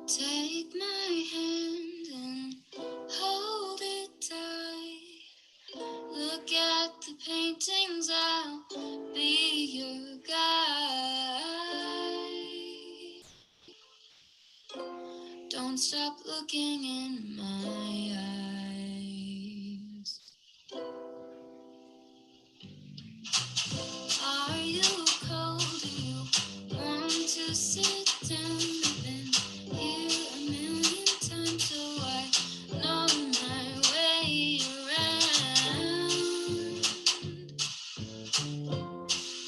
Take my hand and hold it tight. Look at the paintings, I'll be your guide. Don't stop looking in my eyes. Are you cold? Do you want to sit down? I've been here a million times, so I know my way around.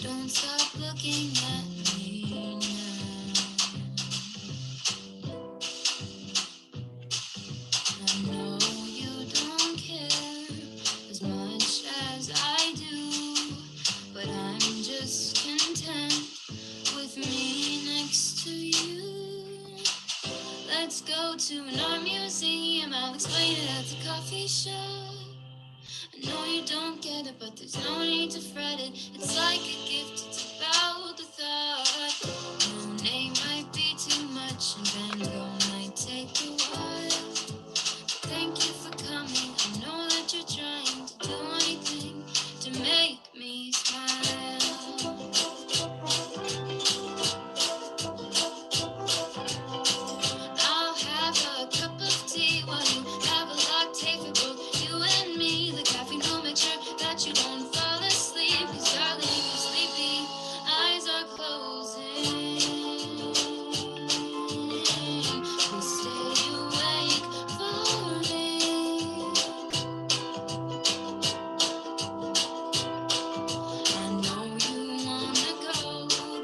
Don't stop looking at me now. I know you don't care as much as I do, but I'm just content with me next to you. Let's go to an art museum, I'll explain it at the coffee shop. I know you don't get it, but there's no need to fret it. It's like a gift, it's about the thought. Monet might be too much and Van Gogh might take a while. Thank you for coming, I know that you're trying to do anything to make me smile. I'll have a cup of tea while you have a latte for both you and me. The caffeine will make sure that you don't fall asleep, 'cause darling, you're sleepy, eyes are closing. We stay awake for me. I know you wanna go,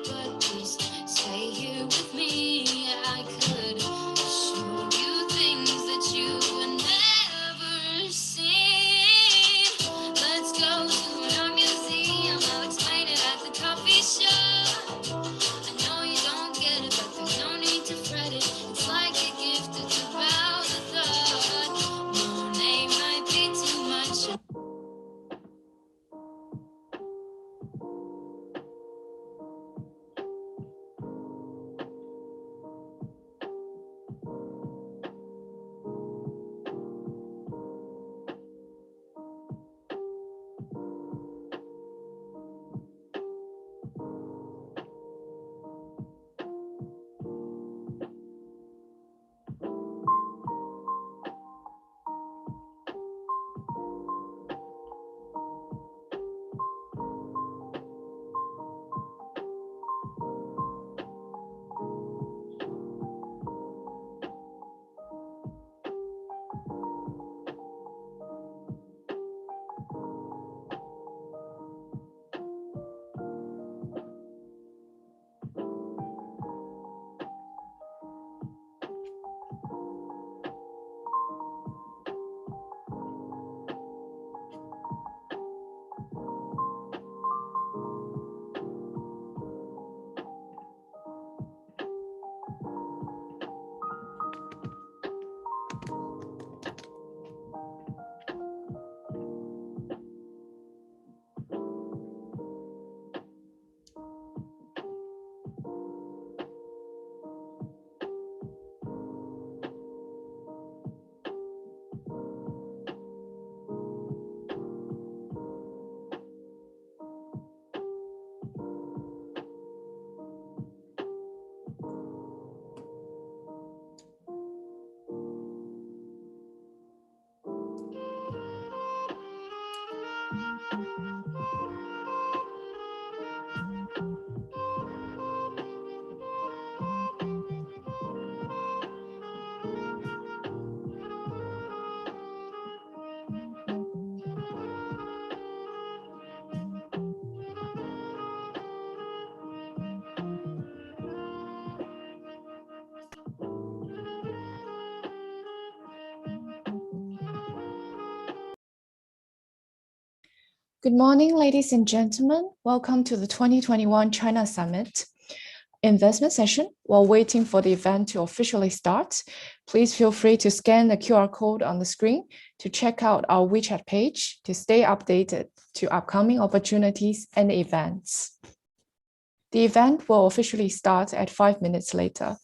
but please stay here with me. I could show you things that you would never seen. Let's go to our museum, I'll explain it at the coffee shop. I know you don't get it, but there's no need to fret it. It's like a gift, it's about the thought. Monet might be too much. Good morning, ladies and gentlemen. Welcome to the 2021 China Summit investment session. While waiting for the event to officially start, please feel free to scan the QR code on the screen to check out our WeChat page to stay updated to upcoming opportunities and events. The event will officially start at 5 minutes later.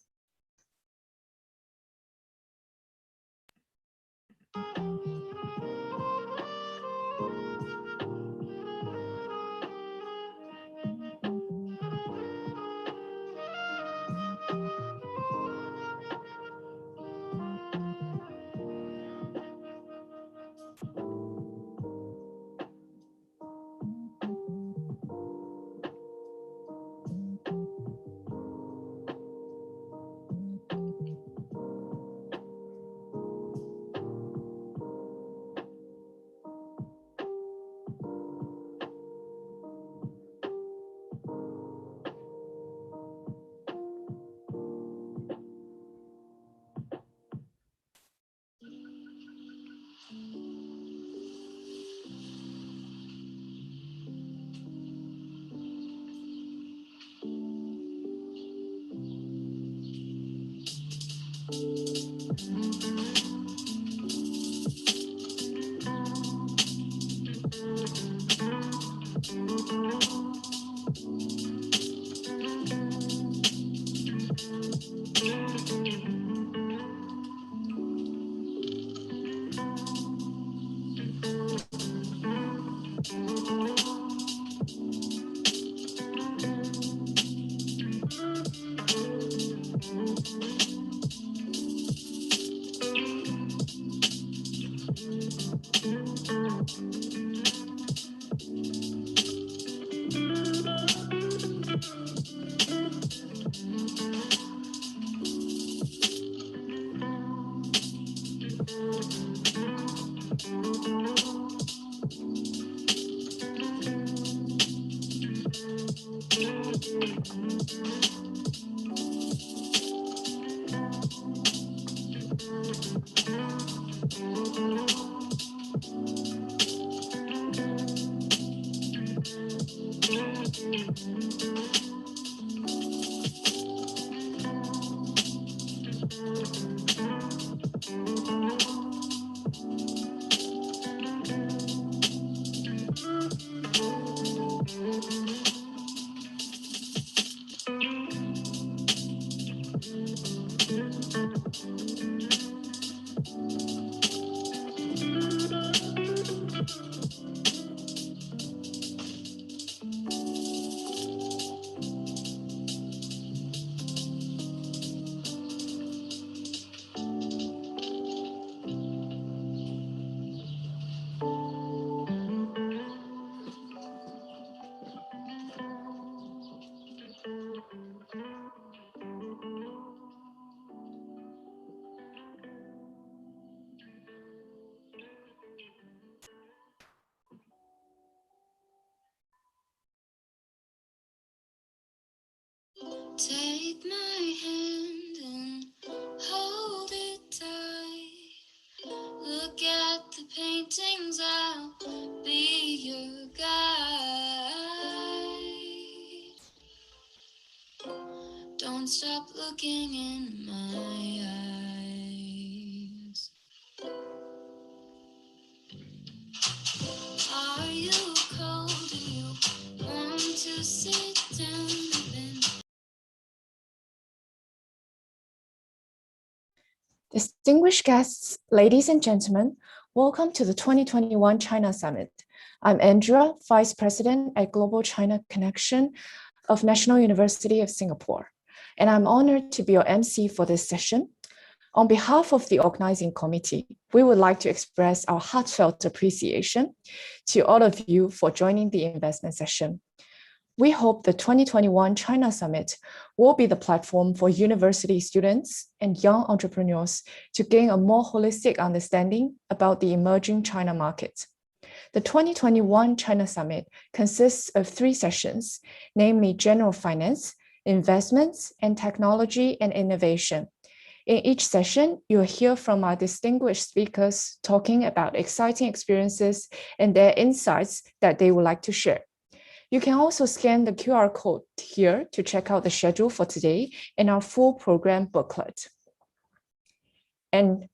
won't stop looking in my eyes. Are you cold? Do you want to sit down a bit? Distinguished guests, ladies and gentlemen, welcome to the 2021 China Summit. I'm Andrea, Vice President at Global China Connection of National University of Singapore, and I'm honored to be your MC for this session. On behalf of the organizing committee, we would like to express our heartfelt appreciation to all of you for joining the investment session. We hope the 2021 China Summit will be the platform for university students and young entrepreneurs to gain a more holistic understanding about the emerging China market. The 2021 China Summit consists of 3 sessions, namely General Finance, Investments, and Technology and Innovation. In each session, you'll hear from our distinguished speakers talking about exciting experiences and their insights that they would like to share. You can also scan the QR code here to check out the schedule for today and our full program booklet. And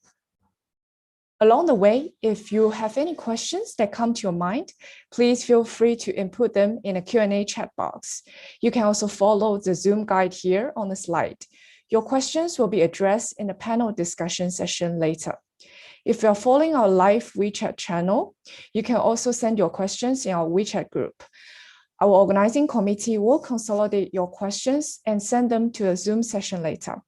along the way, if you have any questions that come to your mind, please feel free to input them in a Q&A chat box. You can also follow the Zoom guide here on the slide. Your questions will be addressed in a panel discussion session later. If you're following our live WeChat channel, you can also send your questions in our WeChat group. Our organizing committee will consolidate your questions and send them to a Zoom session later.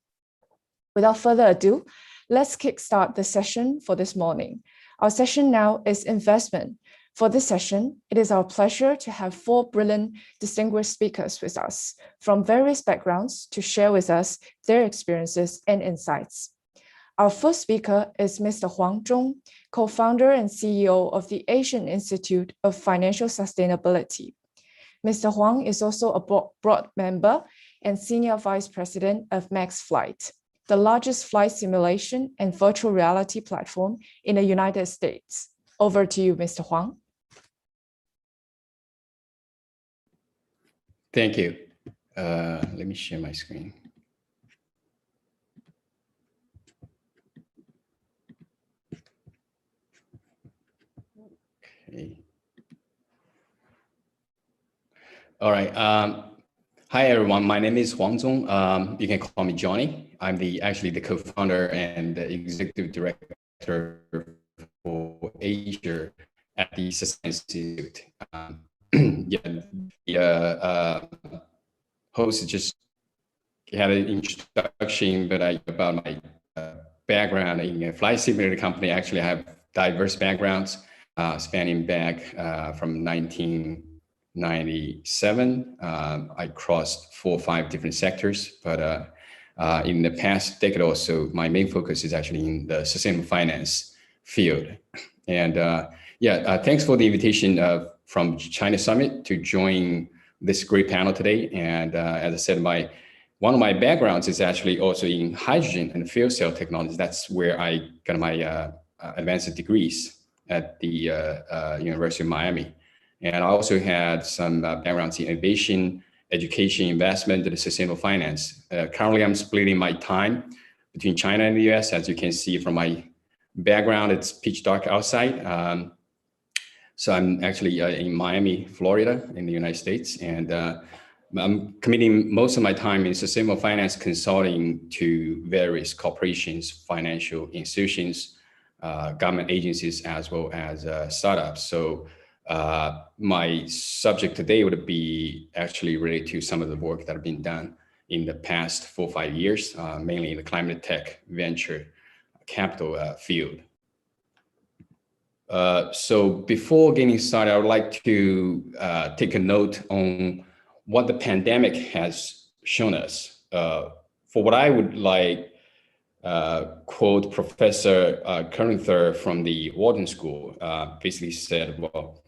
Without further ado, let's kickstart the session for this morning. Our session now is investment. For this session, it is our pleasure to have 4 brilliant distinguished speakers with us from various backgrounds to share with us their experiences and insights. Our first speaker is Mr. Huang Zhong, co-founder and CEO of the Asian Institute of Financial Sustainability. Mr. Huang is also a board member and senior vice president of MaxFlight, the largest flight simulation and virtual reality platform in the United States. Over to you, Mr. Huang. Thank you. Let me share my screen. Okay. All right. Hi, everyone. My name is Huang Zhong. You can call me Johnny. I'm actually the co-founder and the executive director for Asia at the Institute. Host just had an introduction, but about my background in a flight simulator company. Actually, I have diverse backgrounds spanning back from 1997. I crossed 4 or 5 different sectors, but in the past decade or so, my main focus is actually in the sustainable finance field. And thanks for the invitation from China Summit to join this great panel today. And as I said, one of my backgrounds is actually also in hydrogen and fuel cell technology. That's where I got my advanced degrees at the University of Miami. And I also had some backgrounds in innovation, education, investment, and sustainable finance. Currently, I'm splitting my time between China and the US. As you can see from my background, it's pitch dark outside. So I'm actually in Miami, Florida, in the United States. And I'm committing most of my time in sustainable finance consulting to various corporations, financial institutions, government agencies, as well as startups. So my subject today would be actually related to some of the work that have been done in the past 4 or 5 years, mainly in the climate tech venture capital field. So before getting started, I would like to take a note on what the pandemic has shown us. For what I would like, quote Professor Currenther from the Wharton School, basically said, well,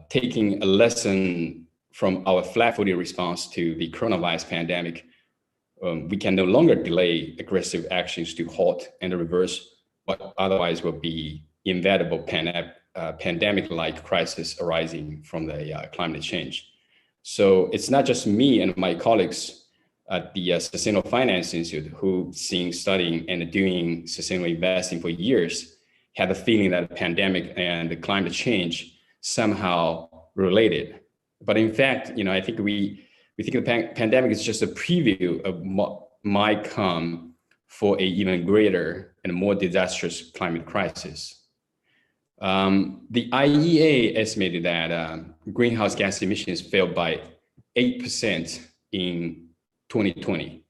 taking a lesson from our flat-footed response to the coronavirus pandemic, we can no longer delay aggressive actions to halt and reverse what otherwise will be inevitable pandemic-like crisis arising from the climate change. So it's not just me and my colleagues at the Sustainable Finance Institute, who been studying and doing sustainable investing for years, had the feeling that the pandemic and the climate change somehow related. But in fact, I think we think the pandemic is just a preview of what might come for a even greater and more disastrous climate crisis. The IEA estimated that greenhouse gas emissions fell by 8% in 2020.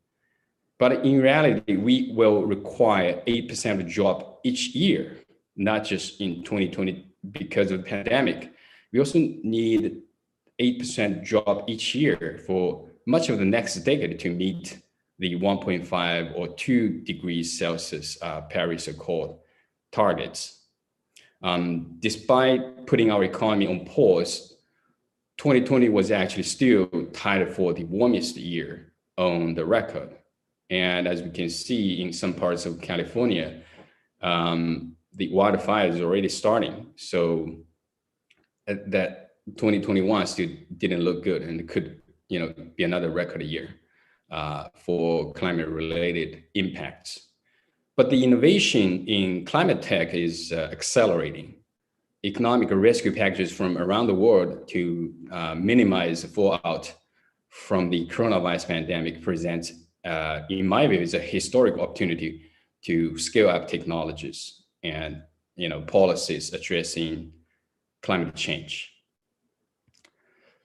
But in reality, we will require 8% drop each year, not just in 2020 because of the pandemic. We also need 8% drop each year for much of the next decade to meet the 1.5 or 2 degrees Celsius Paris Accord targets. Despite putting our economy on pause, 2020 was actually still tied for the warmest year on the record. And as we can see in some parts of California, the wildfire is already starting. So that 2021 still didn't look good, and it could, be another record year for climate-related impacts. But the innovation in climate tech is accelerating. Economic rescue packages from around the world to minimize the fallout from the coronavirus pandemic presents, in my view, is a historic opportunity to scale up technologies and policies addressing climate change.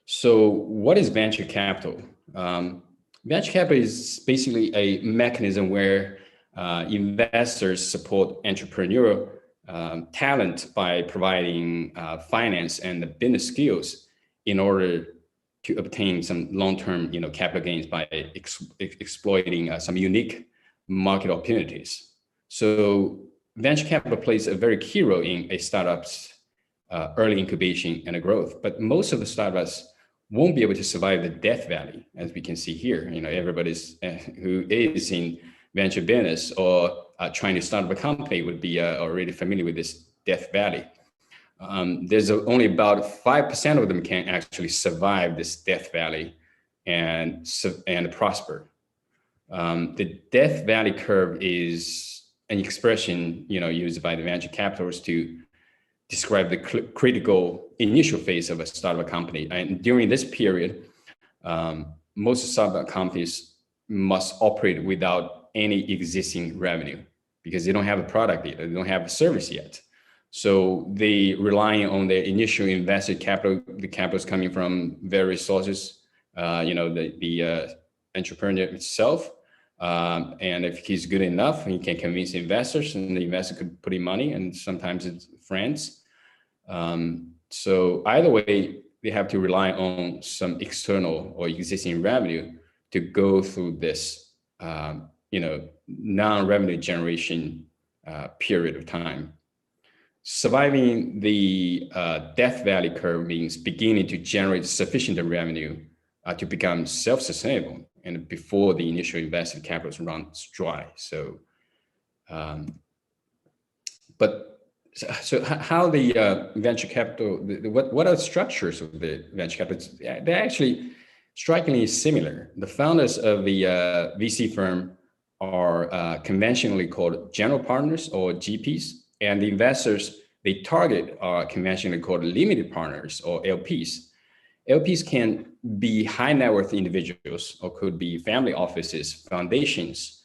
So what is venture capital? Venture capital is basically a mechanism where investors support entrepreneurial talent by providing finance and business skills in order to obtain some long-term capital gains by exploiting some unique market opportunities. So venture capital plays a very key role in a startup's early incubation and growth, but most of the startups won't be able to survive the death valley, as we can see here. Everybody's who is in venture business or trying to start up a company would be already familiar with this death valley. There's only about 5% of them can actually survive this death valley and prosper. The death valley curve is an expression used by the venture capitalists to describe the critical initial phase of a startup company. And during this period, most startup companies must operate without any existing revenue because they don't have a product yet, they don't have a service yet. So they rely on their initial invested capital. The capital is coming from various sources, the entrepreneur itself. And if he's good enough, he can convince investors, and the investor could put in money, and sometimes it's friends. So either way, they have to rely on some external or existing revenue to go through this, non-revenue generation period of time. Surviving the death valley curve means beginning to generate sufficient revenue to become self-sustainable, and before the initial invested capital runs dry. So, So how the venture capital, what are the structures of the venture capital? They're actually strikingly similar. The founders of the VC firm are conventionally called general partners or GPs, and the investors they target are conventionally called limited partners or LPs. LPs can be high net worth individuals or could be family offices, foundations,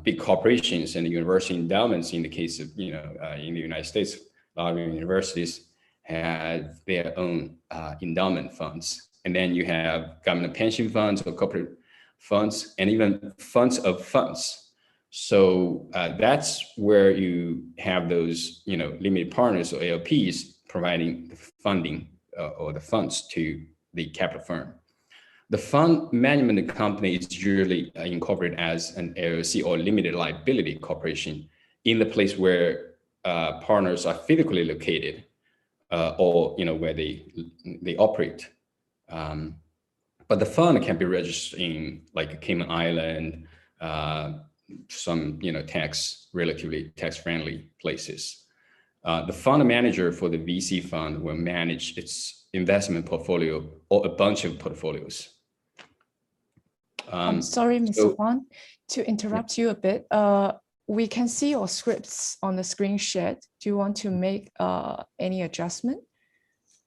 big corporations, and university endowments. In the case of, in the United States, a lot of universities have their own endowment funds. And then you have government pension funds or corporate funds, and even funds of funds. So that's where you have those, limited partners or LPs providing the funding or the funds to the capital firm. The fund management company is usually incorporated as an LLC or limited liability corporation in the place where partners are physically located or where they operate. But the fund can be registered in like a Cayman Island, some relatively tax-friendly places. The fund manager for the VC fund will manage its investment portfolio or a bunch of portfolios. I'm sorry, Mr. So, Huang, to interrupt you a bit. We can see your scripts on the screen shared. Do you want to make any adjustment?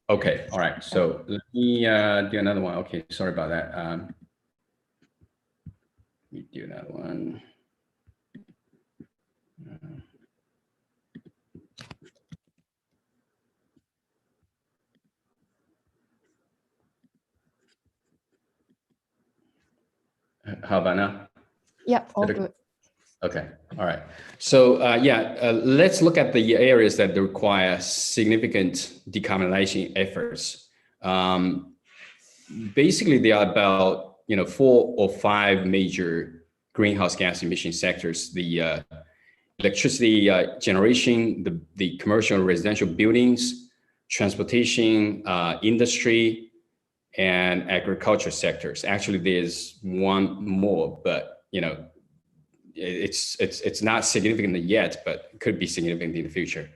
okay, all right. So let me do another one. Okay, sorry about that. Let me do another one. How about now? Yeah, all good. Okay, all right. So let's look at the areas that require significant decarbonization efforts. Basically, there are about 4 or 5 major greenhouse gas emission sectors: the electricity generation, the commercial and residential buildings, transportation, industry, and agriculture sectors. Actually, there's one more, but it's not significant yet, but it could be significant in the future.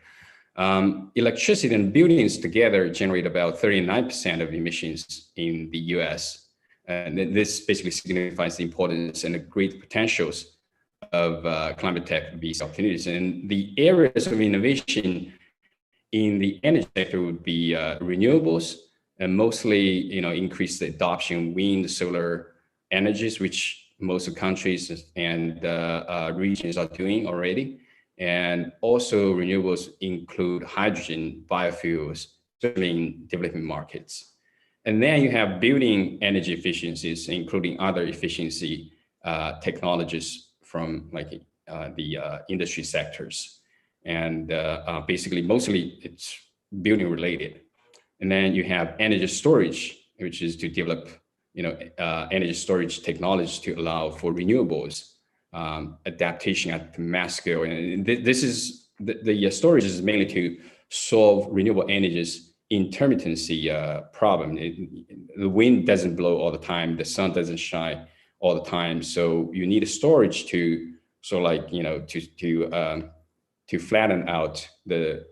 Electricity and buildings together generate about 39% of emissions in the US. And this basically signifies the importance and the great potentials of climate tech these opportunities. And the areas of innovation in the energy sector would be renewables, and mostly increase the adoption of wind, solar energies, which most of countries and regions are doing already. And also renewables include hydrogen, biofuels, especially in developing markets. And then you have building energy efficiencies, including other efficiency technologies from like the industry sectors. And basically, mostly it's building related. And then you have energy storage, which is to develop energy storage technology to allow for renewables, adaptation at mass scale. And this is the storage is mainly to solve renewable energies intermittency problem. The wind doesn't blow all the time, the sun doesn't shine all the time, so you need a storage to to flatten out the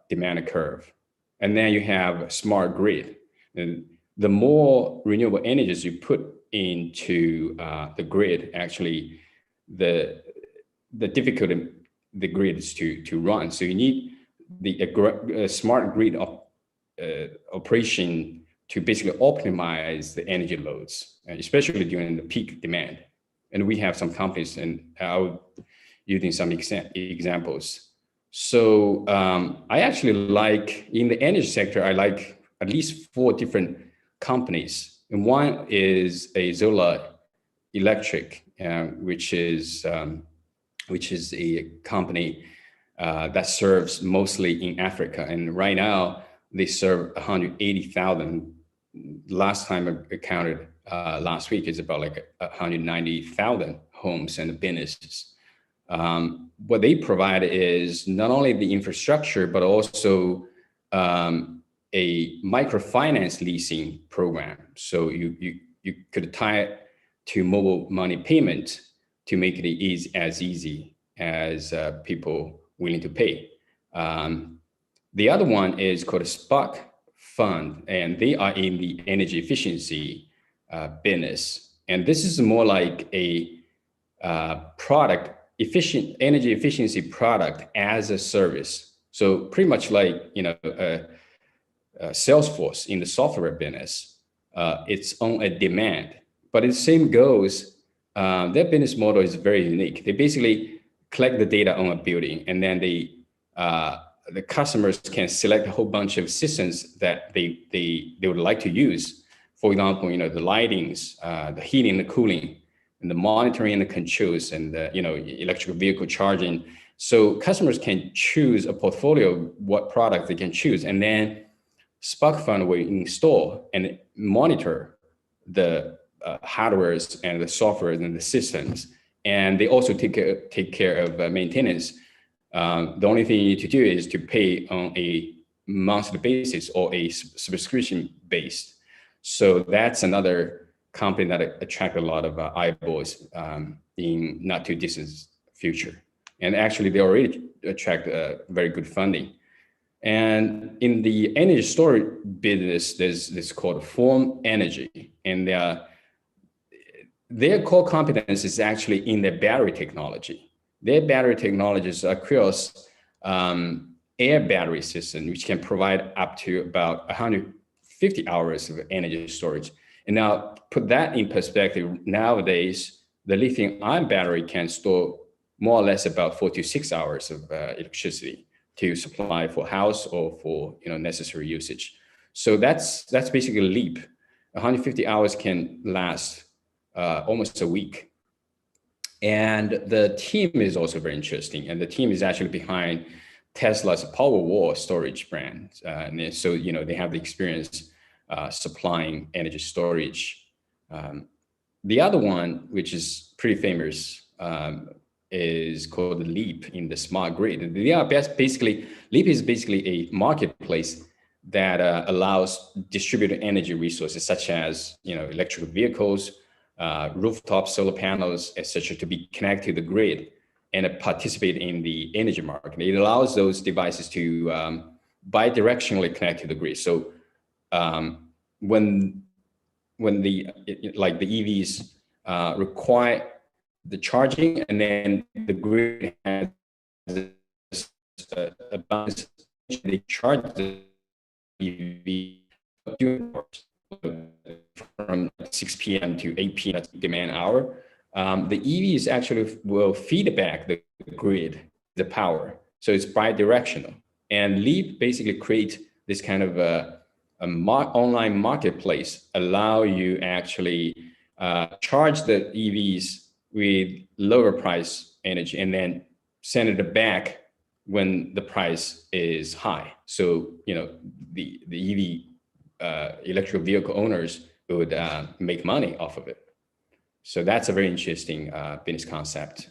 demand curve. And then you have smart grid. And the more renewable energies you put into the grid, actually, the difficulty the grid is to run. So you need the smart grid operation to basically optimize the energy loads, especially during the peak demand. And we have some companies, and I'll using some examples. So I actually like, in the energy sector, I like at least 4 different companies. And one is a Zola Electric, which is a company that serves mostly in Africa. And right now they serve 180,000. Last time I counted last week is about like 190,000 homes and businesses. What they provide is not only the infrastructure, but also a microfinance leasing program. So you could tie it to mobile money payment to make it easy as people willing to pay. The other one is called a Spark Fund, and they are in the energy efficiency business. And this is more like a energy efficiency product as a service. So pretty much like Salesforce in the software business, it's on a demand. But the same goes, their business model is very unique. They basically collect the data on a building, and then the customers can select a whole bunch of systems that they would like to use. For example, the lightings, the heating, the cooling, and the monitoring and the controls, and the electrical vehicle charging. So customers can choose a portfolio of what product they can choose, and then Spark Fund will install and monitor the hardwares and the software and the systems, and they also take care of maintenance. The only thing you need to do is to pay on a monthly basis or a subscription based. So that's another company that attract a lot of eyeballs in not too distant future. And actually they already attract very good funding. And in the energy storage business, there's this called Form Energy. And their core competence is actually in their battery technology. Their battery technologies across air battery system, which can provide up to about 150 hours of energy storage. And now put that in perspective, nowadays, the lithium-ion battery can store more or less about 4 to 6 hours of electricity to supply for house or for necessary usage. So that's basically a leap. 150 hours can last almost a week. And the team is also very interesting. And the team is actually behind Tesla's Powerwall storage brand. So, they have the experience supplying energy storage. The other one, which is pretty famous, is called Leap in the smart grid. They are basically, Leap is basically a marketplace that allows distributed energy resources such as electric vehicles, rooftop solar panels, etc., to be connected to the grid and participate in the energy market. It allows those devices to bidirectionally connect to the grid. So when the EVs require the charging, and then the grid has a balance, they charge the EV from 6 p.m. to 8 p.m. That's demand hour. The EVs actually will feed back the grid, the power. So it's bi-directional. And Leap basically create this kind of online marketplace, allow you actually charge the EVs with lower price energy and then send it back when the price is high. So, the EV electric vehicle owners would make money off of it. So that's a very interesting business concept.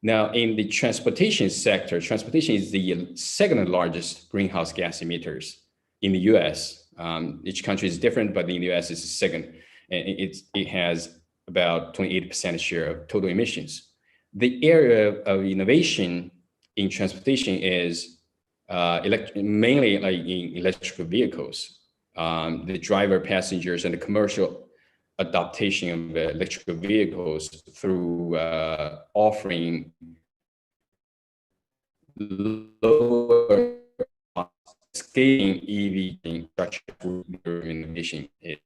Now, in the transportation sector, transportation is the second largest greenhouse gas emitters in the US. Each country is different, but in the US it's the second. And it has about 28% share of total emissions. The area of innovation in transportation is mainly like in electric vehicles. The driver, passengers, and the commercial adaptation of electric vehicles through offering lower scaling EV infrastructure innovation. The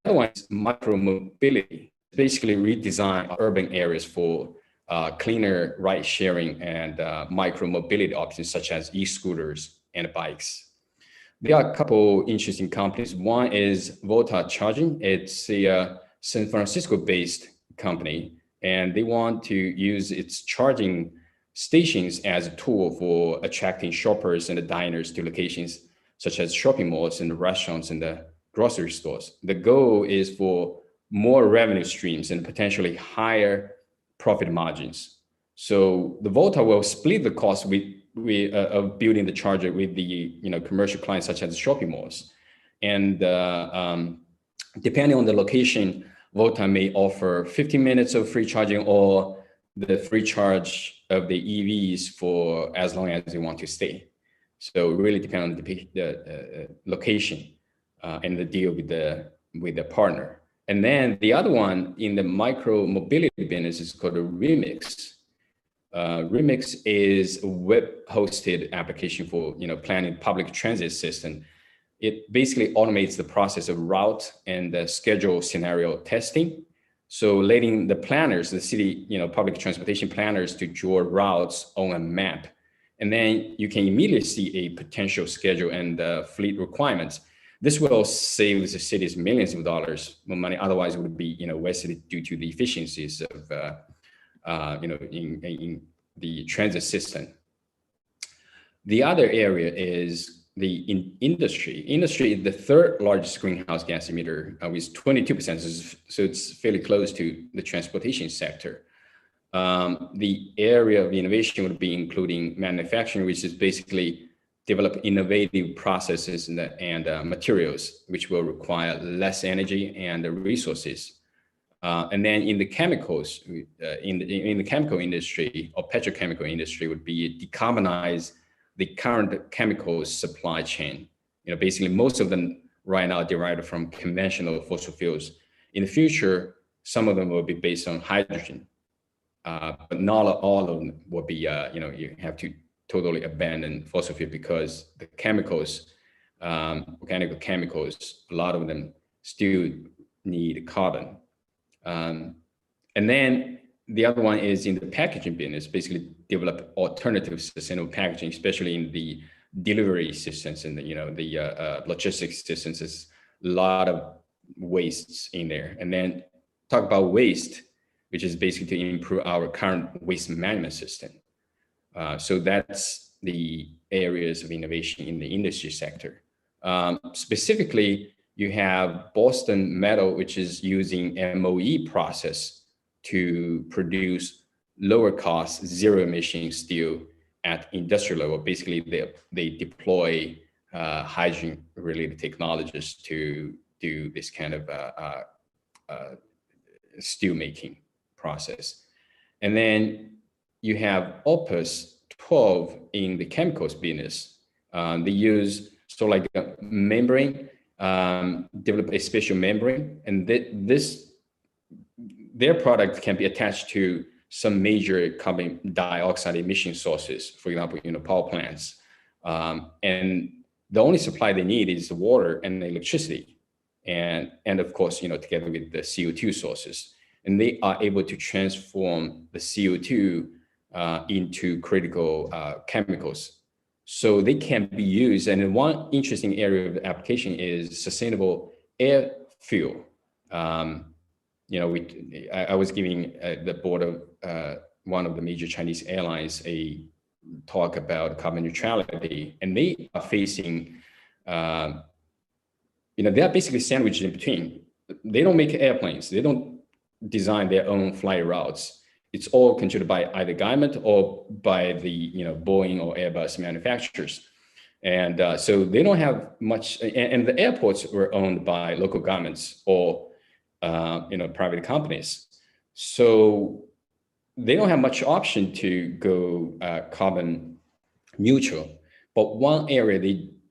other one is micro-mobility, basically redesign urban areas for cleaner ride sharing and micro-mobility options such as e-scooters and bikes. There are a couple interesting companies. One is Volta Charging. It's a San Francisco-based company, and they want to use its charging stations as a tool for attracting shoppers and diners to locations such as shopping malls and restaurants and the grocery stores. The goal is for more revenue streams and potentially higher profit margins. So the Volta will split the cost of building the charger with the commercial clients such as shopping malls, and depending on the location, Volta may offer 15 minutes of free charging or the free charge of the EVs for as long as they want to stay. So it really depends on the location and the deal with the partner. And then the other one in the micro mobility business is called a Remix. Remix is a web-hosted application for planning public transit system. It basically automates the process of route and the schedule scenario testing. So letting the planners, the city, public transportation planners, to draw routes on a map, and then you can immediately see a potential schedule and fleet requirements. This will save the cities millions of dollars of money. Otherwise, it would be wasted due to the efficiencies of in the transit system. The other area is the industry. Industry is the third largest greenhouse gas emitter with 22%. So it's fairly close to the transportation sector. The area of innovation would be including manufacturing, which is basically develop innovative processes and materials, which will require less energy and resources. And then in the chemicals, in the chemical industry or petrochemical industry would be decarbonize the current chemical supply chain. Basically most of them right now are derived from conventional fossil fuels. In the future, Some of them will be based on hydrogen, but not all of them will be, you have to totally abandon fossil fuel because the chemicals, organic chemicals, a lot of them still need carbon. And then the other one is in the packaging business, basically develop alternative sustainable packaging, especially in the delivery systems and the logistics systems. There's a lot of wastes in there. And then talk about waste, which is basically to improve our current waste management system. So that's the areas of innovation in the industry sector. Specifically, you have Boston Metal, which is using MOE process to produce lower cost, zero emission steel at industrial level. Basically, they deploy hydrogen related technologies to do this kind of steel making process. And then you have Opus 12 in the chemicals business. They use sort of like a membrane, develop a special membrane, and their product can be attached to some major carbon dioxide emission sources, for example, power plants. And the only supply they need is the water and the electricity. And of course, together with the CO2 sources. And they are able to transform the CO2 into critical chemicals. So they can be used. And one interesting area of application is sustainable air fuel. I was giving the board of one of the major Chinese airlines a talk about carbon neutrality, and they are facing, they are basically sandwiched in between. They don't make airplanes. They don't design their own flight routes. It's all controlled by either government or by the Boeing or Airbus manufacturers. And so they don't have much, and the airports were owned by local governments or private companies. So they don't have much option to go carbon neutral. But one area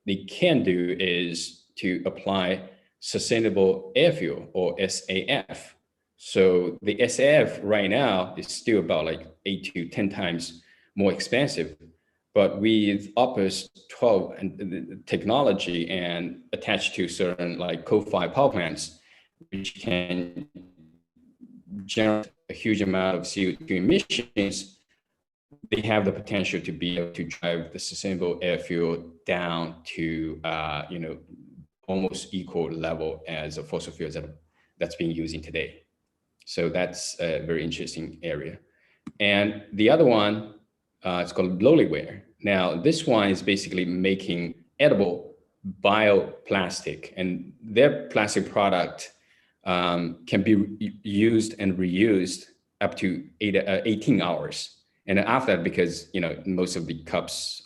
they can do is to apply sustainable air fuel, or SAF. So the SAF right now is still about like 8 to 10 times more expensive. But with Opus 12 and the technology and attached to certain like coal-fired power plants, which can generate a huge amount of CO2 emissions, they have the potential to be able to drive the sustainable air fuel down to almost equal level as a fossil fuels that's being used today. So that's a very interesting area. And the other one, it's called Lolyware. Now, this one is basically making edible bioplastic, and their plastic product can be used and reused up to 18 hours. And after that, because most of the cups,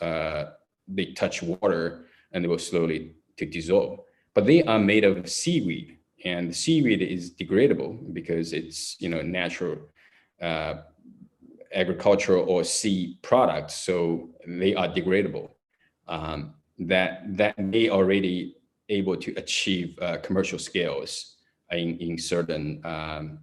they touch water and they will slowly to dissolve. But they are made of seaweed, and the seaweed is degradable because it's natural agricultural or sea products, so they are degradable. That they already able to achieve commercial scales in certain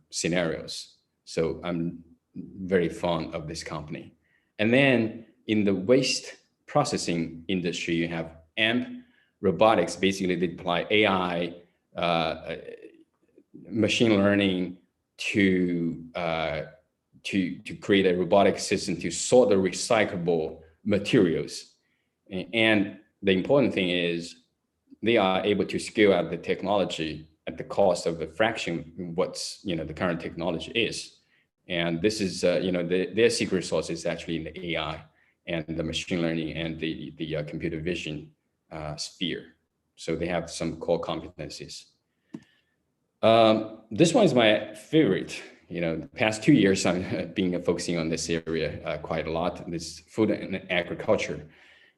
scenarios. So I'm very fond of this company. And then in the waste processing industry, you have AMP Robotics. Basically, they apply AI, machine learning to create a robotic system to sort the recyclable materials. And the important thing is they are able to scale out the technology at the cost of a fraction of what's the current technology is. And this is their secret sauce is actually in the AI and the machine learning and the computer vision sphere. So they have some core competencies. This one is my favorite. The past 2 years I've been focusing on this area quite a lot. This food and agriculture.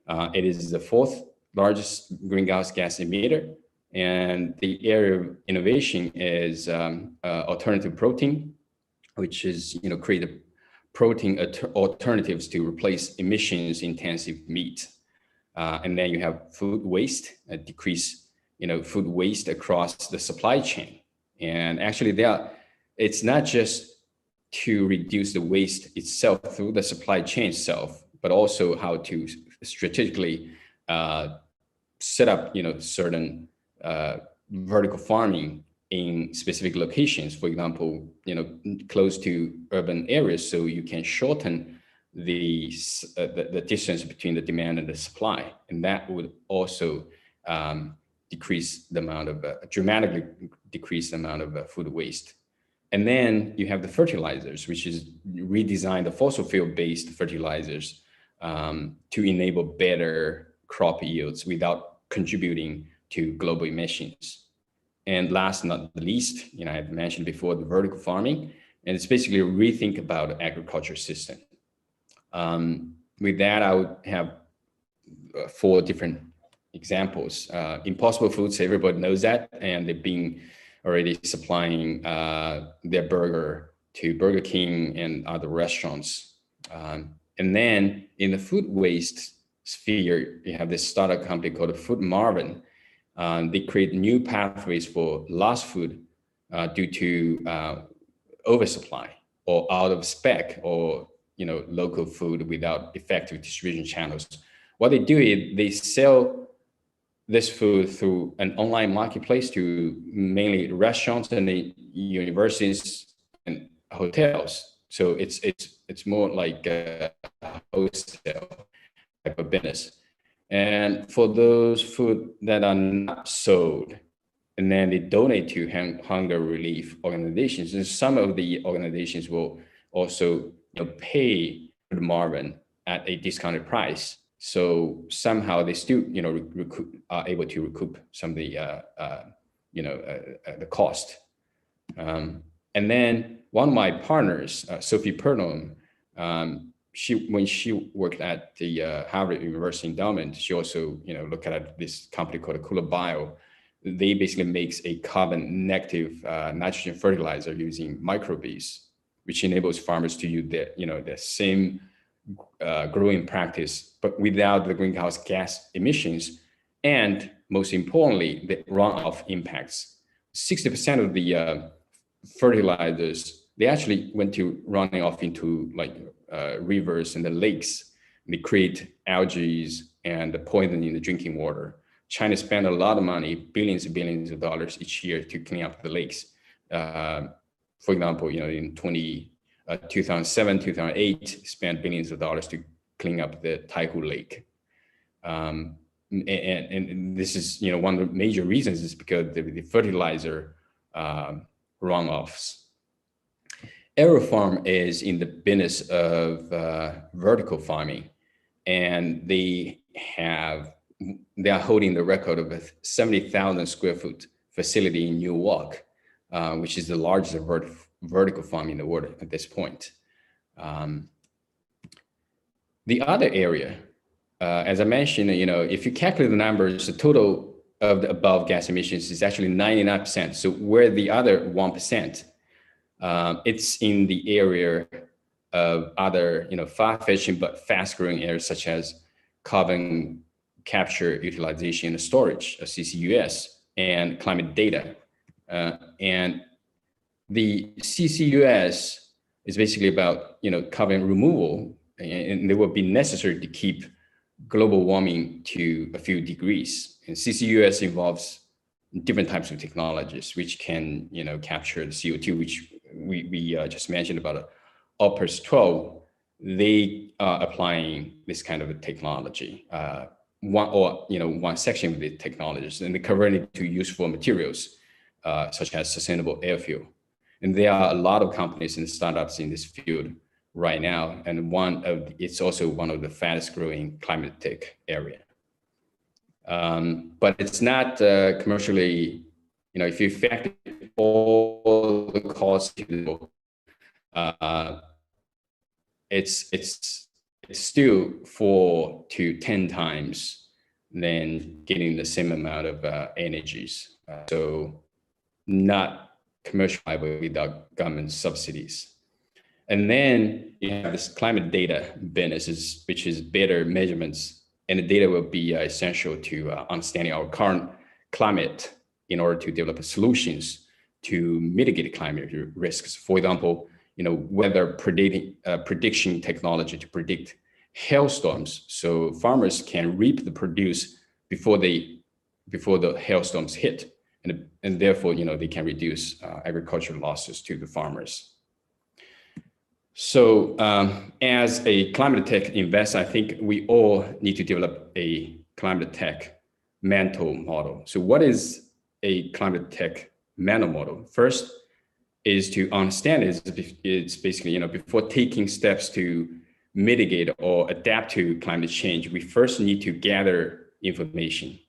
It is the fourth largest greenhouse gas emitter, and the area of innovation is alternative protein, which is create protein alternatives to replace emissions intensive meat. And then you have food waste, decrease food waste across the supply chain. And actually there are it's not just to reduce the waste itself through the supply chain itself, but also how to strategically set up, certain vertical farming in specific locations, for example, close to urban areas, so you can shorten the distance between the demand and the supply, and that would also dramatically decrease the amount of food waste. And then you have the fertilizers, which is redesign the fossil fuel-based fertilizers to enable better crop yields without contributing to global emissions. And last not the least, I've mentioned before the vertical farming, and it's basically a rethink about the agriculture system. With that, I would have 4 different examples. Impossible Foods, everybody knows that, and they've been already supplying their burger to Burger King and other restaurants. And then in the food waste sphere, you have this startup company called Food Marvin. They create new pathways for lost food due to oversupply or out of spec, or local food without effective distribution channels. What they do is they sell this food through an online marketplace to mainly restaurants and the universities and hotels. So it's more like a wholesale type of business. And for those food that are not sold, and then they donate to hunger relief organizations, and some of the organizations will also pay the Marvin at a discounted price. So somehow they still are able to recoup some of the the cost. And then one of my partners, Sophie Pernod, when she worked at the Harvard University Endowment, she also looked at this company called Cooler Bio. They basically makes a carbon negative nitrogen fertilizer using microbees, which enables farmers to use the same growing practice, but without the greenhouse gas emissions, and most importantly, the runoff impacts. 60% of the fertilizers, they actually went to running off into rivers and the lakes. They create algae and the poison in the drinking water. China spent a lot of money, billions and billions of dollars each year to clean up the lakes. For example, in 2007, 2008, spent billions of dollars to clean up the Taihu Lake. And this is, one of the major reasons is because the fertilizer runoffs. AeroFarm is in the business of vertical farming, and they are holding the record of a 70,000 square foot facility in Newark, which is the largest vertical farm in the world at this point. The other area, as I mentioned, if you calculate the numbers, the total of the above gas emissions is actually 99%. So where the other 1%, it's in the area of other, far-fetching but fast-growing areas such as carbon capture, utilization, and storage, CCUS, and climate data. And the CCUS is basically about carbon removal, and it will be necessary to keep global warming to a few degrees. And CCUS involves different types of technologies which can capture the CO2, which we just mentioned about OPUS 12. They are applying this kind of a technology, one section of the technologies, and they convert it to useful materials such as sustainable air fuel. And there are a lot of companies and startups in this field right now, and it's also one of the fastest growing climate tech area. But it's not commercially, if you factor all the costs, it's still 4 to 10 times than getting the same amount of energies. So not commercializable without government subsidies. And then you have this climate data business, which is better measurements, and the data will be essential to understanding our current climate in order to develop solutions to mitigate climate risks. For example, weather prediction technology to predict hailstorms, so farmers can reap the produce before the hailstorms hit, and therefore they can reduce agricultural losses to the farmers. So as a climate tech investor, I think we all need to develop a climate tech mental model. So what is a climate tech mental model? First is to understand it's basically, before taking steps to mitigate or adapt to climate change, we first need to gather information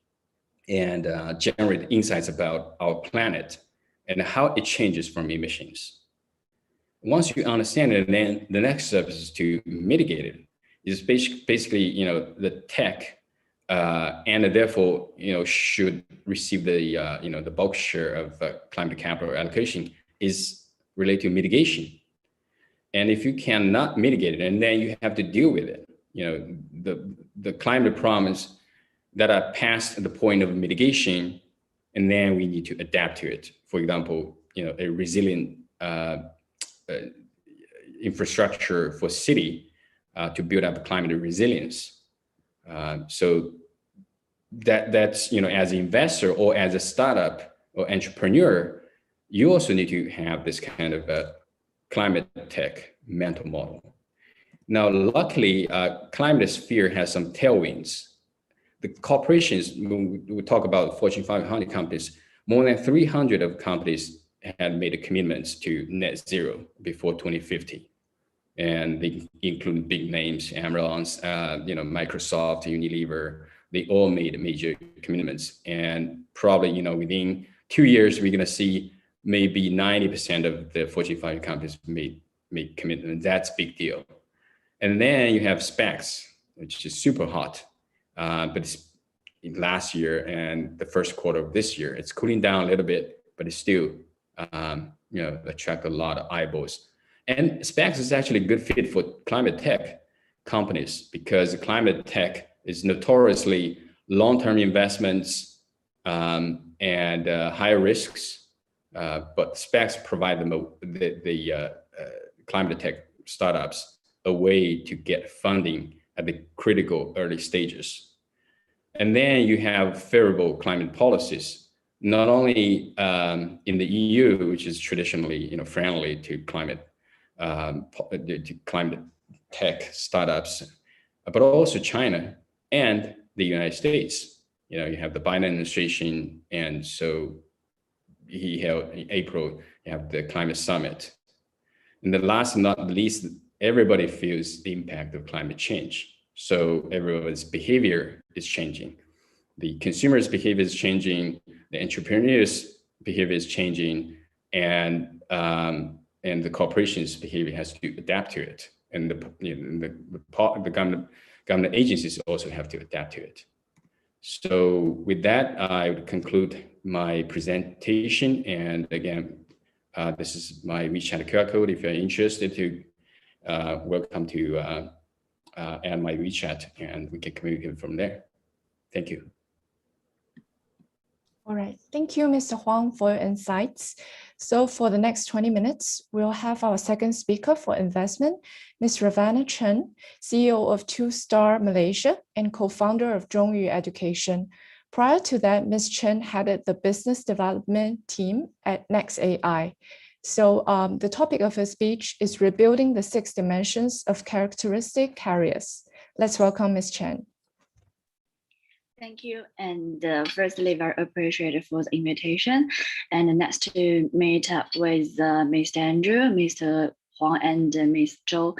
and generate insights about our planet and how it changes from emissions. Once you understand it, then the next step is to mitigate it. It's basically, the tech, and therefore, should receive the, the bulk share of climate capital allocation is related to mitigation. And if you cannot mitigate it, and then you have to deal with it, the climate problems that are past the point of mitigation, and then we need to adapt to it. For example, a resilient infrastructure for city to build up climate resilience. So that's, as an investor or as a startup or entrepreneur, you also need to have this kind of climate tech mental model. Now, luckily, climate sphere has some tailwinds. The corporations, when we talk about Fortune 500 companies, more than 300 of companies had made commitments to net zero before 2050. And they include big names, Amazon, Microsoft, Unilever. They all made major commitments. And probably, within 2 years, we're gonna see maybe 90% of the Fortune 500 companies make commitments. That's a big deal. And then you have specs, which is super hot. But it's last year and the first quarter of this year, it's cooling down a little bit, but it's still, attract a lot of eyeballs. And specs is actually a good fit for climate tech companies because climate tech is notoriously long-term investments and higher risks. But specs provide the climate tech startups a way to get funding at the critical early stages. And then you have favorable climate policies, not only in the EU, which is traditionally friendly to climate tech startups, but also China and the United States. You have the Biden administration, and so he held in April, you have the climate summit. And the last but not least, everybody feels the impact of climate change. So everyone's behavior is changing. The consumer's behavior is changing, the entrepreneur's behavior is changing, and the corporation's behavior has to adapt to it. And the government agencies also have to adapt to it. So with that, I would conclude my presentation. And again, this is my WeChat QR code. If you're interested to, welcome to add my WeChat and we can communicate from there. Thank you. All right, thank you, Mr. Huang, for your insights. So for the next 20 minutes, we'll have our second speaker for investment, Ms. Ravenna Chen, CEO of Two Star Malaysia and co-founder of Zhongyu Education. Prior to that, Ms. Chen headed the business development team at NextAI. So the topic of her speech is rebuilding the 6 dimensions of characteristic carriers. Let's welcome Ms. Chen. Thank you. And firstly, very appreciated for the invitation. And next to meet up with Mr. Andrew, Mr. Huang, and Ms. Zhou.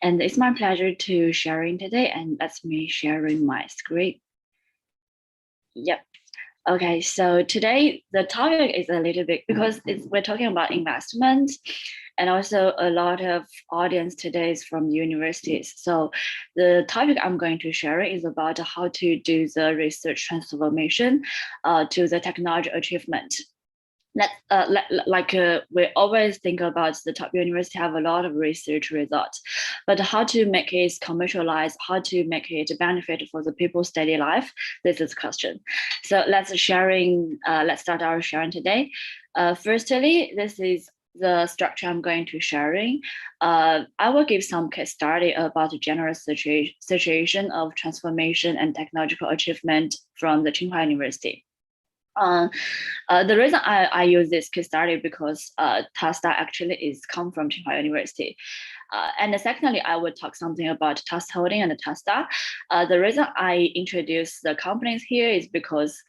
And it's my pleasure to sharing today. And that's me sharing my screen. Yep. Okay, so today the topic is a little bit because we're talking about investment, and also a lot of audience today is from universities. So the topic I'm going to share is about how to do the research transformation to the technology achievement. We always think about the top university have a lot of research results, but how to make it commercialized, how to make it benefit for the people's daily life, this is the question. So let's start our sharing today. Firstly, this is the structure I'm going to sharing. I will give some case study about the general situation of transformation and technological achievement from the Tsinghua University. The reason I use this case study because TASTA actually is come from Tsinghua University. And secondly, I will talk something about TASTA Holding and the TASTA. The reason I introduce the companies here is because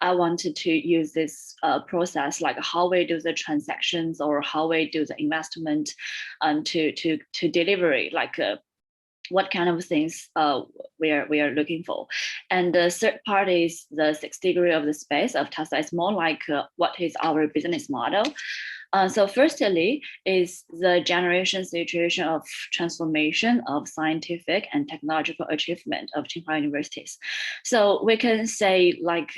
I wanted to use this process, like how we do the transactions or how we do the investment, to delivery, like what kind of things we are looking for. And the third part is the 6 degree of the space of TASA. It's more like what is our business model. So firstly is the generation situation of transformation of scientific and technological achievement of Tsinghua universities. So we can say like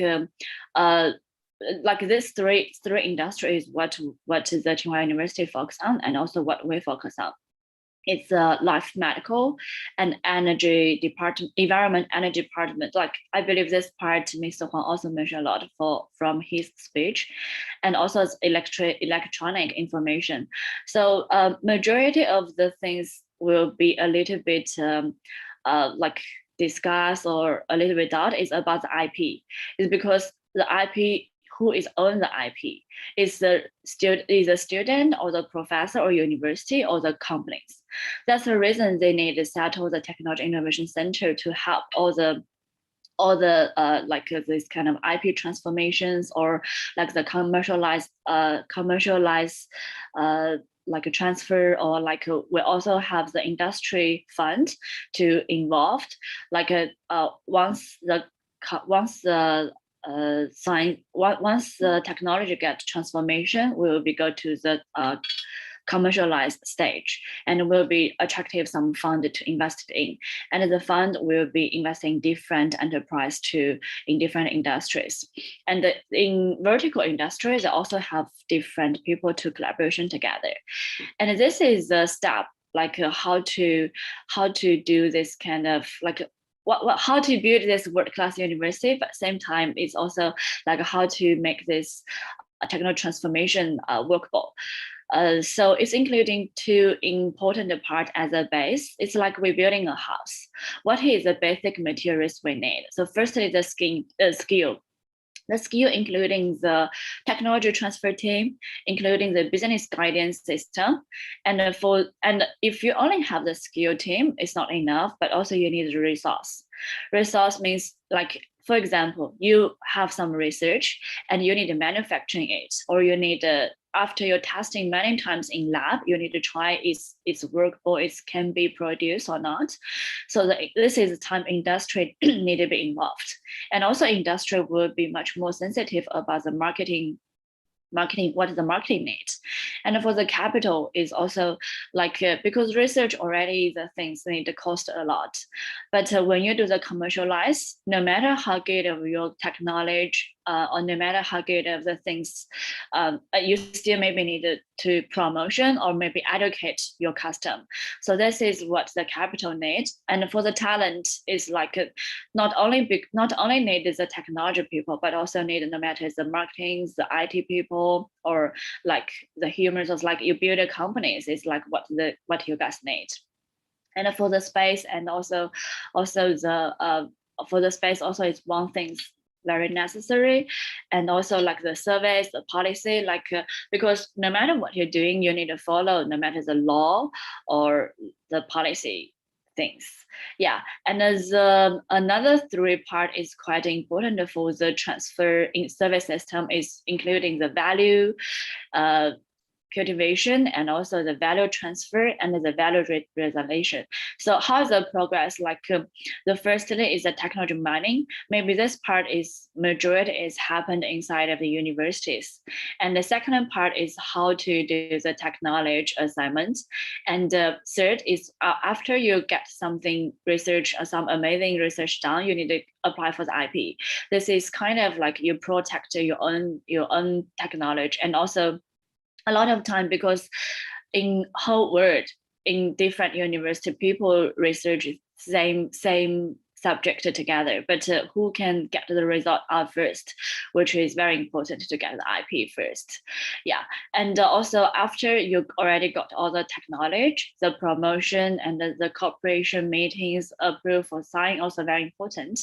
this three industries, what is the Tsinghua University focus on, and also what we focus on. It's life medical and energy department, environment energy department. Like I believe this part Mr. Huang also mentioned a lot from his speech, and also it's electronic information. So majority of the things will be a little bit like discussed or a little bit doubt is about the IP. It's because the IP, who is own the IP? Is the student or the professor or university or the companies? That's the reason they need to settle the technology innovation center to help all the like this kind of IP transformations or like the commercialized like a transfer, or like we also have the industry fund to involved. Like once the once the technology gets transformation, we will be go to the commercialized stage, and will be attractive some fund to invest in, and the fund will be investing different enterprise in different industries. And in vertical industries, they also have different people to collaboration together. And this is the step, like how to do this kind of like how to build this world-class university, but at the same time it's also like how to make this technology transformation workable. So it's including two important parts as a base. It's like we're building a house. What is the basic materials we need? So firstly, the skill. The skill including the technology transfer team, including the business guidance system. And if you only have the skill team, it's not enough, but also you need the resource. Resource means like, for example, you have some research and you need to manufacturing it, or you need after you're testing many times in lab, you need to try it's workable, it can be produced or not. So this is the time industry need to be involved. And also industry will be much more sensitive about the marketing, what the marketing needs. And for the capital is also like, because research already the things need to cost a lot. But when you do the commercialize, no matter how good of your technology, or no matter how good of the things, you still maybe need to promotion or maybe educate your custom. So this is what the capital needs. And for the talent is like not only need the technology people, but also need no matter the marketing, the IT people, or like the humans, or like you build a companies, is like what you guys need. And for the space, and also the for the space also is one thing very necessary. And also like the surveys, the policy, like because no matter what you're doing, you need to follow no matter the law or the policy things. Yeah. And as another three part is quite important for the transfer in service system, is including the value cultivation, and also the value transfer and the value reservation. So how is the progress? Like the firstly is the technology mining. Maybe this part is majority is happened inside of the universities. And the second part is how to do the technology assignments. And third is after you get something research, some amazing research done, you need to apply for the IP. This is kind of like you protect your own technology. And also a lot of time, because in whole world, in different university, people research same subject together, but who can get the result out first, which is very important to get the IP first. Yeah, and also after you already got all the tech knowledge, the promotion and the cooperation meetings approved for sign also very important.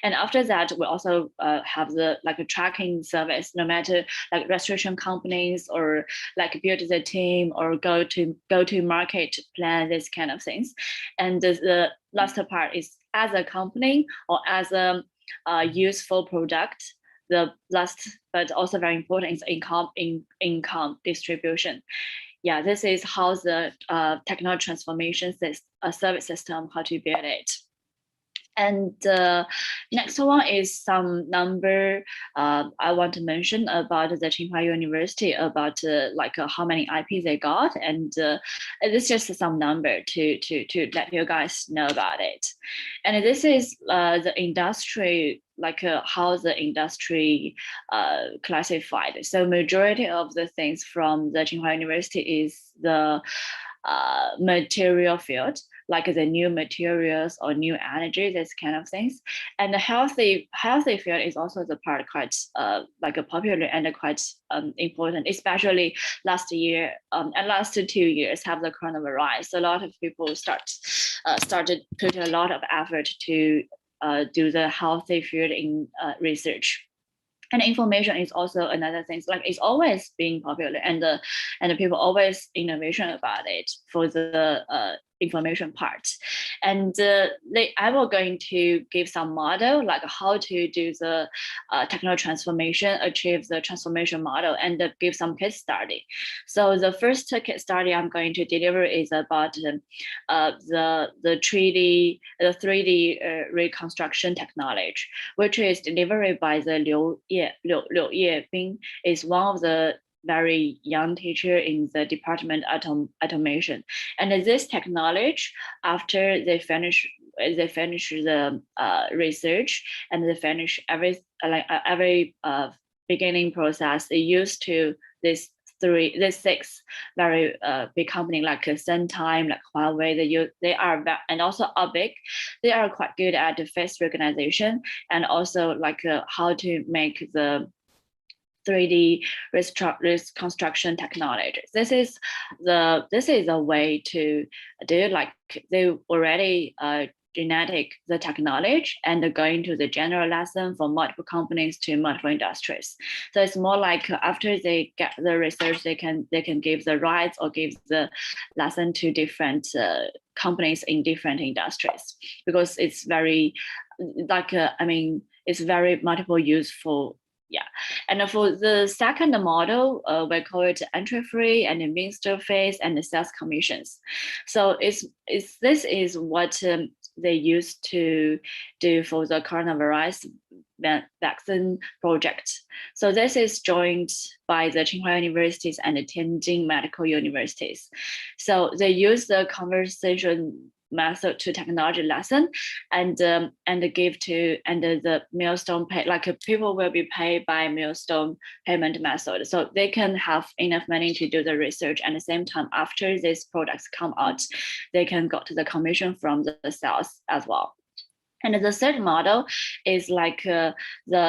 And after that, we also have the like a tracking service, no matter like registration companies or like build the team or go to market plan, this kind of things. And the last part is as a company or as a useful product. The last but also very important is income distribution. Yeah, this is how the technology transformation service system, how to build it. And next one is some number I want to mention about the Tsinghua University, about like how many IP they got, and it's just some number to let you guys know about it. And this is the industry, like how the industry classified. So majority of the things from the Tsinghua University is the material field, like the new materials or new energy, this kind of things. And the healthy field is also the part quite like a popular and quite important, especially last year and last 2 years have the coronavirus. A lot of people started putting a lot of effort to do the healthy field in research. And information is also another thing. Like it's always being popular, and the people always innovation about it for the information part. And I will going to give some model like how to do the technology transformation, achieve the transformation model, and give some case study. So the first case study I'm going to deliver is about the 3D reconstruction technology, which is delivered by the Liu Yebing, is one of the very young teacher in the department automation. And this technology, after they finish the research and they finish every beginning process, they used to this 6 very big company like SenTime, like Huawei. They are and also big. They are quite good at the face recognition and also like how to make the 3D reconstruction technology. This is a way to do, like they already genetic the technology and going to the general lesson for multiple companies to multiple industries. So it's more like after they get the research, they can give the rights or give the lesson to different companies in different industries, because it's very like it's very multiple useful. Yeah, and for the second model, we call it entry fee and administer fees and the sales commissions. So this is what they used to do for the coronavirus vaccine project. So this is joined by the Tsinghua universities and the Tianjin medical universities. So they use the conversation method to technology lesson and give to the milestone pay, like people will be paid by milestone payment method, so they can have enough money to do the research, and at the same time after these products come out they can got the commission from the sales as well. And the third model is like the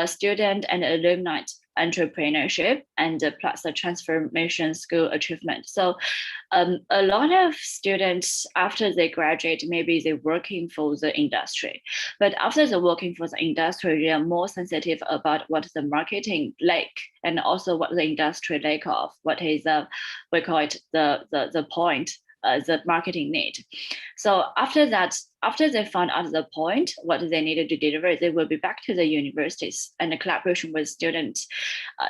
student and alumni entrepreneurship and plus the transformation school achievement. So a lot of students after they graduate, maybe they're working for the industry, but after they're working for the industry, they are more sensitive about what the marketing like and also what the industry like of, what is we call it the point, the marketing need. So after that, after they found out the point, what they needed to deliver, they will be back to the universities and the collaboration with students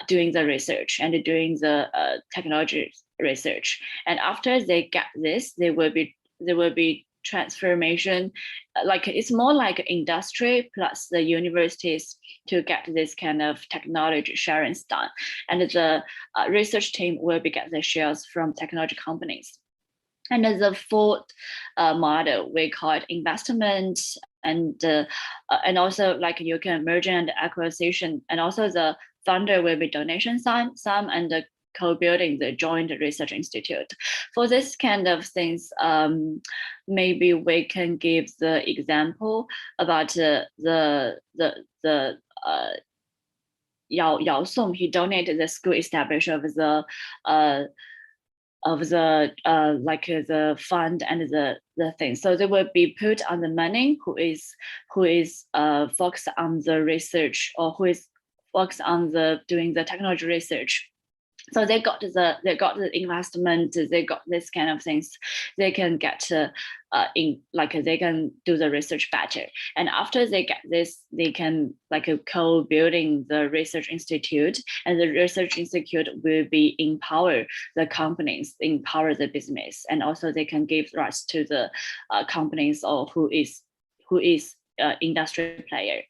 doing the research and doing the technology research. And after they get this, there will be transformation, like it's more like industry plus the universities to get this kind of technology sharing done. And the research team will be get the shares from technology companies. And the fourth model, we call it investment and also like you can merger and acquisition, and also the funder will be donation sum and the co-building the joint research institute. For this kind of things, maybe we can give the example about the Yao Song. He donated the school establishment of the fund and the thing. So they will be put on the money who is focused on the research, or who is focused on the doing the technology research. So they got the investment, they got this kind of things. They can get they can do the research better. And after they get this, they can co-building the research institute, and the research institute will be empower the companies, empower the business, and also they can give rights to the companies or who is industry player.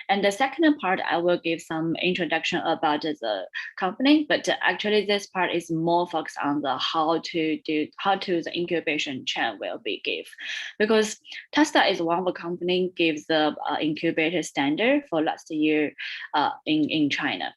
And the second part, I will give some introduction about the company, but actually this part is more focused on the how to the incubation chain will be give, because Tesla is one of the company gives the incubator standard for last year in China.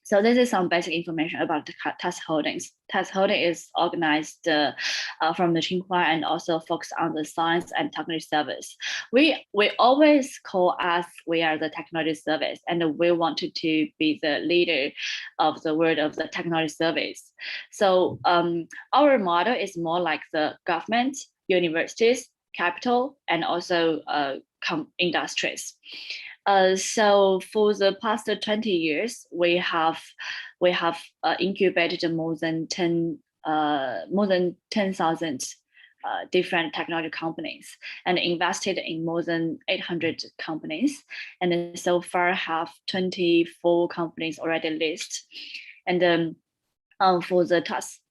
So this is some basic information about the TAS Holdings. TAS Holding is organized from the Tsinghua and also focused on the science and technology service. We always call us, we are the technology service, and we wanted to be the leader of the world of the technology service. So our model is more like the government, universities, capital, and also industries. So for the past 20 years, we have incubated more than 10,000 different technology companies, and invested in more than 800 companies, and so far have 24 companies already listed. And for the TAS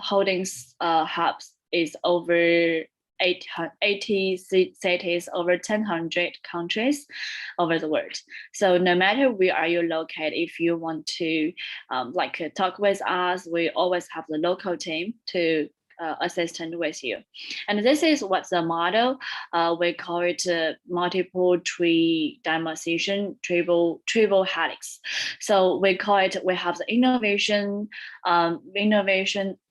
Holdings hubs is over 80 cities, over 1,000 countries over the world. So no matter where are you located, if you want to talk with us, we always have the local team to assistant with you. And this is what's the model. We call it multiple tree dimension, triple helix. So we call it, we have the innovation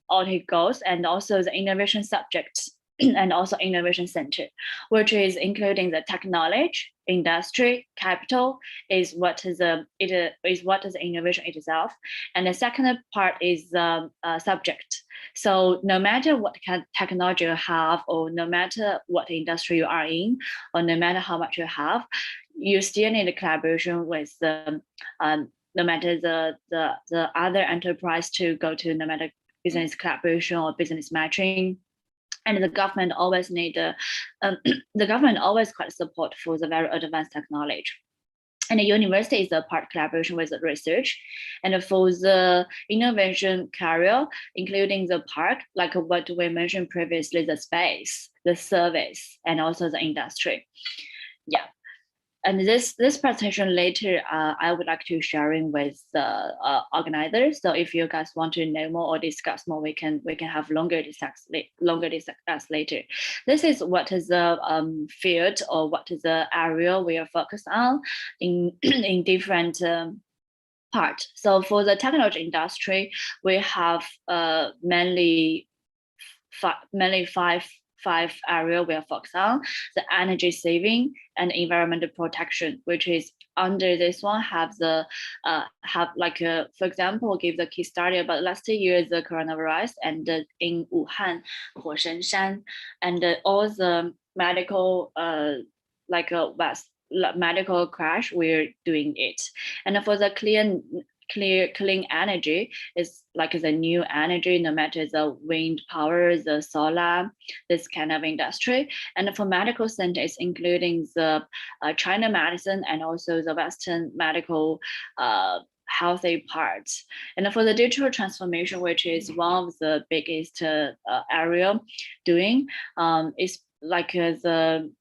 articles, and also the innovation subjects, and also innovation center, which is including the technology, industry, capital is what is the innovation itself. And the second part is the subject. So no matter what kind of technology you have, or no matter what industry you are in, or no matter how much you have, you still need a collaboration with the no matter the other enterprise to go to, no matter business collaboration or business matching. And the government always the government always quite support for the very advanced technology. And the university is a part collaboration with the research. And for the innovation career, including the part, like what we mentioned previously, the space, the service, and also the industry. Yeah. And this presentation later, I would like to sharing with the organizers. So if you guys want to know more or discuss more, we can have longer discuss later. This is what is the field, or what is the area we are focused on in different part. So for the technology industry, we have mainly five areas we are focused on: the energy saving and environmental protection, which is under this one have the for example, give the case study about last year the coronavirus, and in Wuhan, Huoshenshan, and all the medical medical crash, we're doing it. And for the clean energy is like the new energy, no matter the wind power, the solar, this kind of industry. And for medical centers, including the China medicine and also the Western medical healthy parts. And for the digital transformation, which is one of the biggest area doing, is like the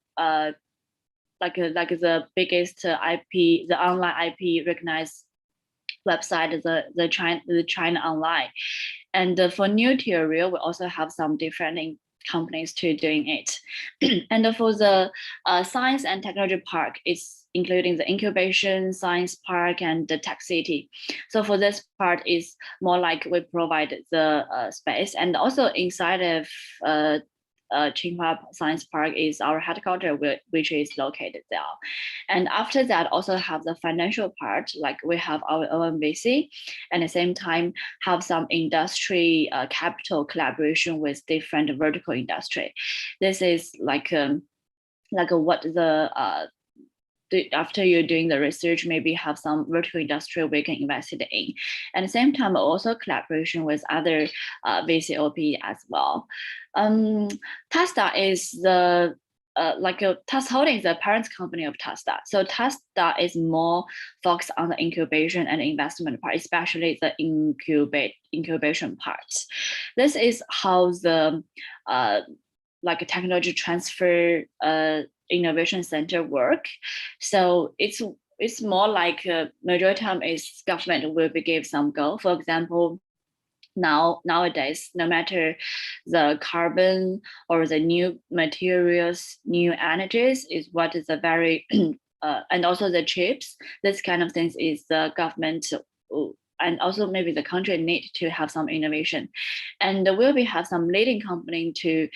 biggest IP, the online IP recognized website, the China Online. And for new theory, we also have some different companies to doing it. And for the science and technology park, it's including the incubation, science park, and the tech city. So for this part is more like we provide the space, and also inside of Tsinghua Science Park is our headquarters, which is located there. And after that, also have the financial part, like we have our OMVC, and at the same time have some industry capital collaboration with different vertical industry. This is like what the after you're doing the research, maybe have some vertical industry we can invest it in. And at the same time, also collaboration with other VCOP as well. Tasta is the TAS Holding is the parent company of Tasta. So Tasta is more focused on the incubation and investment part, especially the incubation part. This is how the like a technology transfer innovation center work. So it's more like majority time is government will be give some goal. For example, nowadays, no matter the carbon or the new materials, new energies is what is a very and also the chips, this kind of things is the government and also maybe the country need to have some innovation, and will we have some leading company to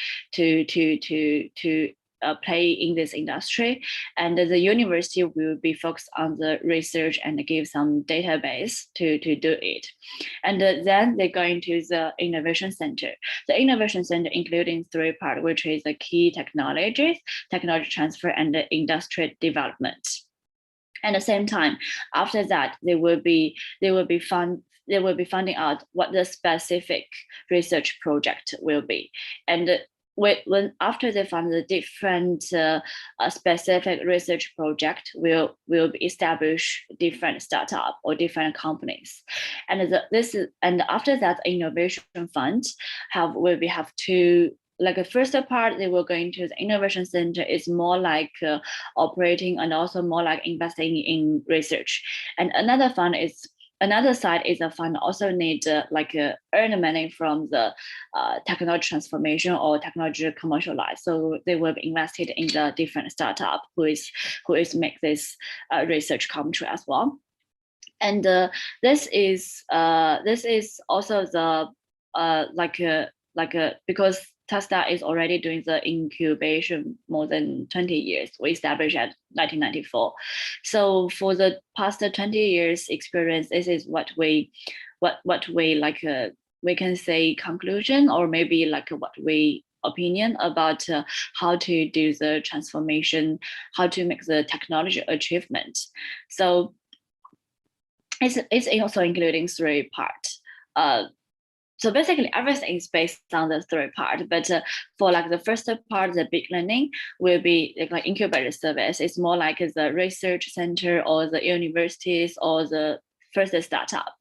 play in this industry, and the university will be focused on the research and give some database to do it. And then they go into the innovation center. The innovation center including 3 parts, which is the key technologies, technology transfer, and the industry development. At the same time, after that, they will be finding out what the specific research project will be, and when after they find the different specific research project, will establish different startup or different companies, and after that innovation fund have 2. Like the first part, they will go into the innovation center is more like operating and also more like investing in research. And another side is a fund also need earn money from the technology transformation or technology commercialize. So they will be invested in the different startup who is make this research come true as well. And this is also the because Tasta is already doing the incubation more than 20 years. We established at 1994. So for the past 20 years experience, this is what we we can say conclusion, or maybe like what we opinion about how to do the transformation, how to make the technology achievement. So it's also including 3 parts. So basically everything is based on the 3 parts, but for like the first part, the big learning will be like incubator service. It's more like the research center or the universities or the first startup.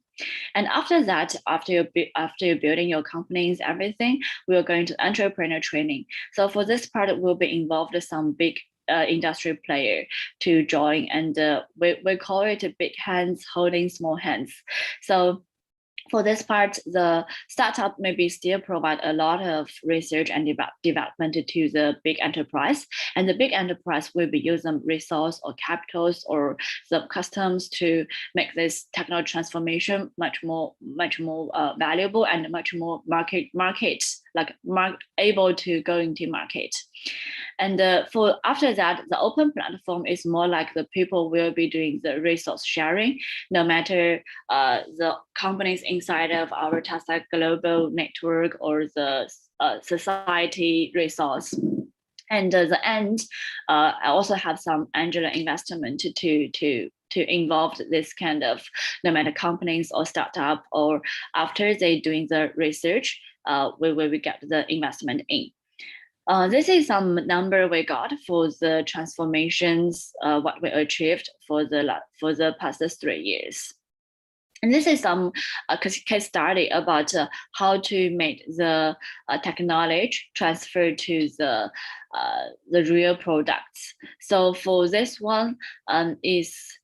And after that, after you're building your companies, everything, we are going to entrepreneur training. So for this part, we'll be involved some big industry player to join, and we call it big hands holding small hands. So for this part, the startup maybe still provide a lot of research and development to the big enterprise, and the big enterprise will be using resource or capitals or the customs to make this technology transformation much more valuable and much more able to go into market. And for after that, the open platform is more like the people will be doing the resource sharing, no matter the companies inside of our Tasta global network or the society resource. And the end, I also have some angel investment to involve this kind of, no matter companies or startup, or after they doing the research, we will get the investment in. This is some number we got for the transformations, what we achieved for the past 3 years. And this is some case study about how to make the technology transfer to the real products. So for this one, is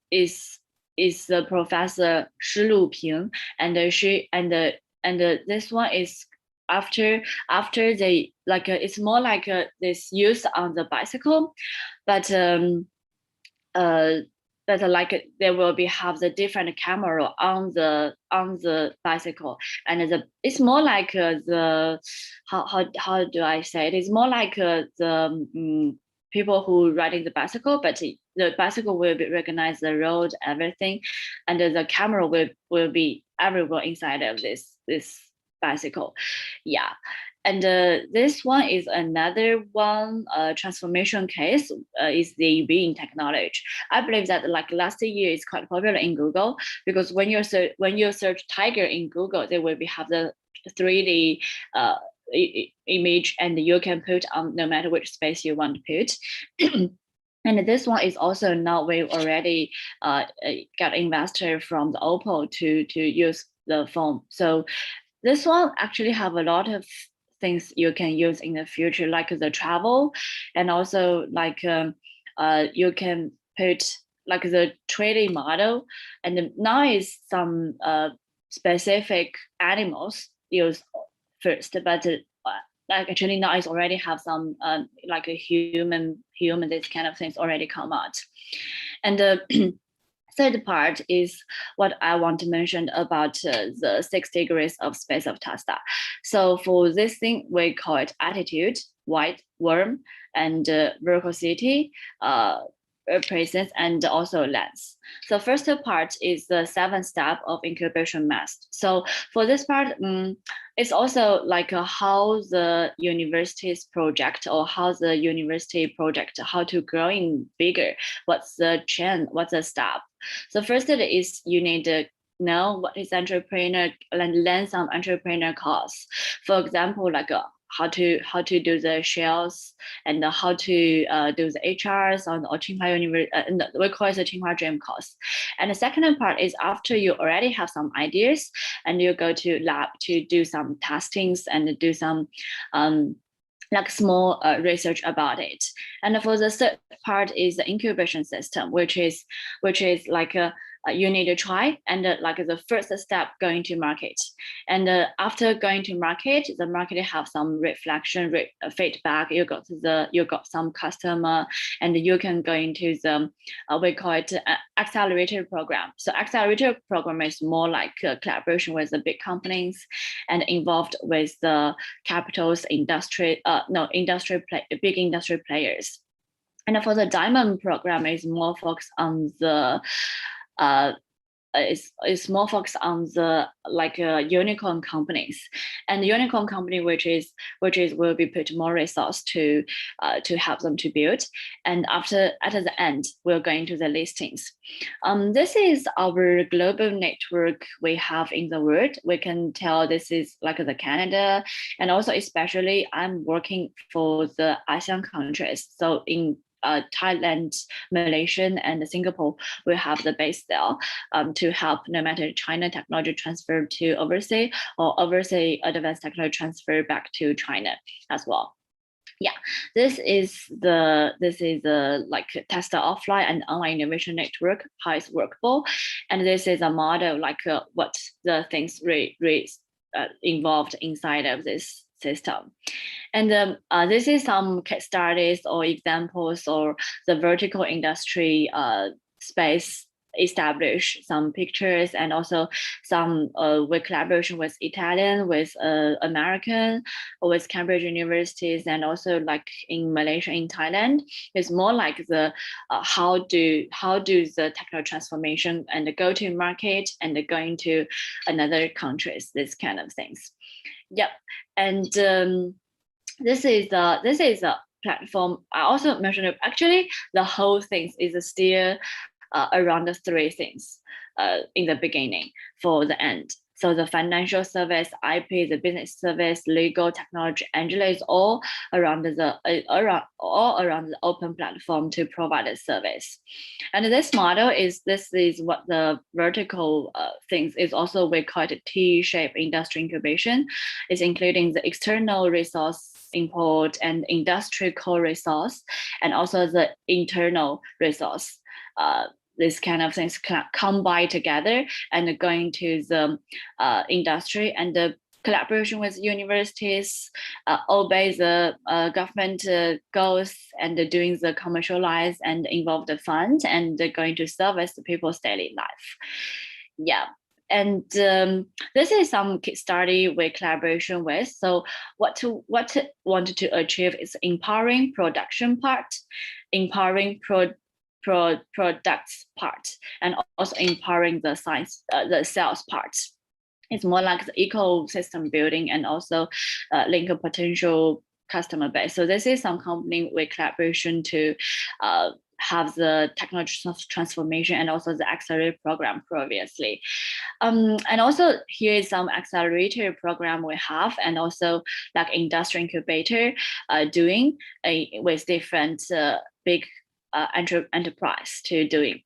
the Professor Shi Luping, and this one is after they it's more like this use on the bicycle, but but like there will be have the different camera on the bicycle, and it's more like the how do I say it? It's more like the people who riding the bicycle, but the bicycle will be recognize the road, everything, and the camera will be everywhere inside of this bicycle. Yeah. And this one is another one transformation case is the being technology. I believe that like last year is quite popular in Google, because when you search tiger in Google, they will have the 3D image, and you can put on no matter which space you want to put. And this one is also now we already got investor from the Oppo to use the phone. So this one actually have a lot of things you can use in the future, like the travel, and also like you can put like the 3D model, and now is some specific animals used first, but like actually now it's already have some like a human this kind of things already come out. And third part is what I want to mention about the 6 degrees of space of Tesla. So for this thing, we call it attitude, white, warm, and veracity, presence, and also lens. So first part is the 7 step of incubation mask. So for this part, it's also like how the university's project, or how the university project, how to grow in bigger, what's the trend, what's the step. So first is you need to know what is entrepreneur and learn some entrepreneur course. For example, like how to do the sales, and how to do the HRs on the Tsinghua University. We call it the Tsinghua Dream course. And the second part is after you already have some ideas, and you go to lab to do some testings and do some like small research about it. And for the third part is the incubation system, which is like you need to try, and like the first step going to market. And after going to market, the market have some reflection feedback. You got some customer, and you can go into the we call it accelerator program. So accelerator program is more like collaboration with the big companies, and involved with the capitals, big industry players. And for the diamond program is more focused on the is more focused on the like unicorn companies, and the unicorn company which is will be put more resource to help them to build. And at the end we're going to the listings. This is our global network we have in the world. We can tell this is like the Canada, and also especially I'm working for the ASEAN countries. So in Thailand, Malaysia, and Singapore will have the base there to help no matter China technology transfer to overseas, or overseas advanced technology transfer back to China as well. Yeah, this is the like Tesla offline and online innovation network, how it's workable, and this is a model like what the things involved inside of this system. And this is some case studies or examples, or the vertical industry space establish some pictures, and also some with collaboration with Italian, with American, with Cambridge universities, and also like in Malaysia, in Thailand. It's more like the how do the technology transformation and go to market and going to another countries, this kind of things. Yep. And this is a platform. I also mentioned actually the whole thing is still around the 3 things in the beginning for the end. So the financial service, IP, the business service, legal, technology, Angela is all around the open platform to provide a service. And this model is what the vertical things is also we call it T-shaped industry incubation. It's including the external resource import and industry core resource, and also the internal resource. This kind of things combine together and going to the industry. And collaboration with universities, obey the government goals, and doing the commercialize and involve the fund, and going to service the people's daily life. Yeah. And this is some case study with collaboration with. So what wanted to achieve is empowering production part, empowering products part, and also empowering the the sales part. It's more like the ecosystem building and also link a potential customer base. So this is some company with collaboration to have the technology transformation and also the accelerator program previously. And also here is some accelerator program we have, and also like industry incubator doing with different big enterprise to doing.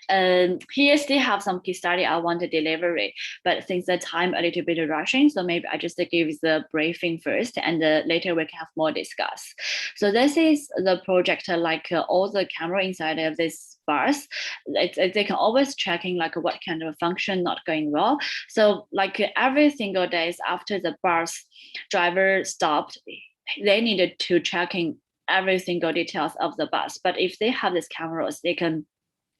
Here still have some case study I want to deliver it, but since the time a little bit rushing, so maybe I just give the briefing first, and later we can have more discuss. So this is the project, like all the camera inside of this bus, they can always checking like what kind of function not going well. So like every single days after the bus driver stopped, they needed to checking every single details of the bus. But if they have these cameras, they can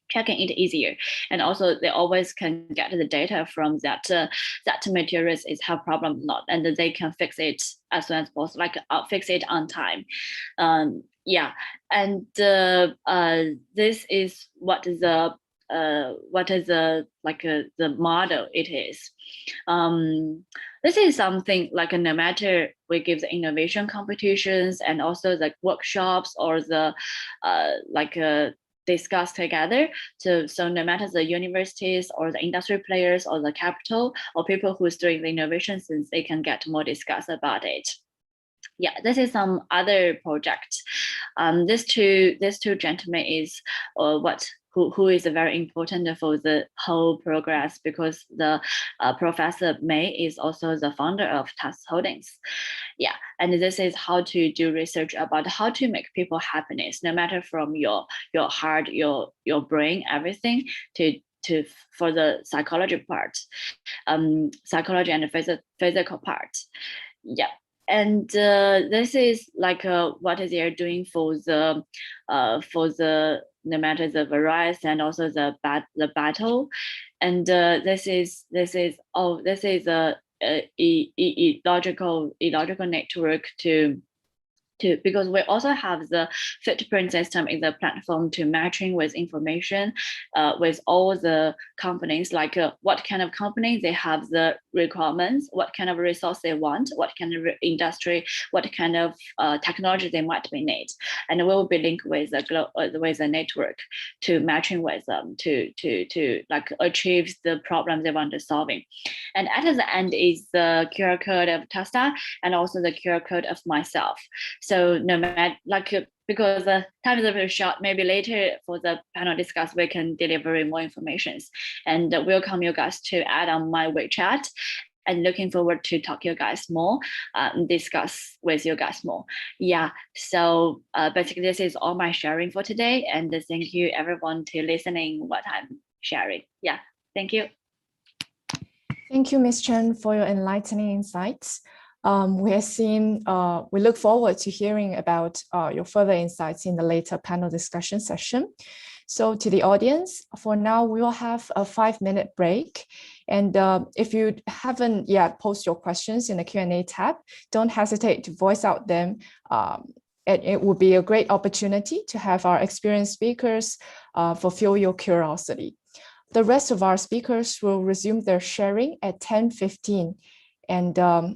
checking it easier, and also they always can get the data from that that materials is have problem not, and they can fix it as soon as possible, like fix it on time. Yeah, and this is what the like the model it is. This is something like no matter we give the innovation competitions and also the workshops or the like discuss together. So no matter the universities or the industry players or the capital or people who's doing the innovation, since they can get more discuss about it. Yeah, this is some other project. These two gentlemen is who is very important for the whole progress, because the Professor May is also the founder of Task Holdings. Yeah, and this is how to do research about how to make people happiness, no matter from your heart, your brain, everything to for the psychology part, psychology and the physical part. Yeah. And this is like what they're doing for the no matter the variety and also the battle, and this is a logical network to because we also have the footprint system in the platform to matching with information with all the companies, like what kind of company they have the requirements, what kind of resource they want, what kind of industry, what kind of technology they might be need, and we will be linked with the network to matching with them to like achieve the problem they want to solving. And at the end is the QR code of Tasta and also the QR code of myself. So no matter like because the time is a very short, maybe later for the panel discuss we can deliver more information, and welcome you guys to add on my WeChat, and looking forward to talk to you guys more, discuss with you guys more. Yeah, so basically this is all my sharing for today, and thank you everyone to listening what I'm sharing. Yeah, thank you. Thank you, Ms. Chen, for your enlightening insights. We look forward to hearing about your further insights in the later panel discussion session. So to the audience, for now, we will have a 5-minute break. And if you haven't yet posted your questions in the Q&A tab, don't hesitate to voice out them. It would be a great opportunity to have our experienced speakers fulfill your curiosity. The rest of our speakers will resume their sharing at 10:15. And yeah.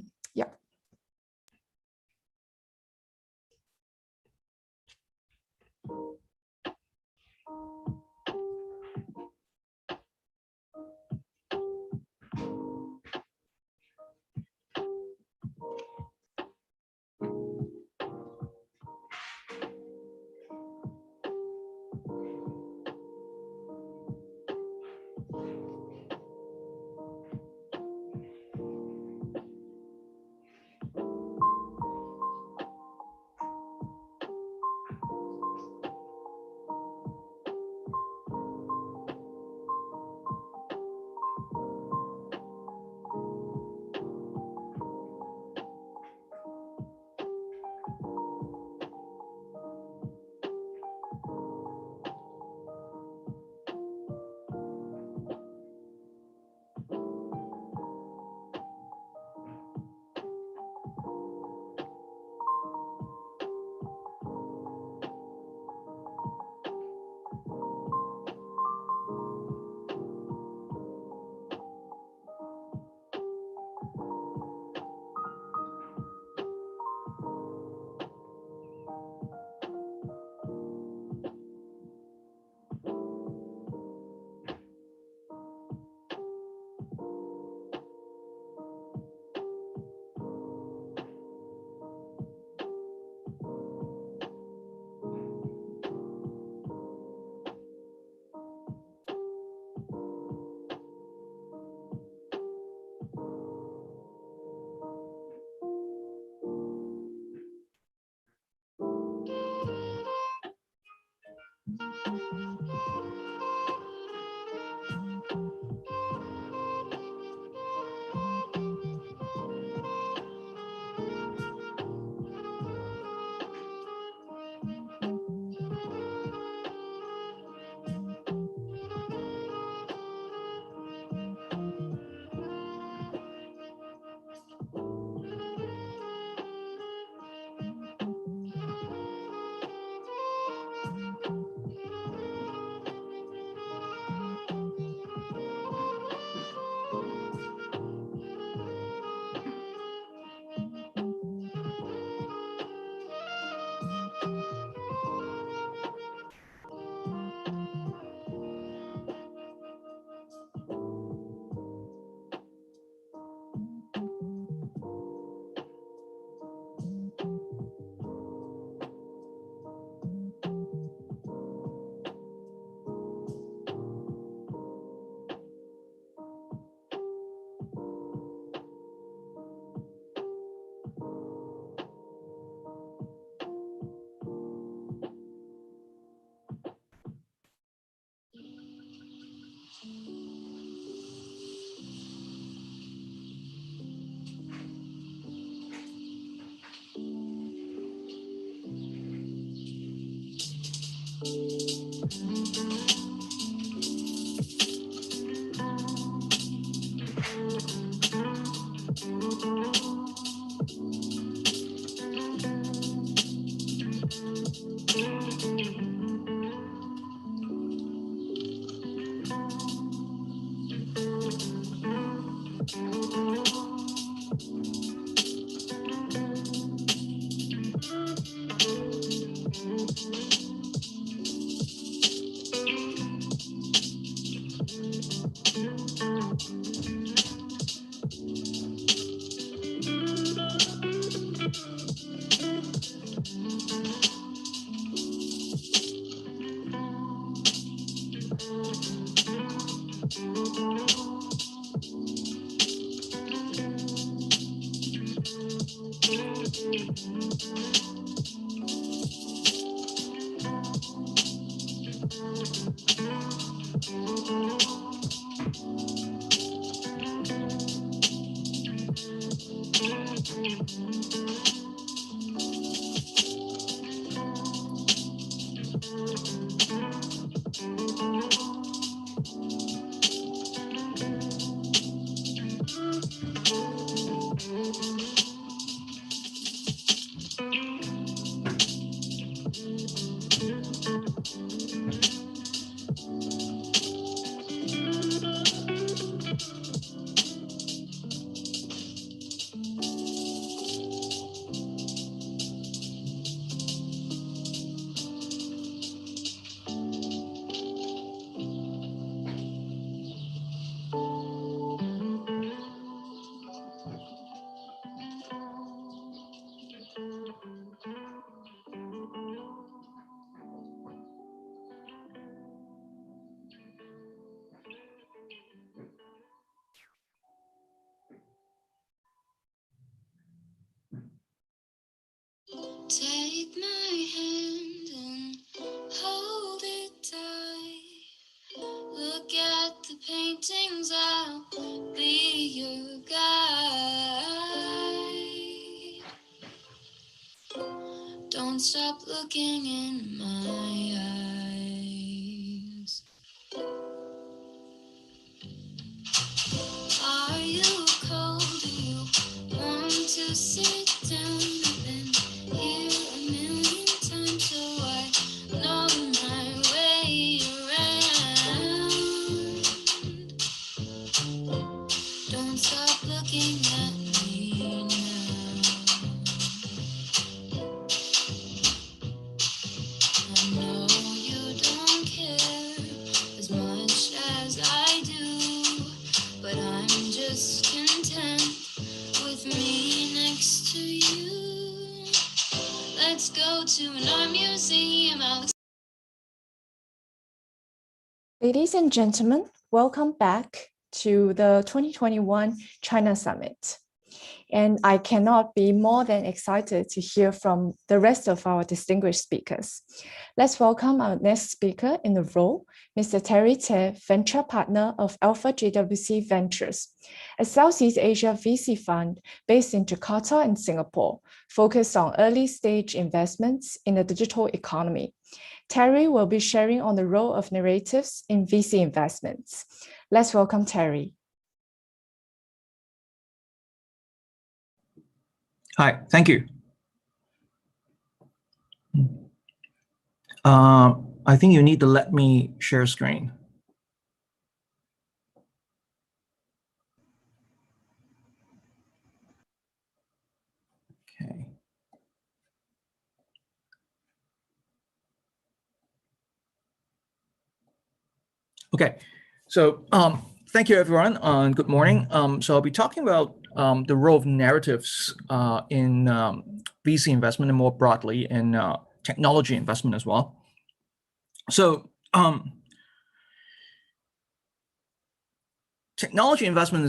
Take my hand and hold it tight. Look at the paintings, I'll be your guide. Don't stop looking in my eyes. Are you cold? Do you want to sit down? I've been here a million times, so I know my way around. Don't stop looking at me now. I know you don't care as much as I do, but I'm just content with me next to you. Let's go to an art museum. Ladies and gentlemen, welcome back to the 2021 China Summit. And I cannot be more than excited to hear from the rest of our distinguished speakers. Let's welcome our next speaker in the role, Mr. Terry Tse, Venture Partner of Alpha JWC Ventures, a Southeast Asia VC fund based in Jakarta and Singapore, focused on early stage investments in the digital economy. Terry will be sharing on the role of narratives in VC investments. Let's welcome Terry. Hi, thank you. I think you need to let me share screen. Okay. Okay, so thank you everyone, good morning. So I'll be talking about the role of narratives in VC investment and more broadly in technology investment as well. So technology investment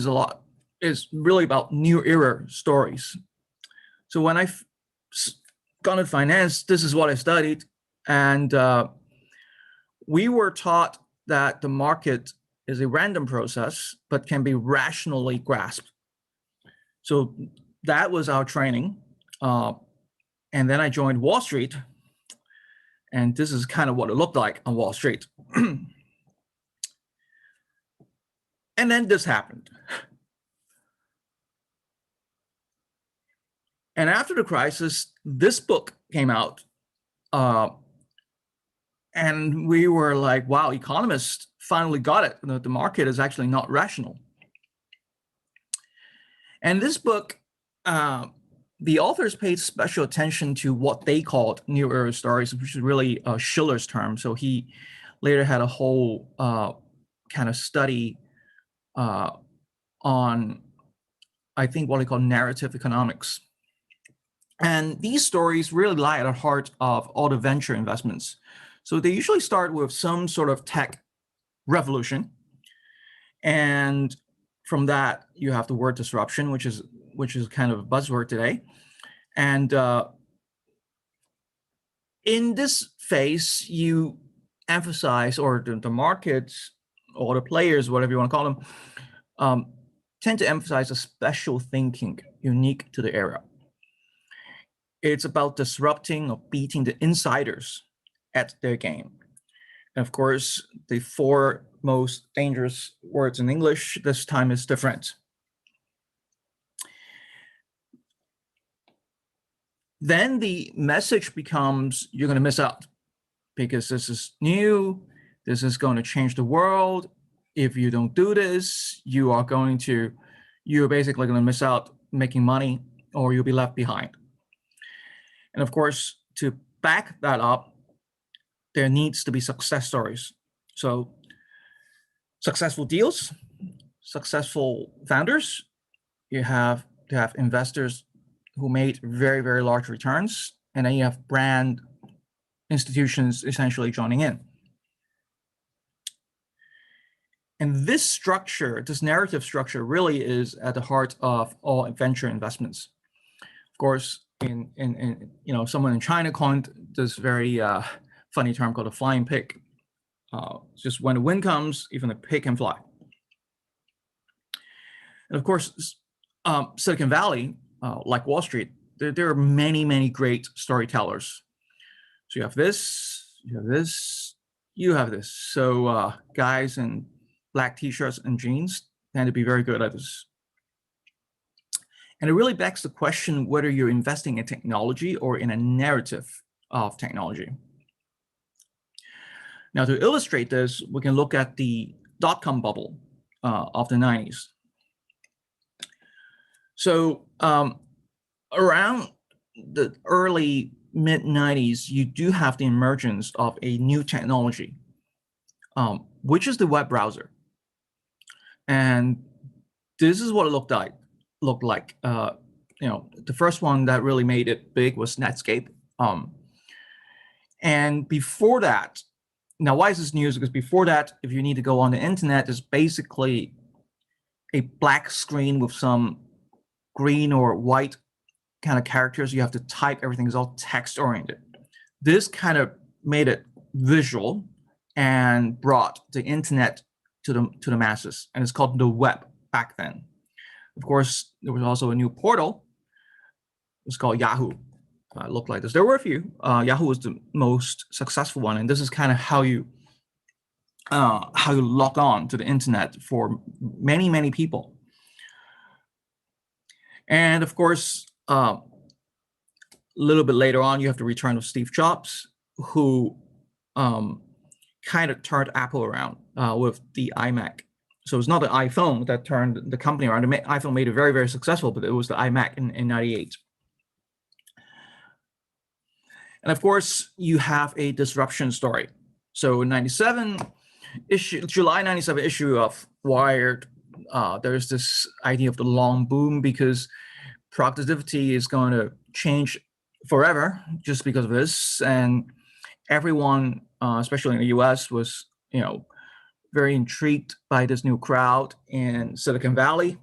is really about new era stories. So when I got into finance, this is what I studied, and we were taught that the market is a random process, but can be rationally grasped. So that was our training. And then I joined Wall Street, and this is kind of what it looked like on Wall Street. And then this happened. And after the crisis, this book came out. And we were like, wow, economists finally got it. The market is actually not rational. And this book, the authors paid special attention to what they called New Era stories, which is really Schiller's term. So he later had a whole kind of study on, I think, what he called narrative economics. And these stories really lie at the heart of all the venture investments. So they usually start with some sort of tech revolution. And from that, you have the word disruption, which is kind of a buzzword today. And in this phase, you emphasize, or the markets, or the players, whatever you want to call them, tend to emphasize a special thinking unique to the era. It's about disrupting or beating the insiders at their game. And of course, the 4 most dangerous words in English this time is different. Then the message becomes, you're going to miss out because this is new. This is going to change the world. If you don't do this, you're basically going to miss out making money, or you'll be left behind. And of course, to back that up, there needs to be success stories. So successful deals, successful founders, you have to have investors who made very, very large returns, and then you have brand institutions essentially joining in. And this structure, this narrative structure, really is at the heart of all venture investments. Of course, in someone in China coined this very funny term called a flying pig. Just when the wind comes, even the pig can fly. And of course, Silicon Valley, like Wall Street, there are many, many great storytellers. So you have this, you have this, you have this. So guys in black t-shirts and jeans tend to be very good at this. And it really begs the question whether you're investing in technology or in a narrative of technology. Now, to illustrate this, we can look at the dot-com bubble of the 90s. So around the early mid-90s, you do have the emergence of a new technology, which is the web browser. And this is what it looked like. The first one that really made it big was Netscape. And before that, now why is this news? Because before that, if you need to go on the internet, it's basically a black screen with some green or white kind of characters. You have to type, everything is all text oriented. This kind of made it visual and brought the internet to the masses. And it's called the web back then. Of course, there was also a new portal. It's called Yahoo. It looked like this. There were a few. Yahoo was the most successful one, and this is kind of how you log on to the internet for many, many people. And of course, a little bit later on, you have the return of Steve Jobs, who kind of turned Apple around with the iMac. So it's not the iPhone that turned the company around. The iPhone made it very, very successful, but it was the iMac in 98. And of course, you have a disruption story. So in July 97 issue of Wired, there's this idea of the long boom because productivity is going to change forever just because of this. And everyone, especially in the US, was, very intrigued by this new crowd in Silicon Valley.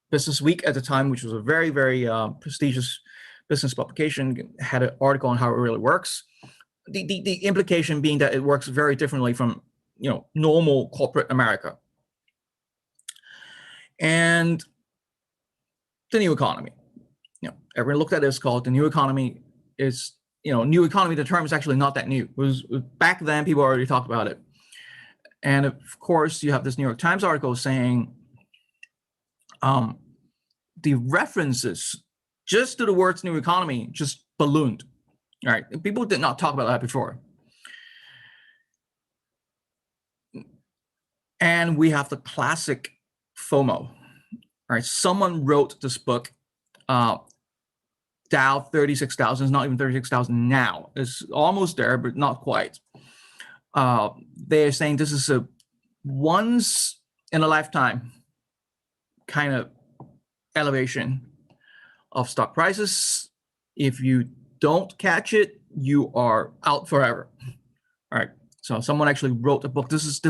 Business Week at the time, which was a very, very prestigious business publication, had an article on how it really works. The implication being that it works very differently from normal corporate America. And the new economy. Everyone looked at this called the new economy. Is new economy, the term is actually not that new. It was back then, people already talked about it. And of course, you have this New York Times article saying the references just to the words new economy just ballooned. All right, people did not talk about that before. And we have the classic FOMO, right? Someone wrote this book. Dow 36,000 is not even 36,000 now. It's almost there, but not quite. They're saying this is a once in a lifetime kind of elevation of stock prices. If you don't catch it, you are out forever. All right. So someone actually wrote a book. This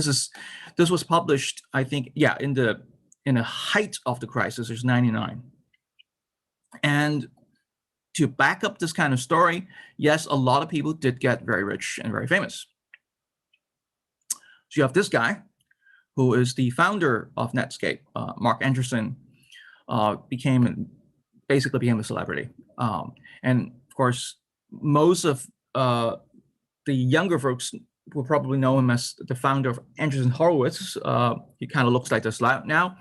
was published, I think, yeah, in the height of the crisis. There's 99. And to back up this kind of story, yes, a lot of people did get very rich and very famous. So you have this guy who is the founder of Netscape, Mark Anderson, basically became a celebrity. And of course, most of the younger folks will probably know him as the founder of Andreessen Horowitz. He kind of looks like this now,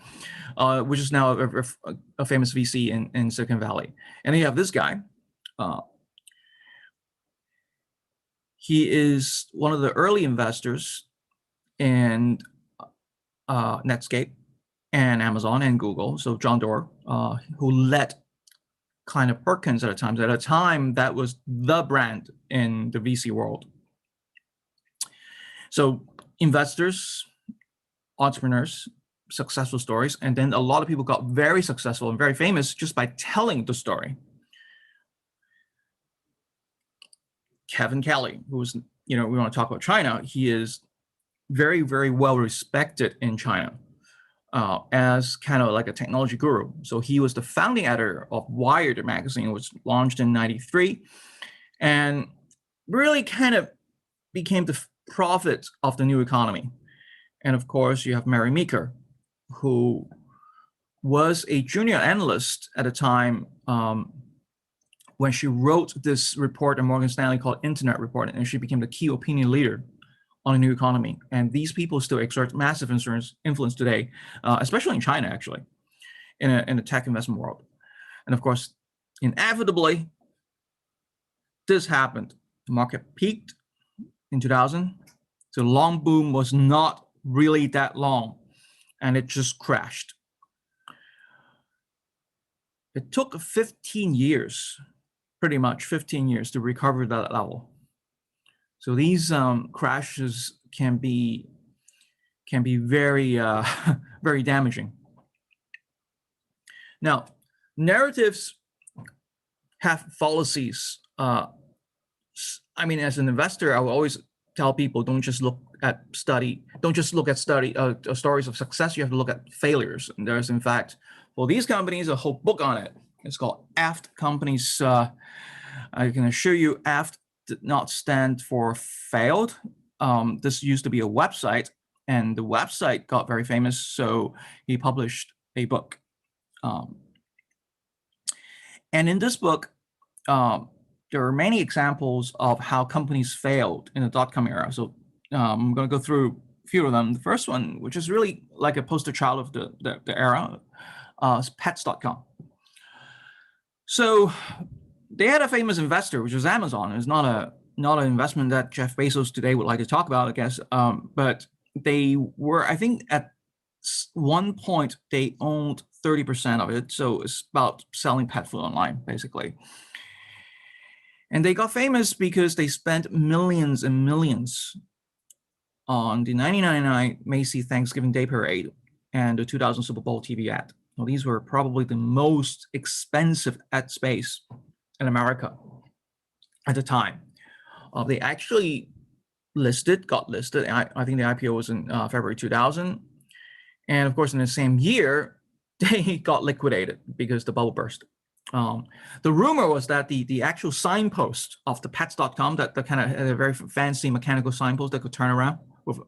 which is now a famous VC in Silicon Valley. And then you have this guy. He is one of the early investors in Netscape and Amazon and Google. So John Doerr, who led Kleiner Perkins at a time. At a time, that was the brand in the VC world. So investors, entrepreneurs, successful stories, and then a lot of people got very successful and very famous just by telling the story. Kevin Kelly, who's, we want to talk about China, he is very, very well respected in China as kind of like a technology guru. So he was the founding editor of Wired magazine, which launched in '93, and really kind of became the prophet of the new economy. And of course, you have Mary Meeker, who was a junior analyst at a time when she wrote this report in Morgan Stanley called Internet Report, and she became the key opinion leader on the new economy. And these people still exert massive influence today, especially in China, actually, in the tech investment world. And of course, inevitably, this happened. The market peaked in 2000. The long boom was not really that long, and it just crashed. It took 15 years, pretty much 15 years to recover that level. So these crashes can be very, very damaging. Now, narratives have fallacies. I mean, as an investor, I will always tell people, don't just look at stories of success. You have to look at failures. And there's, in fact, for these companies, a whole book on it. It's called Aft Companies. I can assure you, Aft did not stand for failed. This used to be a website, and the website got very famous, so he published a book. And in this book, there are many examples of how companies failed in the dot-com era. So I'm going to go through a few of them. The first one, which is really like a poster child of the era, is Pets.com. So they had a famous investor, which was Amazon. It's not an investment that Jeff Bezos today would like to talk about, I guess. But they were, I think, at one point they owned 30% of it. So it's about selling pet food online, basically. And they got famous because they spent millions and millions on the 1999 Macy's Thanksgiving Day Parade and the 2000 Super Bowl TV ad. Well, these were probably the most expensive ad space in America at the time. They actually got listed. I think the IPO was in February 2000. And of course, in the same year, they got liquidated because the bubble burst. The rumor was that the actual signpost of the pets.com, that kind of had a very fancy mechanical signpost that could turn around with,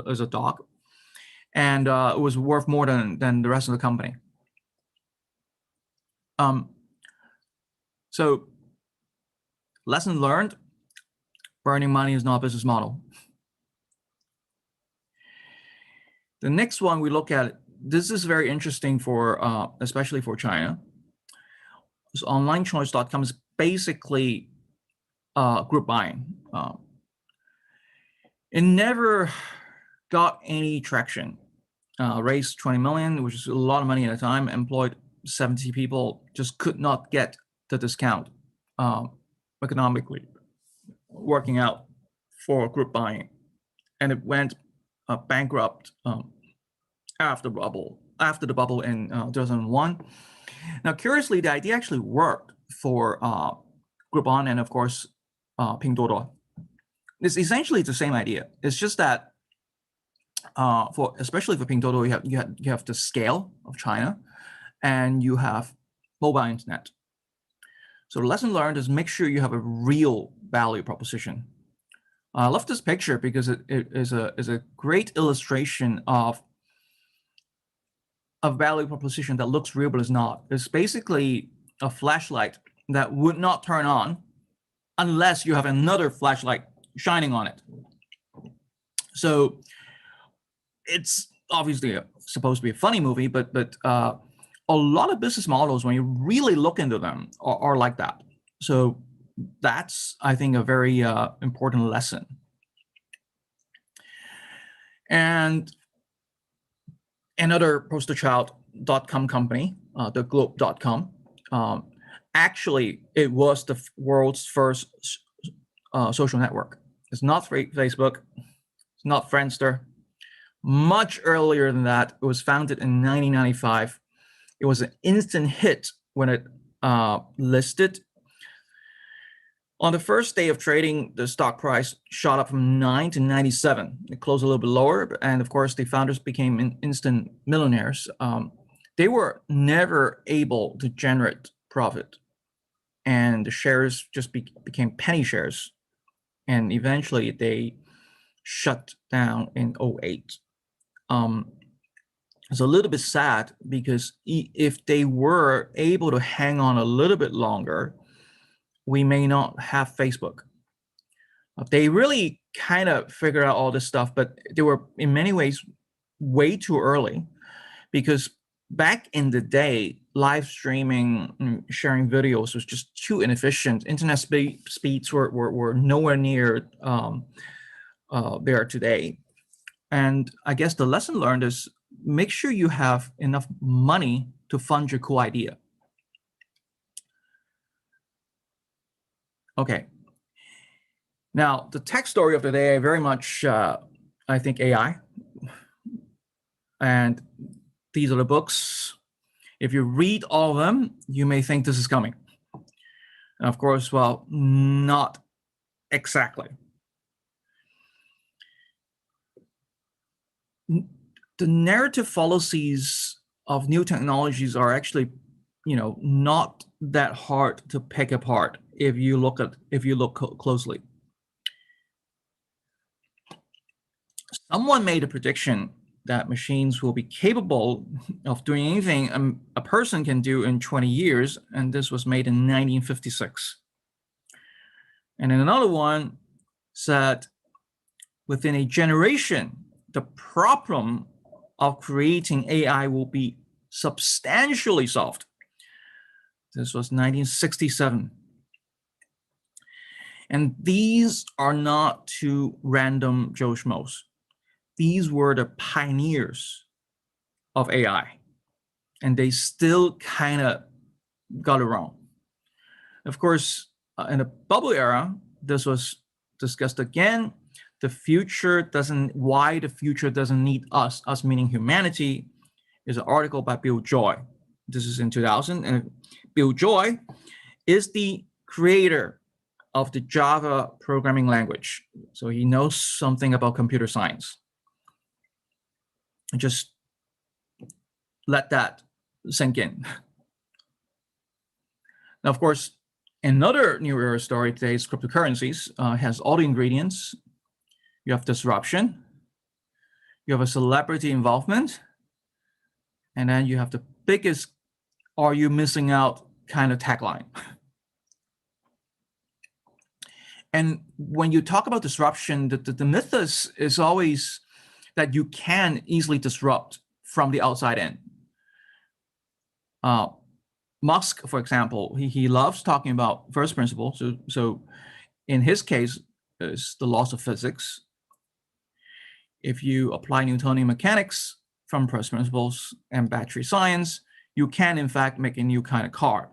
as a dog, and it was worth more than the rest of the company. So lesson learned, burning money is not a business model. The next one we look at, this is very interesting for, especially for China. So onlinechoice.com is basically group buying. It never got any traction raised 20 million, which is a lot of money at a time, employed 70 people, just could not get the discount economically working out for group buying. And it went bankrupt after the bubble in 2001. Now, curiously, the idea actually worked for Groupon and, of course, Pinduoduo. It's essentially the same idea. It's just that especially for Pinduoduo, you have the scale of China, and you have mobile internet. So the lesson learned is make sure you have a real value proposition. I love this picture because it is a great illustration of a value proposition that looks real but is not. It's basically a flashlight that would not turn on unless you have another flashlight shining on it. So it's obviously supposed to be a funny movie, but a lot of business models, when you really look into them, are like that. So that's, I think, a very important lesson. And another poster child.com company, the Globe.com, actually, it was the world's first social network. It's not Facebook, it's not Friendster. Much earlier than that, it was founded in 1995. It was an instant hit when it listed. On the first day of trading, the stock price shot up from 9 to 97. It closed a little bit lower, and of course, the founders became instant millionaires. They were never able to generate profit, and the shares just became penny shares, and eventually they shut down in 2008. It's a little bit sad because if they were able to hang on a little bit longer, we may not have Facebook. They really kind of figured out all this stuff, but they were in many ways way too early, because back in the day, live streaming, sharing videos was just too inefficient. Internet speeds were nowhere near there today. And I guess the lesson learned is make sure you have enough money to fund your cool idea. Okay. Now, the tech story of the day, very much, I think, AI. And these are the books. If you read all of them, you may think this is coming. And of course, well, not exactly. The narrative fallacies of new technologies are actually, not that hard to pick apart if you look closely. Someone made a prediction that machines will be capable of doing anything a person can do in 20 years, and this was made in 1956. And then another one said, within a generation, the problem of creating AI will be substantially solved. This was 1967. And these are not two random Joe Schmoes. These were the pioneers of AI, and they still kind of got it wrong. Of course, in the bubble era, this was discussed again. Why the future doesn't need us meaning humanity, is an article by Bill Joy. This is in 2000, and Bill Joy is the creator of the Java programming language. So he knows something about computer science. Just let that sink in. Now, of course, another new era story today is cryptocurrencies. Has all the ingredients. You have disruption, you have a celebrity involvement, and then you have the biggest "are you missing out" kind of tagline. And when you talk about disruption, the myth is always that you can easily disrupt from the outside in. Musk, for example, he loves talking about first principles. So in his case, is the laws of physics. If you apply Newtonian mechanics, from first principles and battery science, you can in fact make a new kind of car.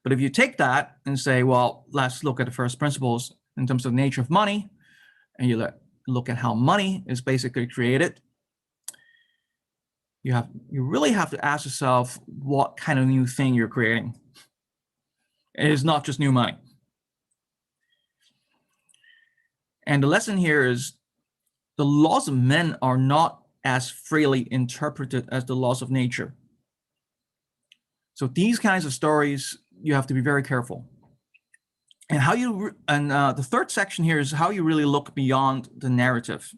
But if you take that and say, well, let's look at the first principles in terms of the nature of money, and you look at how money is basically created, you really have to ask yourself what kind of new thing you're creating. It is not just new money. And the lesson here is the laws of men are not as freely interpreted as the laws of nature. So these kinds of stories, you have to be very careful. And the third section here is how you really look beyond the narrative.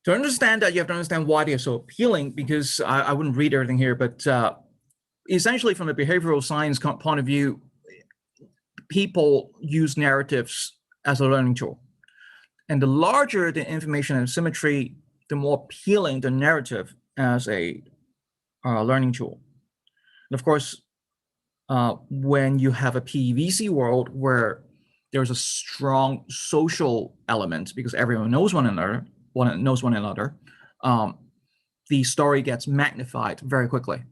To understand that, you have to understand why they are so appealing, because I wouldn't read everything here, but essentially from a behavioral science point of view, people use narratives as a learning tool. And the larger the information asymmetry, the more appealing the narrative as a learning tool. And of course, when you have a PVC world where there's a strong social element because everyone knows one another, the story gets magnified very quickly.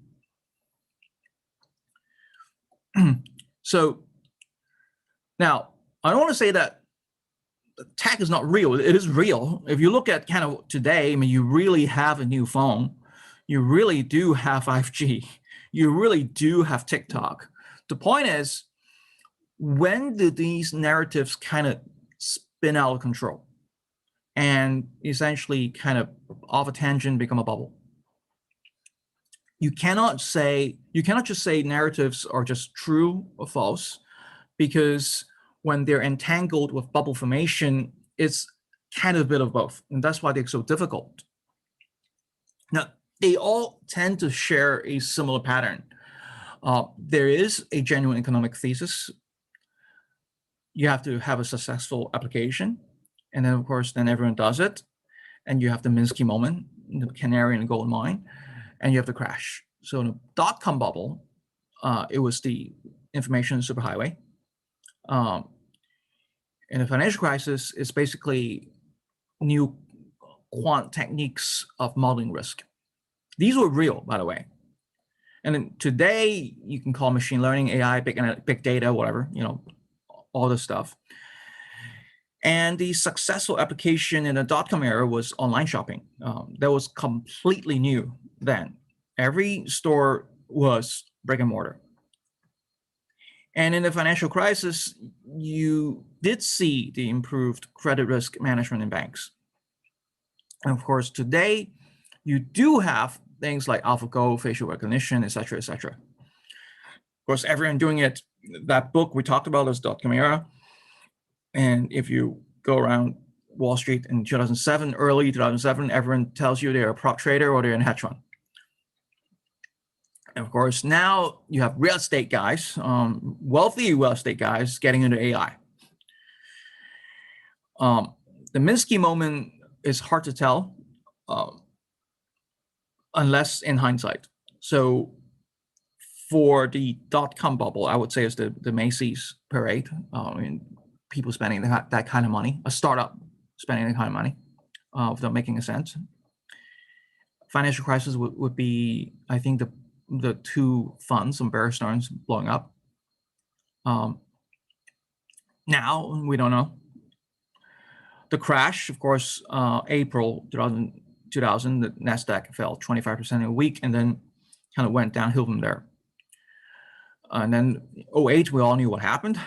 So now, I don't want to say that tech is not real. It is real. If you look at kind of today, I mean, you really have a new phone. You really do have 5G. You really do have TikTok. The point is, when do these narratives kind of spin out of control and essentially kind of off a tangent become a bubble? You cannot just say narratives are just true or false, because when they're entangled with bubble formation, it's kind of a bit of both. And that's why they're so difficult. Now, they all tend to share a similar pattern. There is a genuine economic thesis. You have to have a successful application. And then, of course, then everyone does it. And you have the Minsky moment, the canary in the gold mine, and you have the crash. So in the dot-com bubble, it was the information superhighway. In the financial crisis, it's basically new quant techniques of modeling risk. These were real, by the way. And then today, you can call machine learning, AI, big data, whatever, all this stuff. And the successful application in the dot-com era was online shopping. That was completely new then. Every store was brick and mortar. And in the financial crisis, you did see the improved credit risk management in banks. And of course, today, you do have things like AlphaGo, facial recognition, et cetera, et cetera. Of course, everyone doing it. That book we talked about is dot-com era. And if you go around Wall Street in 2007, early 2007, everyone tells you they're a prop trader or they're in a hedge fund. And of course, now you have real estate guys, wealthy real estate guys getting into AI. The Minsky moment is hard to tell unless in hindsight. So for the dot-com bubble, I would say it's the Macy's parade. People spending that kind of money, a startup spending that kind of money without making a sense. Financial crisis would be, I think, the two funds, some Bear Stearns blowing up. Now, we don't know. The crash, of course, April 2000, the NASDAQ fell 25% in a week and then kind of went downhill from there. And then 2008, we all knew what happened.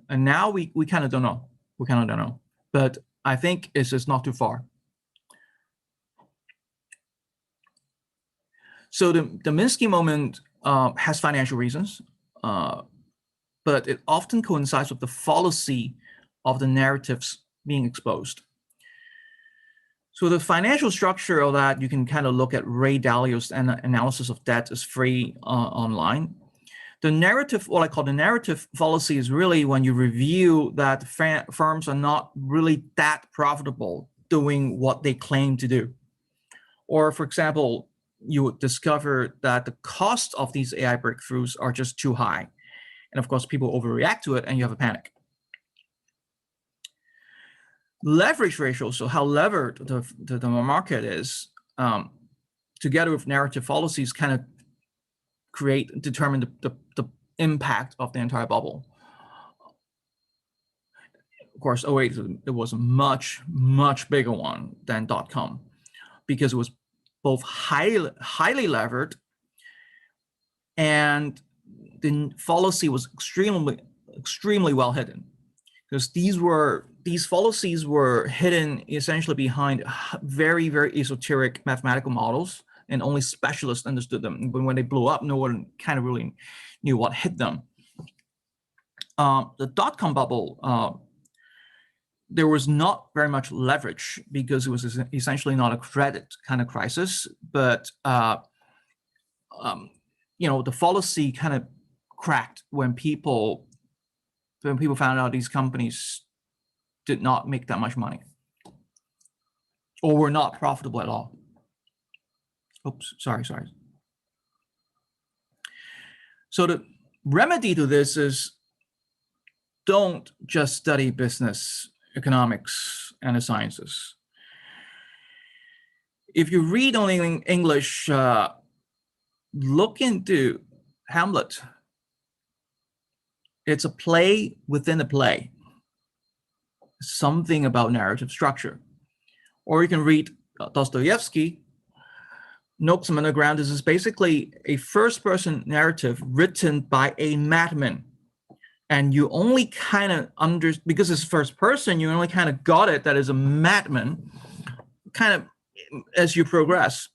And now we kind of don't know. We kind of don't know. But I think it's just not too far. So the Minsky moment has financial reasons, but it often coincides with the fallacy of the narratives being exposed. So the financial structure of that, you can kind of look at Ray Dalio's analysis of debt is free online. The narrative, what I call the narrative fallacy, is really when you review that firms are not really that profitable doing what they claim to do. Or for example, you would discover that the cost of these AI breakthroughs are just too high. And of course, people overreact to it and you have a panic. leverage ratio, so how levered the market is, together with narrative fallacies, kind of determine the impact of the entire bubble. Of course, 08, it was a much bigger one than .com, because it was both highly levered, and the fallacy was extremely well hidden, because these fallacies were hidden essentially behind very esoteric mathematical models, and only specialists understood them. But when they blew up, no one kind of really knew what hit them. The .com bubble, there was not very much leverage, because it was essentially not a credit kind of crisis, but the fallacy kind of cracked when people found out these companies did not make that much money, or were not profitable at all. Oops, sorry. So the remedy to this is, don't just study business, economics, and the sciences. If you read only in English, look into Hamlet. It's a play within a play, something about narrative structure. Or you can read Dostoevsky. Nooks Underground is basically a first-person narrative written by a madman. And you only kind of because it's first person, you only kind of got it that is a madman, kind of as you progress.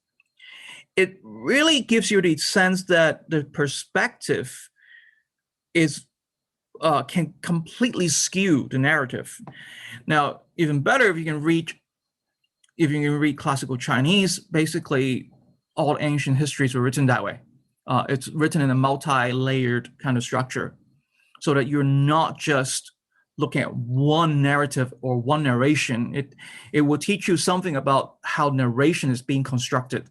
It really gives you the sense that the perspective is can completely skew the narrative. Now, even better, if you can read classical Chinese, basically all ancient histories were written that way. It's written in a multi-layered kind of structure, so that you're not just looking at one narrative or one narration. It will teach you something about how narration is being constructed.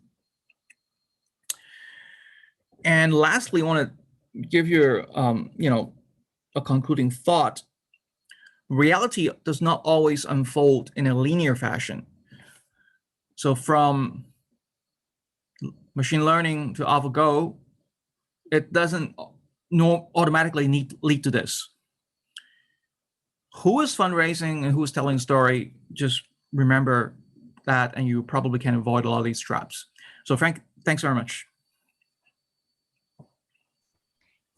And lastly, I want to give you, a concluding thought. Reality does not always unfold in a linear fashion. So from machine learning to AlphaGo, it doesn't automatically lead to this. Who is fundraising and who is telling a story? Just remember that, and you probably can avoid a lot of these traps. So Frank, thanks very much.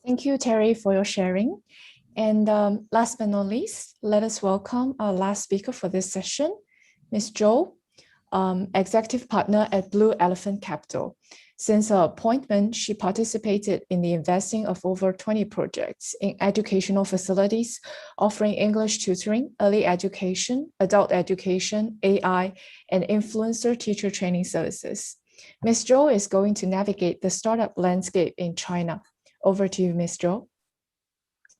Thank you, Terry, for your sharing. And last but not least, let us welcome our last speaker for this session, Ms. Zhou, Executive Partner at Blue Elephant Capital. Since her appointment, she participated in the investing of over 20 projects in educational facilities, offering English tutoring, early education, adult education, AI, and influencer teacher training services. Ms. Zhou is going to navigate the startup landscape in China. Over to you, Ms. Zhou.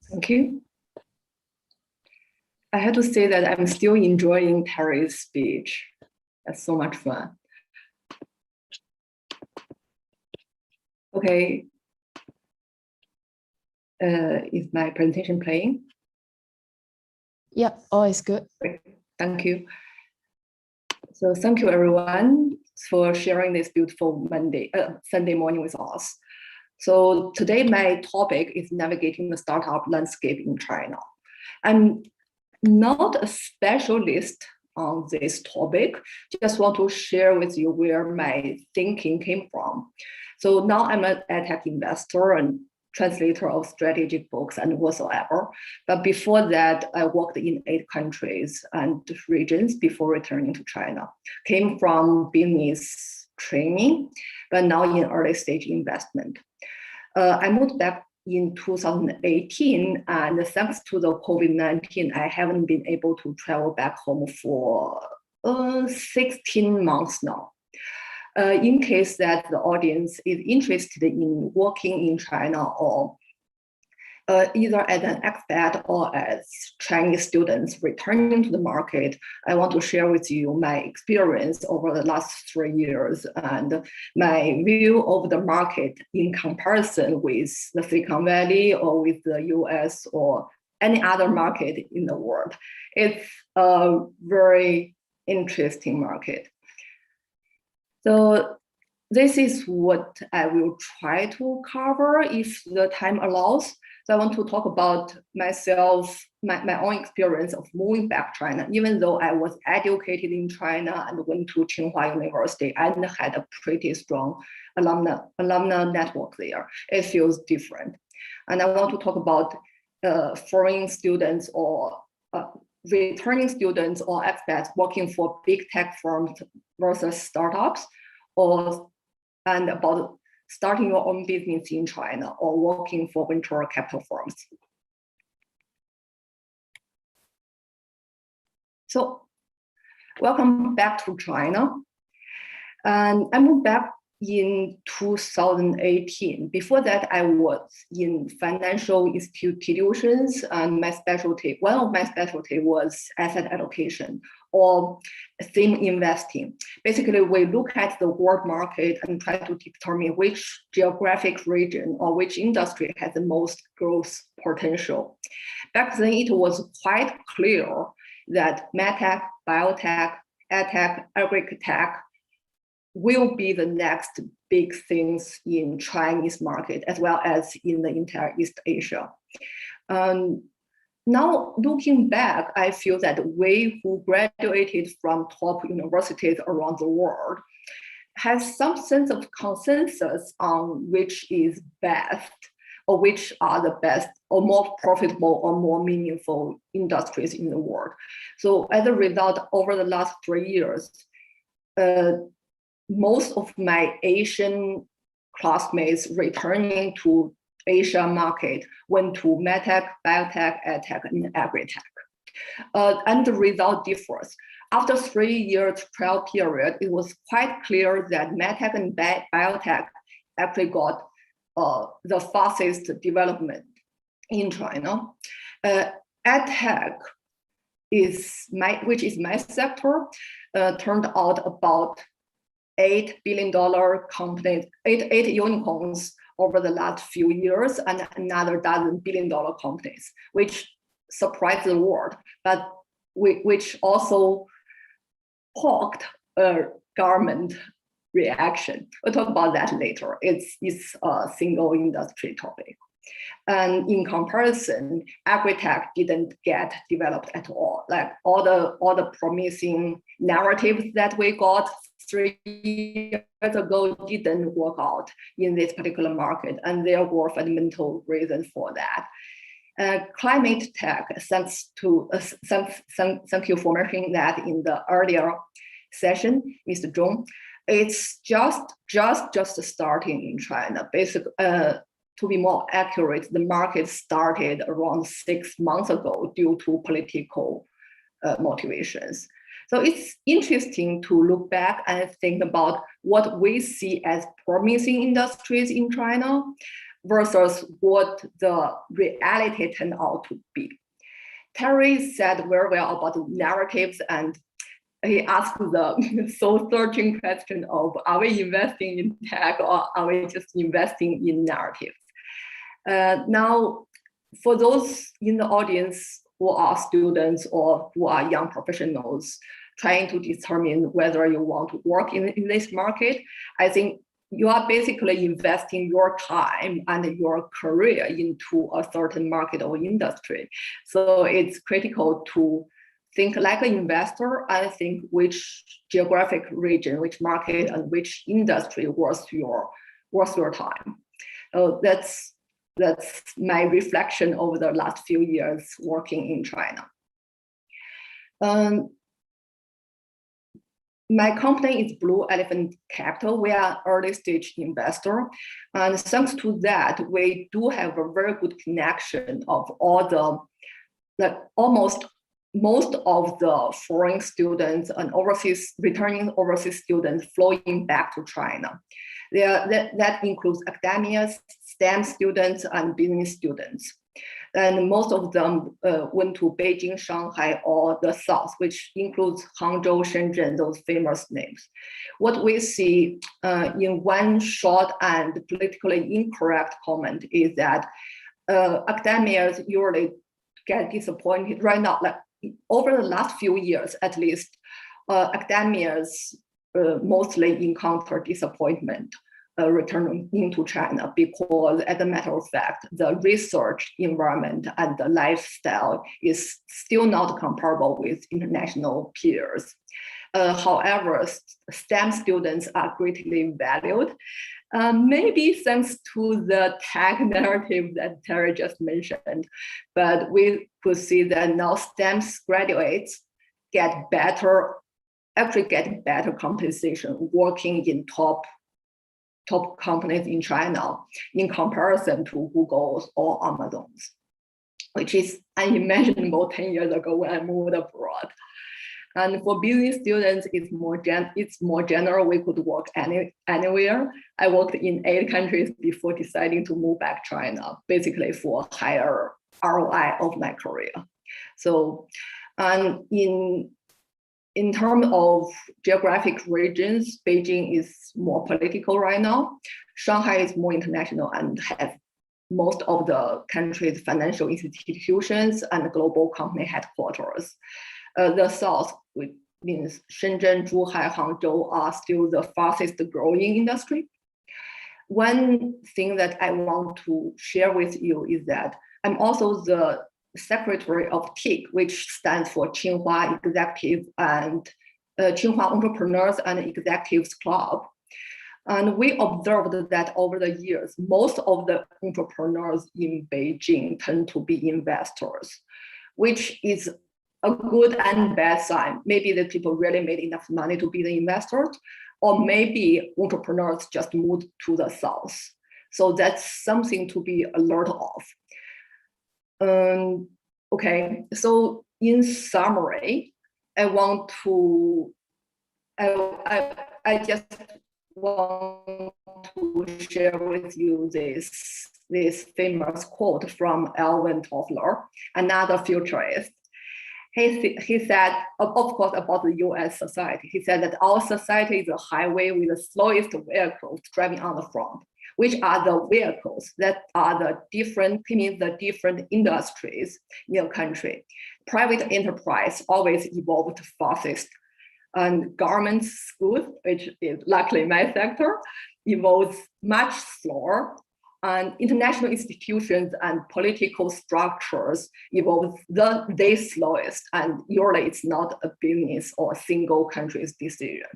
Thank you. I had to say that I'm still enjoying Terry's speech. That's so much fun. Okay. Is my presentation playing? Yeah, all is good. Great. Thank you. So thank you everyone for sharing this beautiful Sunday morning with us. So today my topic is navigating the startup landscape in China. I'm not a specialist on this topic, just want to share with you where my thinking came from. So now I'm an edtech investor and translator of strategic books and whatsoever. But before that, I worked in 8 countries and regions before returning to China. Came from business training, but now in early stage investment. I moved back in 2018, and thanks to the COVID-19, I haven't been able to travel back home for 16 months now. In case that the audience is interested in working in China or either as an expat or as Chinese students returning to the market, I want to share with you my experience over the last 3 years and my view of the market in comparison with the Silicon Valley or with the US or any other market in the world. It's a very interesting market. So this is what I will try to cover if the time allows. So I want to talk about myself, my own experience of moving back to China. Even though I was educated in China and went to Tsinghua University and had a pretty strong alumni network there, it feels different. And I want to talk about foreign students or returning students or expats working for big tech firms versus startups, and about starting your own business in China or working for venture capital firms. So welcome back to China. And I moved back in 2018. Before that, I was in financial institutions, and one of my specialty was asset allocation or theme investing. Basically, we look at the world market and try to determine which geographic region or which industry has the most growth potential. Back then, it was quite clear that medtech, biotech, edtech, agri-tech will be the next big things in Chinese market, as well as in the entire East Asia. Now, looking back, I feel that we who graduated from top universities around the world has some sense of consensus on which is best, or which are the best or more profitable or more meaningful industries in the world. So as a result, over the last 3 years, most of my Asian classmates returning to Asia market went to medtech, biotech, edtech, and agri-tech. And the result differs. After 3 years trial period, it was quite clear that medtech and biotech actually got the fastest development in China. Edtech which is my sector, turned out about $8 billion companies, eight unicorns over the last few years, and another dozen billion-dollar companies, which surprised the world, but which also poked a government reaction. We'll talk about that later. It's a single industry topic. And in comparison, agri-tech didn't get developed at all. Like all the promising narratives that we got 3 years ago didn't work out in this particular market, and there were fundamental reasons for that. Climate tech, thank you for mentioning that in the earlier session, Mr. Zhong. It's just starting in China. Basically, to be more accurate, the market started around 6 months ago due to political motivations. So it's interesting to look back and think about what we see as promising industries in China versus what the reality turned out to be. Terry said very well about the narratives, and he asked the soul-searching question of, are we investing in tech or are we just investing in narratives? Now, for those in the audience who are students or who are young professionals trying to determine whether you want to work in this market, I think you are basically investing your time and your career into a certain market or industry. So it's critical to think like an investor and think which geographic region, which market, and which industry worth your time. That's my reflection over the last few years working in China. My company is Blue Elephant Capital. We are early stage investor. And thanks to that, we do have a very good connection of all almost most of the foreign students and returning overseas students flowing back to China. That includes academia, STEM students, and business students. And most of them went to Beijing, Shanghai, or the South, which includes Hangzhou, Shenzhen, those famous names. What we see in one short and politically incorrect comment is that academia usually get disappointed right now. Like over the last few years, at least, academias mostly encounter disappointment returning into China because, as a matter of fact, the research environment and the lifestyle is still not comparable with international peers. However, STEM students are greatly valued, maybe thanks to the tech narrative that Terry just mentioned. But we could see that now STEM graduates get better compensation working in top companies in China in comparison to Google's or Amazon's, which is unimaginable 10 years ago when I moved abroad. And for business students, it's more general. We could work anywhere. I worked in 8 countries before deciding to move back to China, basically for higher ROI of my career. So, and in terms of geographic regions, Beijing is more political right now. Shanghai is more international and has most of the country's financial institutions and global company headquarters. The South, which means Shenzhen, Zhuhai, Hangzhou, are still the fastest growing industry. One thing that I want to share with you is that I'm also the secretary of TIC, which stands for Tsinghua Executive and Tsinghua Entrepreneurs and Executives Club. And we observed that over the years, most of the entrepreneurs in Beijing tend to be investors, which is a good and bad sign. Maybe the people really made enough money to be the investors, or maybe entrepreneurs just moved to the South. So that's something to be alert of. Okay, so in summary, I just want to share with you this famous quote from Alvin Toffler, another futurist. He said, of course, about the US society, he said that our society is a highway with the slowest vehicles driving on the front, which are the vehicles that are the different industries in a country. Private enterprise always evolved fastest, and government schools, which is luckily my sector, evolves much slower, and international institutions and political structures evolve the slowest, and usually it's not a business or a single country's decision.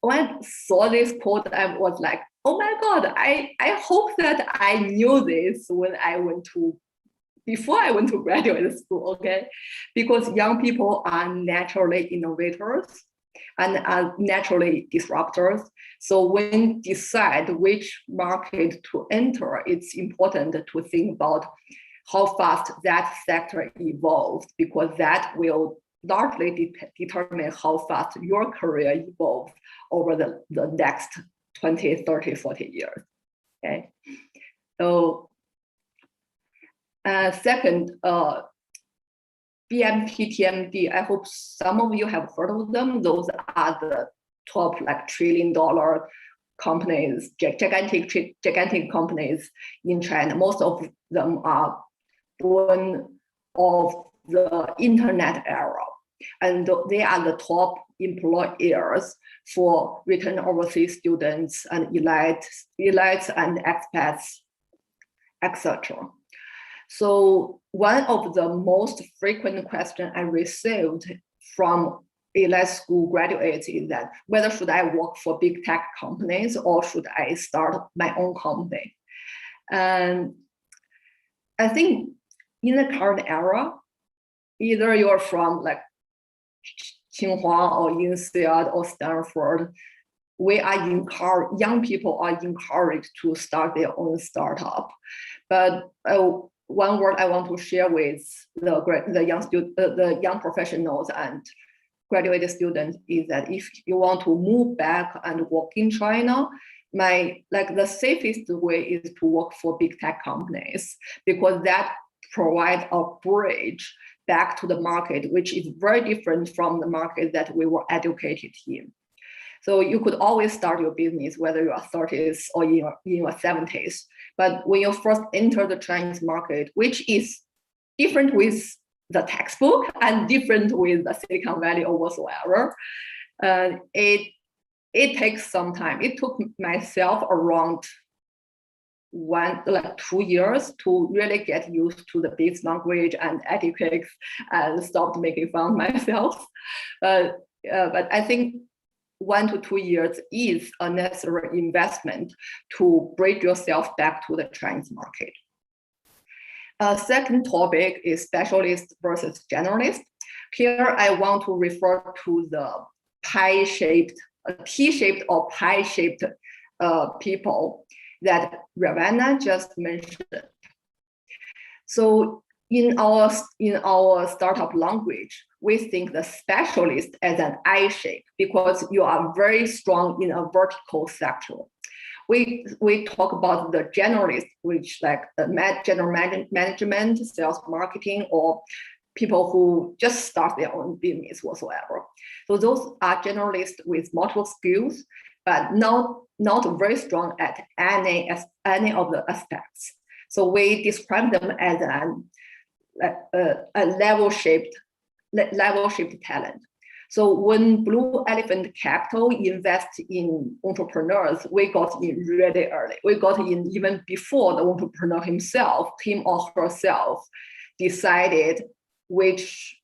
When I saw this quote, I was like, oh my God, I hope that I knew this before I went to graduate school, okay? Because young people are naturally innovators and are naturally disruptors. So when decide which market to enter, it's important to think about how fast that sector evolves, because that will largely determine how fast your career evolves over the next 20, 30, 40 years, okay? So second, BMT, TMD, I hope some of you have heard of them. Those are the top $1 trillion companies, gigantic companies in China. Most of them are born of the internet era. And they are the top employers for return overseas students and elites and expats, etc. So one of the most frequent questions I received from elite school graduates is that whether should I work for big tech companies or should I start my own company? And I think in the current era, either you're from Tsinghua or INSEAD or Stanford, young people are encouraged to start their own startup. But one word I want to share with the young professionals and graduate students is that if you want to move back and work in China, the safest way is to work for big tech companies, because that provides a bridge back to the market, which is very different from the market that we were educated in. So you could always start your business, whether you are 30s or in your 70s. But when you first enter the Chinese market, which is different with the textbook and different with the Silicon Valley or whatsoever. It takes some time. It took myself around 2 years to really get used to the base language and etiquette and stopped making fun of myself. But I think 1 to 2 years is a necessary investment to bring yourself back to the Chinese market. Second topic is specialist versus generalist. Here I want to refer to the T-shaped or pie-shaped people that Ravenna just mentioned. So in our startup language, we think the specialist as an I shape because you are very strong in a vertical sector. We talk about the generalist, which like general management, sales, marketing, or people who just start their own business whatsoever. So those are generalists with multiple skills, but not very strong at any of the aspects. So we describe them as a level-shaped talent. So when Blue Elephant Capital invests in entrepreneurs, we got in really early. We got in even before the entrepreneur himself, him or herself, decided which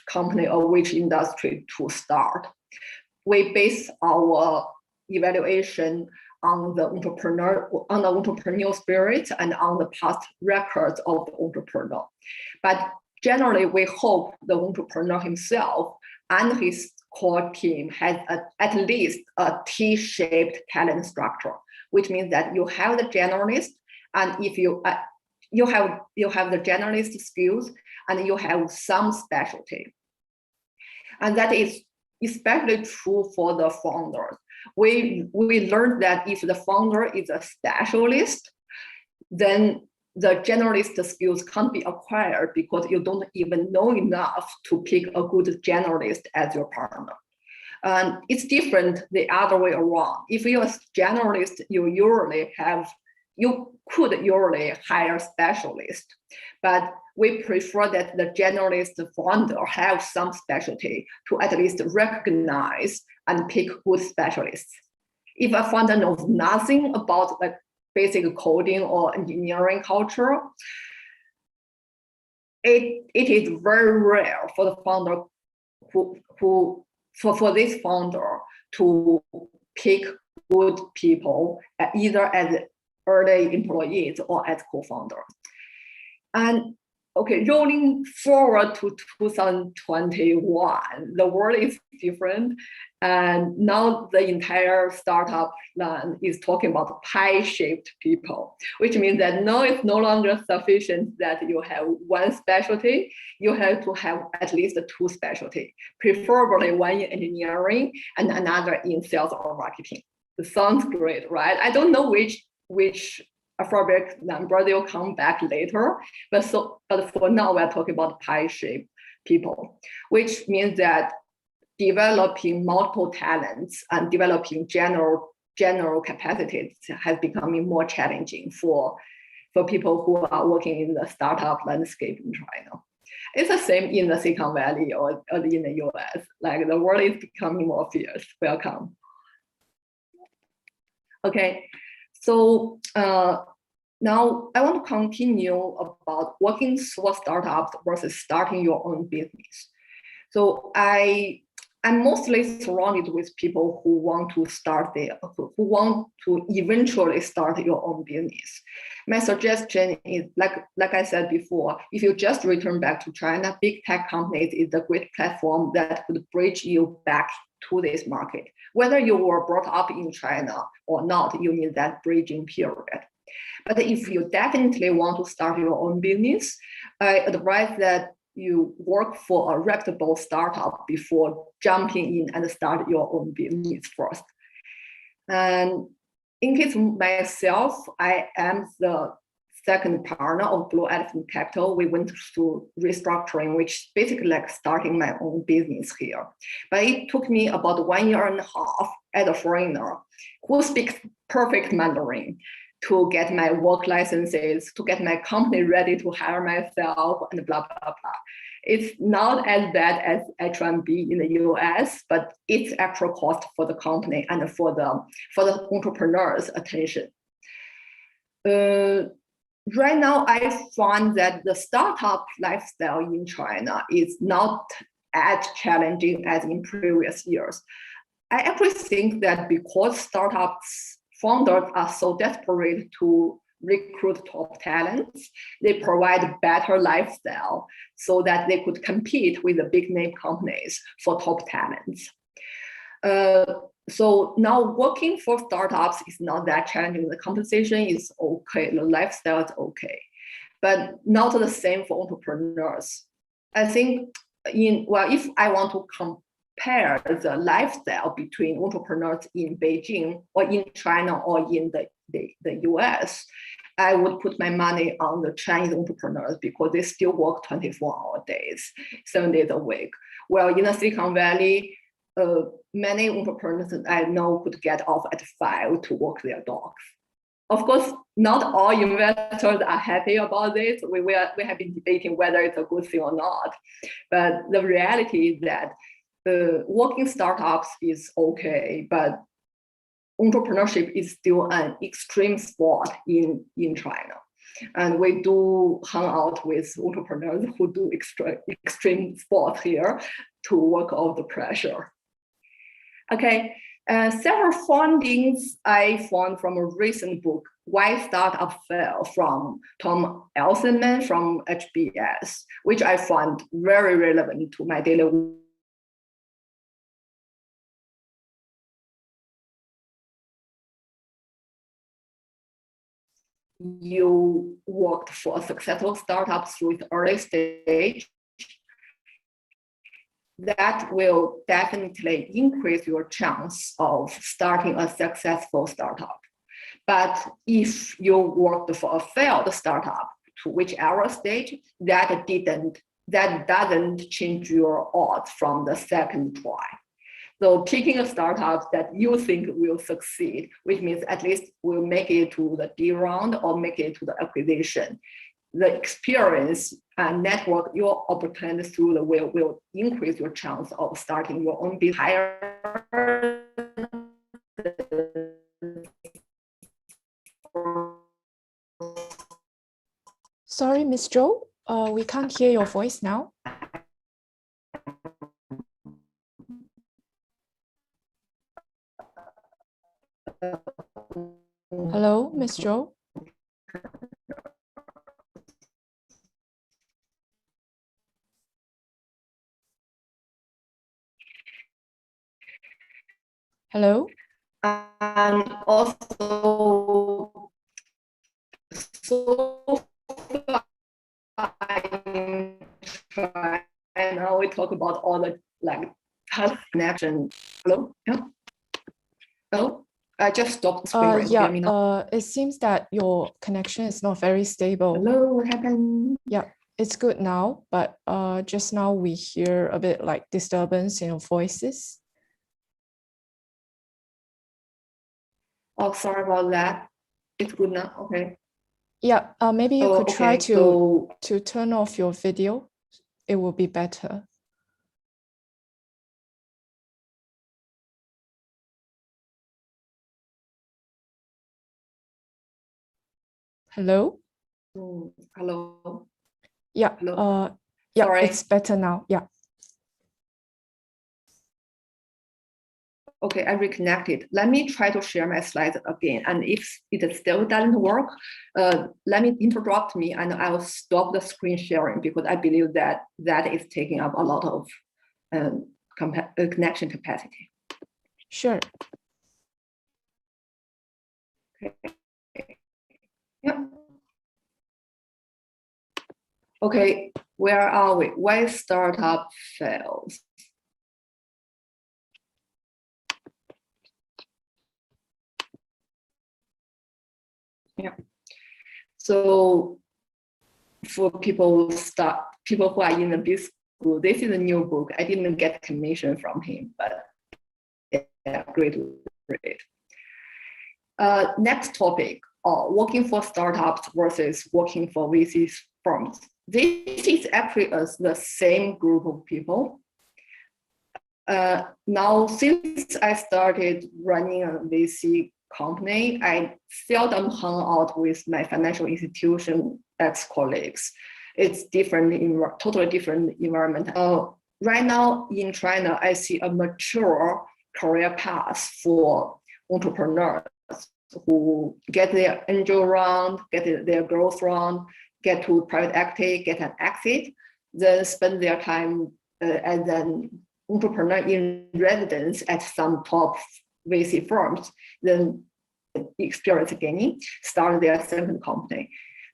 company or which industry to start. We base our evaluation on the entrepreneurial spirit and on the past records of the entrepreneur. But generally, we hope the entrepreneur himself and his core team has at least a T-shaped talent structure, which means that you have the generalist, and if you have the generalist skills, and you have some specialty. And that is especially true for the founders. We learned that if the founder is a specialist, then the generalist skills can't be acquired because you don't even know enough to pick a good generalist as your partner. And it's different the other way around. If you're a generalist, you could usually hire specialists, but we prefer that the generalist founder have some specialty to at least recognize and pick good specialists. If a founder knows nothing about like basic coding or engineering culture, it is very rare for the founder for this founder to pick good people either as early employees or as co-founders. And okay, rolling forward to 2021, the world is different. And now the entire startup land is talking about pie-shaped people, which means that now it's no longer sufficient that you have one specialty. You have to have at least 2 specialties, preferably one in engineering and another in sales or marketing. It sounds great, right? I don't know which alphabet number they'll come back later, but for now we're talking about pie-shaped people, which means that developing multiple talents and developing general capacities has becoming more challenging for people who are working in the startup landscape in China. It's the same in the Silicon Valley or in the US. Like the world is becoming more fierce. Welcome. Okay. So now I want to continue about working for startups versus starting your own business. So I'm mostly surrounded with people who want to eventually start your own business. My suggestion is, like I said before, if you just return back to China, big tech companies is a great platform that could bridge you back to this market. Whether you were brought up in China or not, you need that bridging period. But if you definitely want to start your own business, I advise that you work for a reputable startup before jumping in and start your own business first. And in case of myself, I am the second partner of Blue Elephant Capital. We went through restructuring, which is basically like starting my own business here. But it took me about 1.5 years as a foreigner who speaks perfect Mandarin to get my work licenses, to get my company ready to hire myself, and blah, blah, blah. It's not as bad as H1B in the US, but it's actual cost for the company and for the entrepreneurs' attention. Right now, I found that the startup lifestyle in China is not as challenging as in previous years. I actually think that because startups founders are so desperate to recruit top talents, they provide better lifestyle so that they could compete with the big name companies for top talents. So now working for startups is not that challenging. The compensation is okay, the lifestyle is okay, but not the same for entrepreneurs. I think if I want to compare the lifestyle between entrepreneurs in Beijing or in China or in the US, I would put my money on the Chinese entrepreneurs because they still work 24-hour days, 7 days a week. Well, in the Silicon Valley, many entrepreneurs that I know could get off at 5 to walk their dogs. Of course, not all investors are happy about this. We have been debating whether it's a good thing or not. But the reality is that working startups is okay, but entrepreneurship is still an extreme sport in China. And we do hang out with entrepreneurs who do extreme sport here to work out the pressure. Okay, several findings I found from a recent book, Why Startup Fail, from Tom Elsenman from HBS, which I found very relevant to my daily work. You worked for a successful startup through its early stage, that will definitely increase your chance of starting a successful startup. But if you worked for a failed startup to whichever stage, that doesn't change your odds from the second try. So picking a startup that you think will succeed, which means at least will make it to the D round or make it to the acquisition, the experience and network you obtained through the will increase your chance of starting your own business higher. Sorry, Ms. Zhou, we can't hear your voice now. Hello, Ms. Zhou. Hello. And also, so and now we talk about all the connection. Hello? Yeah. Hello? I just stopped the screen. It seems that your connection is not very stable. Hello, what happened? Yeah, it's good now, but just now we hear a bit like disturbance in your voices. Oh, sorry about that. It's good now. Okay. Yeah, maybe you could try to turn off your video. It will be better. Hello? Hello? Yeah, hello? Yeah, sorry. It's better now. Yeah. Okay, I reconnected. Let me try to share my slides again. And if it still doesn't work, let me interrupt me and I'll stop the screen sharing because I believe that is taking up a lot of connection capacity. Sure. Okay. Yeah. Okay, where are we? Why startup fails? Yeah. So for people who are in the business school, this is a new book. I didn't get commission from him, but yeah, great read. Next topic, working for startups versus working for VC firms. This is actually the same group of people. Now, since I started running a VC company, I seldom hung out with my financial institution ex-colleagues. It's totally different environment. Right now in China, I see a mature career path for entrepreneurs who get their angel round, get their growth round, get to private equity, get an exit, then spend their time as an entrepreneur in residence at some top VC firms, then experience gaining, start their second company.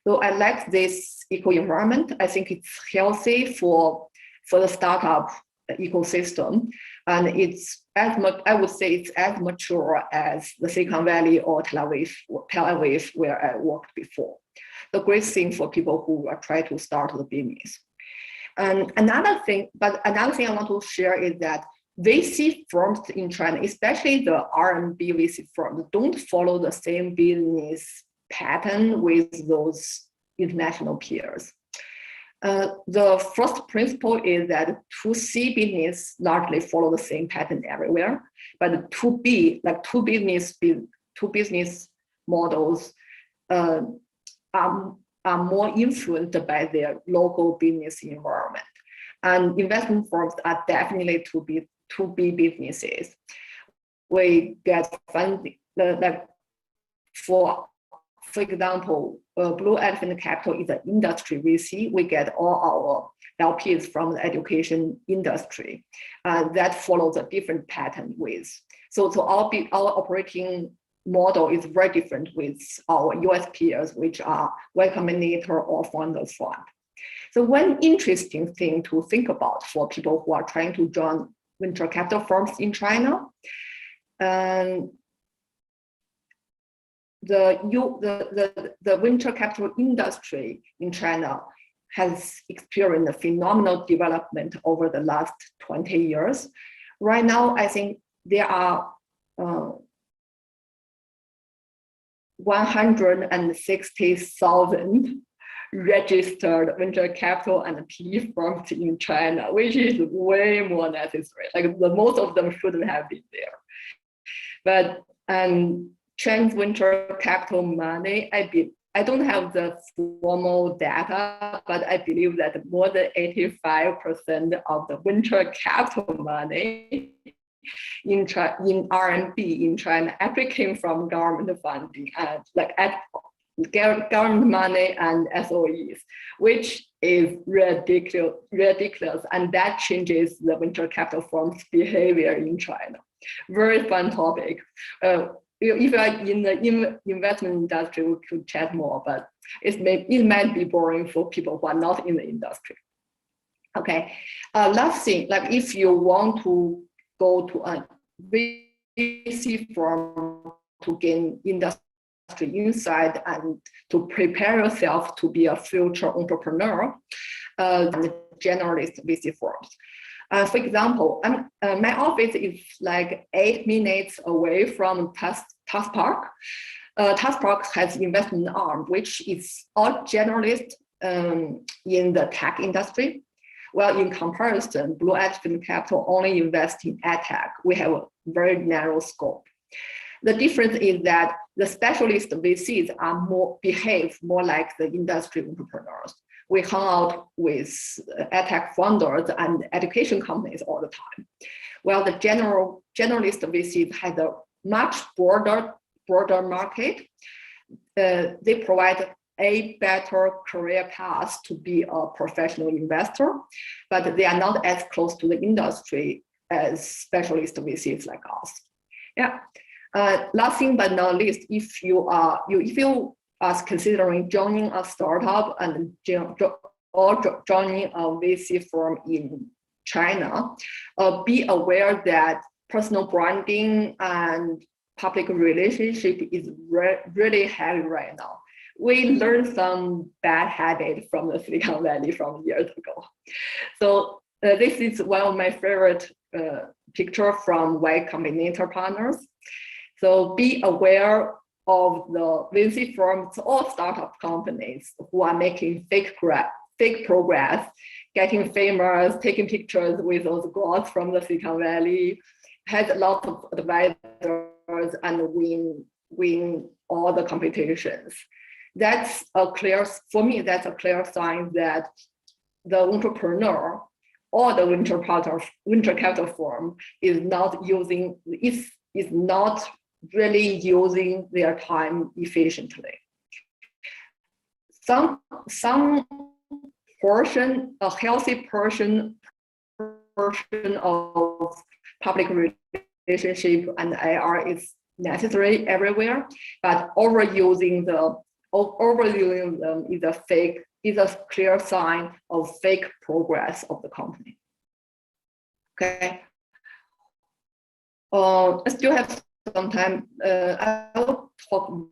So I like this eco-environment. I think it's healthy for the startup ecosystem, and it's as much, I would say it's as mature as the Silicon Valley or Tel Aviv, where I worked before. The great thing for people who are trying to start the business. And another thing I want to share is that VC firms in China, especially the RMB VC firms, don't follow the same business pattern with those international peers. The first principle is that 2C business largely follow the same pattern everywhere, but 2B, like two business models are more influenced by their local business environment. And investment firms are definitely 2B businesses. We get funding, like for example, Blue Elephant Capital is an industry VC. We get all our LPs from the education industry. That follows a different pattern with. So our operating model is very different with our US peers, which are Y Combinator or Founders Fund. So one interesting thing to think about for people who are trying to join venture capital firms in China, the venture capital industry in China has experienced a phenomenal development over the last 20 years. Right now, I think there are 160,000 registered venture capital and PE firms in China, which is way more necessary. Like most of them shouldn't have been there. But Chinese venture capital money, I don't have the formal data, but I believe that more than 85% of the venture capital money in RMB in China actually came from government funding, government money and SOEs, which is ridiculous, and that changes the venture capital firms' behavior in China. Very fun topic. If you are in the investment industry, we could chat more, but it might be boring for people who are not in the industry. Okay, last thing, like if you want to go to a VC firm to gain industry insight and to prepare yourself to be a future entrepreneur, generalist VC firms. For example, my office is like 8 minutes away from Task Park. Task Park has investment arm, which is all generalists in the tech industry. Well, in comparison, Blue Elephant Capital only invests in edtech. We have a very narrow scope. The difference is that the specialist VCs behave more like the industry entrepreneurs. We hang out with edtech founders and education companies all the time. Well, the generalist VCs has a much broader market. They provide a better career path to be a professional investor, but they are not as close to the industry as specialist VCs like us. Yeah. Last thing but not least, if you are considering joining a startup and or joining a VC firm in China, be aware that personal branding and public relationship is really heavy right now. We learned some bad habits from the Silicon Valley from years ago. So this is one of my favorite picture from Y Combinator partners. So be aware of the VC firms or startup companies who are making fake progress, getting famous, taking pictures with those gods from the Silicon Valley, has a lot of advisors and win all the competitions. That's a clear, for me, that's a clear sign that the entrepreneur or the venture capital firm is not really using their time efficiently. Some portion, a healthy portion of public relationship and IR is necessary everywhere, but overusing them is a clear sign of fake progress of the company. Okay. I still have some time. I will talk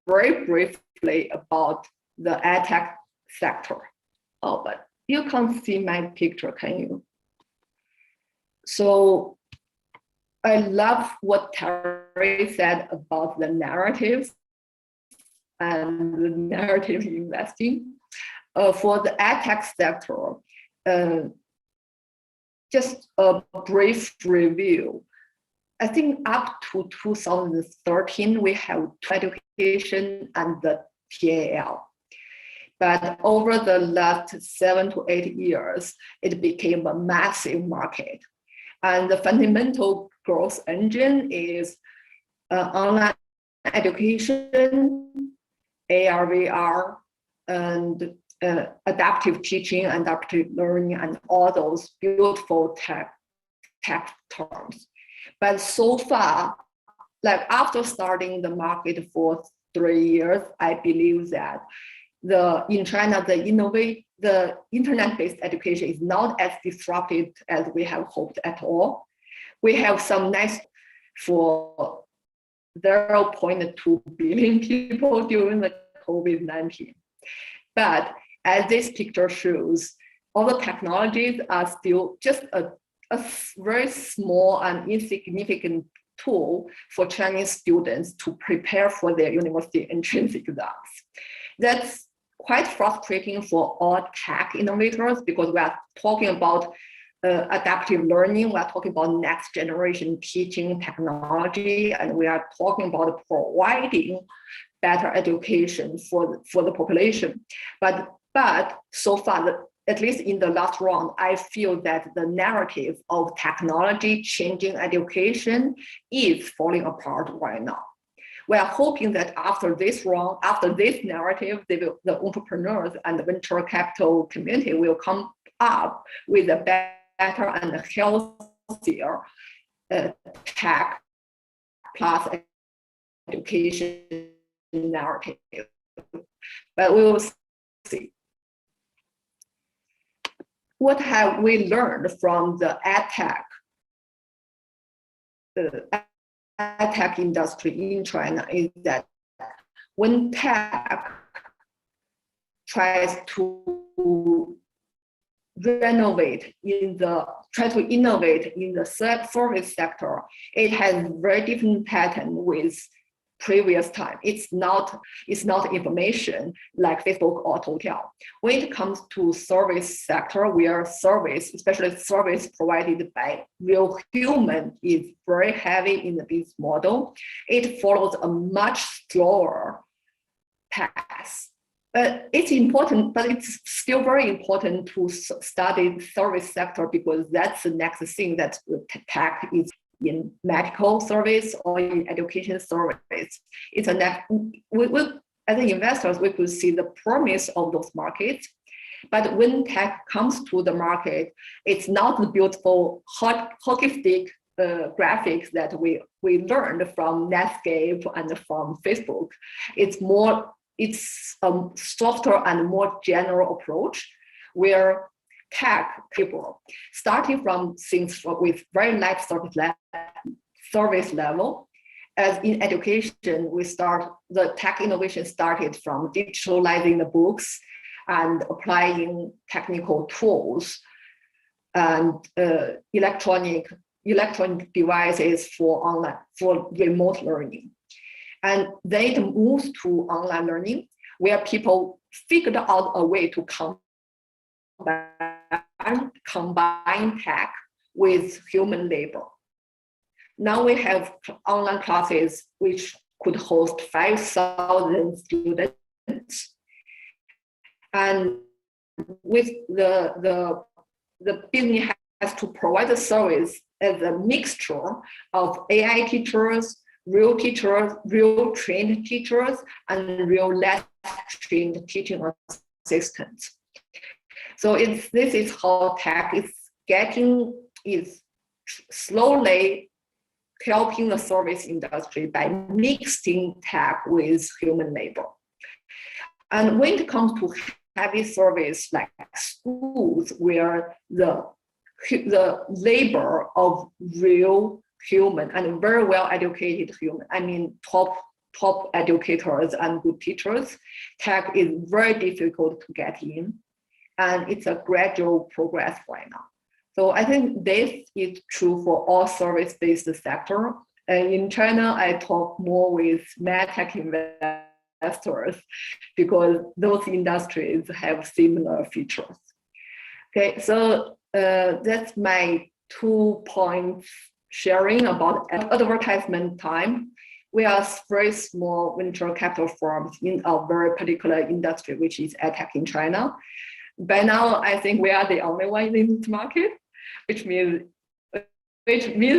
very briefly about the edtech sector. Oh, but you can't see my picture, can you? So I love what Terry said about the narratives and the narrative investing. For the edtech sector, just a brief review. I think up to 2013, we have education and the TAL. But over the last 7 to 8 years, it became a massive market. And the fundamental growth engine is online education, AR, VR, and adaptive teaching, adaptive learning, and all those beautiful tech terms. But so far, like after starting the market for 3 years, I believe that in China, the internet-based education is not as disrupted as we have hoped at all. We have some nice for 0.2 billion people during the COVID-19. But as this picture shows, all the technologies are still just a very small and insignificant tool for Chinese students to prepare for their university entrance exams. That's quite frustrating for all tech innovators because we are talking about adaptive learning, we are talking about next generation teaching technology, and we are talking about providing better education for the population. But so far, at least in the last round, I feel that the narrative of technology changing education is falling apart right now. We are hoping that after this round, after this narrative, the entrepreneurs and the venture capital community will come up with a better and healthier tech plus education narrative. But we will see. What have we learned from the edtech industry in China is that when tech tries to innovate in the service sector, it has very different pattern with previous time. It's not information like Facebook or Toutiao. When it comes to service sector, where service, especially service provided by real human, is very heavy in the business model, it follows a much slower path. But it's important, but it's still very important to study the service sector because that's the next thing that tech is in medical service or in education service. It's a next, as investors, we could see the promise of those markets. But when tech comes to the market, it's not the beautiful hockey stick graphics that we learned from Netscape and from Facebook. It's a softer and more general approach where tech people, starting from things with very light service level. As in education, the tech innovation started from digitalizing the books and applying technical tools and electronic devices for remote learning. And they moved to online learning, where people figured out a way to combine tech with human labor. Now we have online classes which could host 5,000 students. And with the business has to provide the service as a mixture of AI teachers, real trained teachers, and real less trained teaching assistants. So this is how tech is slowly helping the service industry by mixing tech with human labor. And when it comes to heavy service like schools, where the labor of real human and very well educated human, I mean top educators and good teachers, tech is very difficult to get in, and it's a gradual progress right now. So I think this is true for all service-based sector. And in China, I talk more with medtech investors because those industries have similar features. Okay, so that's my 2 points sharing about advertisement time. We are very small venture capital firms in a very particular industry, which is edtech in China. By now, I think we are the only one in this market, which means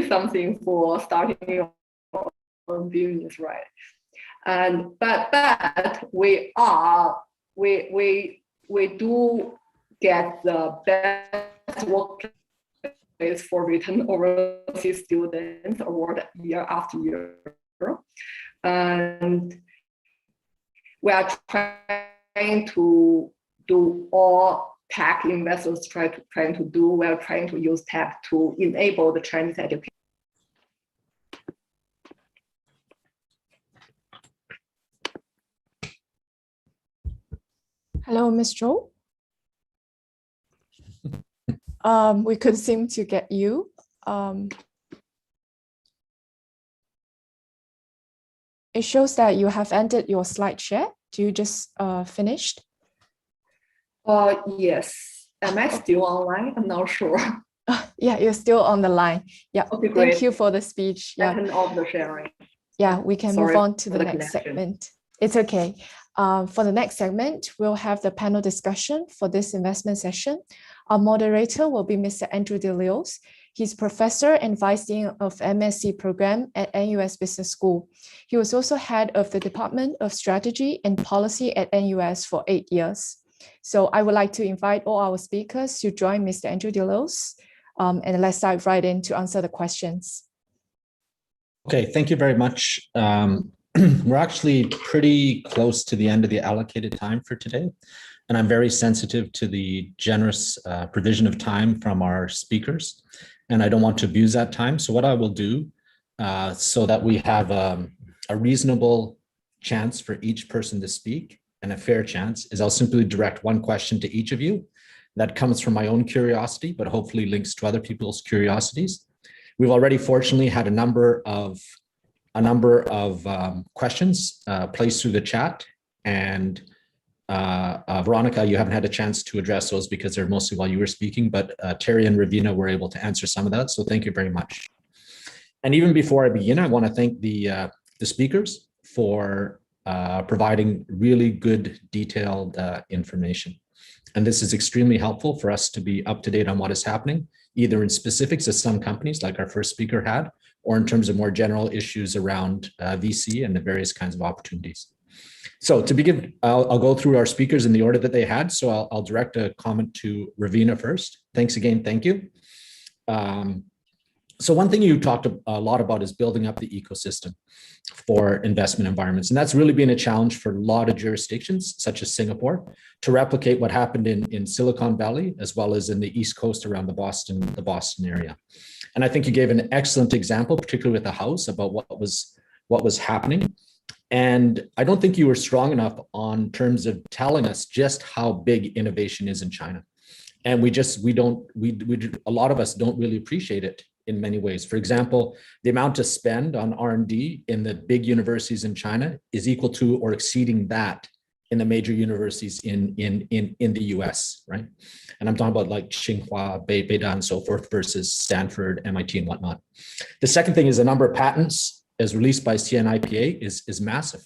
something for starting your own business, right? And but we do get the best workplace for return overseas students award year after year, and we are trying to do all tech investors trying to do. We are trying to use tech to enable the Chinese education. Hello, Ms. Zhou. We could seem to get you. It shows that you have ended your slide share. Do you just finished? Yes. Am I still online? I'm not sure. Yeah, you're still on the line. Yeah, okay, great. Thank you for the speech. Yeah. Turn off the sharing. Yeah, we can move on to the next connection. segment. It's okay. For the next segment, we'll have the panel discussion for this investment session. Our moderator will be Mr. Andrew Delios. He's professor and vice dean of MSc program at NUS Business School. He was also head of the Department of Strategy and Policy at NUS for 8 years. So I would like to invite all our speakers to join Mr. Andrew Delios, and let's dive right in to answer the questions. Okay, thank you very much. We're actually pretty close to the end of the allocated time for today, and I'm very sensitive to the generous provision of time from our speakers, and I don't want to abuse that time. So what I will do, so that we have a reasonable chance for each person to speak and a fair chance, is I'll simply direct one question to each of you that comes from my own curiosity, but hopefully links to other people's curiosities. We've already fortunately had a number of questions placed through the chat, and Veronica, you haven't had a chance to address those because they're mostly while you were speaking, but Terry and Ravenna were able to answer some of that, so thank you very much. And even before I begin, I want to thank the speakers for providing really good, detailed information. And this is extremely helpful for us to be up to date on what is happening, either in specifics of some companies like our first speaker had, or in terms of more general issues around VC and the various kinds of opportunities. So to begin, I'll go through our speakers in the order that they had. So I'll direct a comment to Ravenna first. Thanks again, thank you. So one thing you talked a lot about is building up the ecosystem for investment environments. And that's really been a challenge for a lot of jurisdictions, such as Singapore, to replicate what happened in Silicon Valley, as well as in the East Coast around the Boston area. And I think you gave an excellent example, particularly with the House, about what was happening. And I don't think you were strong enough on terms of telling us just how big innovation is in China. And a lot of us don't really appreciate it in many ways. For example, the amount to spend on R&D in the big universities in China is equal to or exceeding that in the major universities in the US, right? And I'm talking about like Tsinghua, Beida, and so forth versus Stanford, MIT, and whatnot. The second thing is the number of patents as released by CNIPA is massive.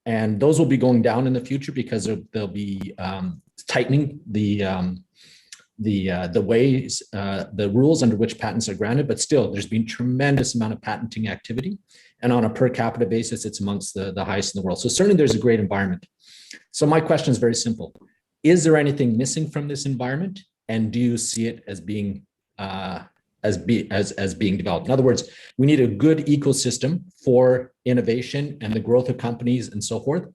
And those will be going down in the future because they'll be tightening the ways, the rules under which patents are granted, but still there's been tremendous amount of patenting activity. And on a per capita basis, it's amongst the highest in the world. So certainly there's a great environment. So my question is very simple. Is there anything missing from this environment? And do you see it as being being developed? In other words, we need a good ecosystem for innovation and the growth of companies and so forth.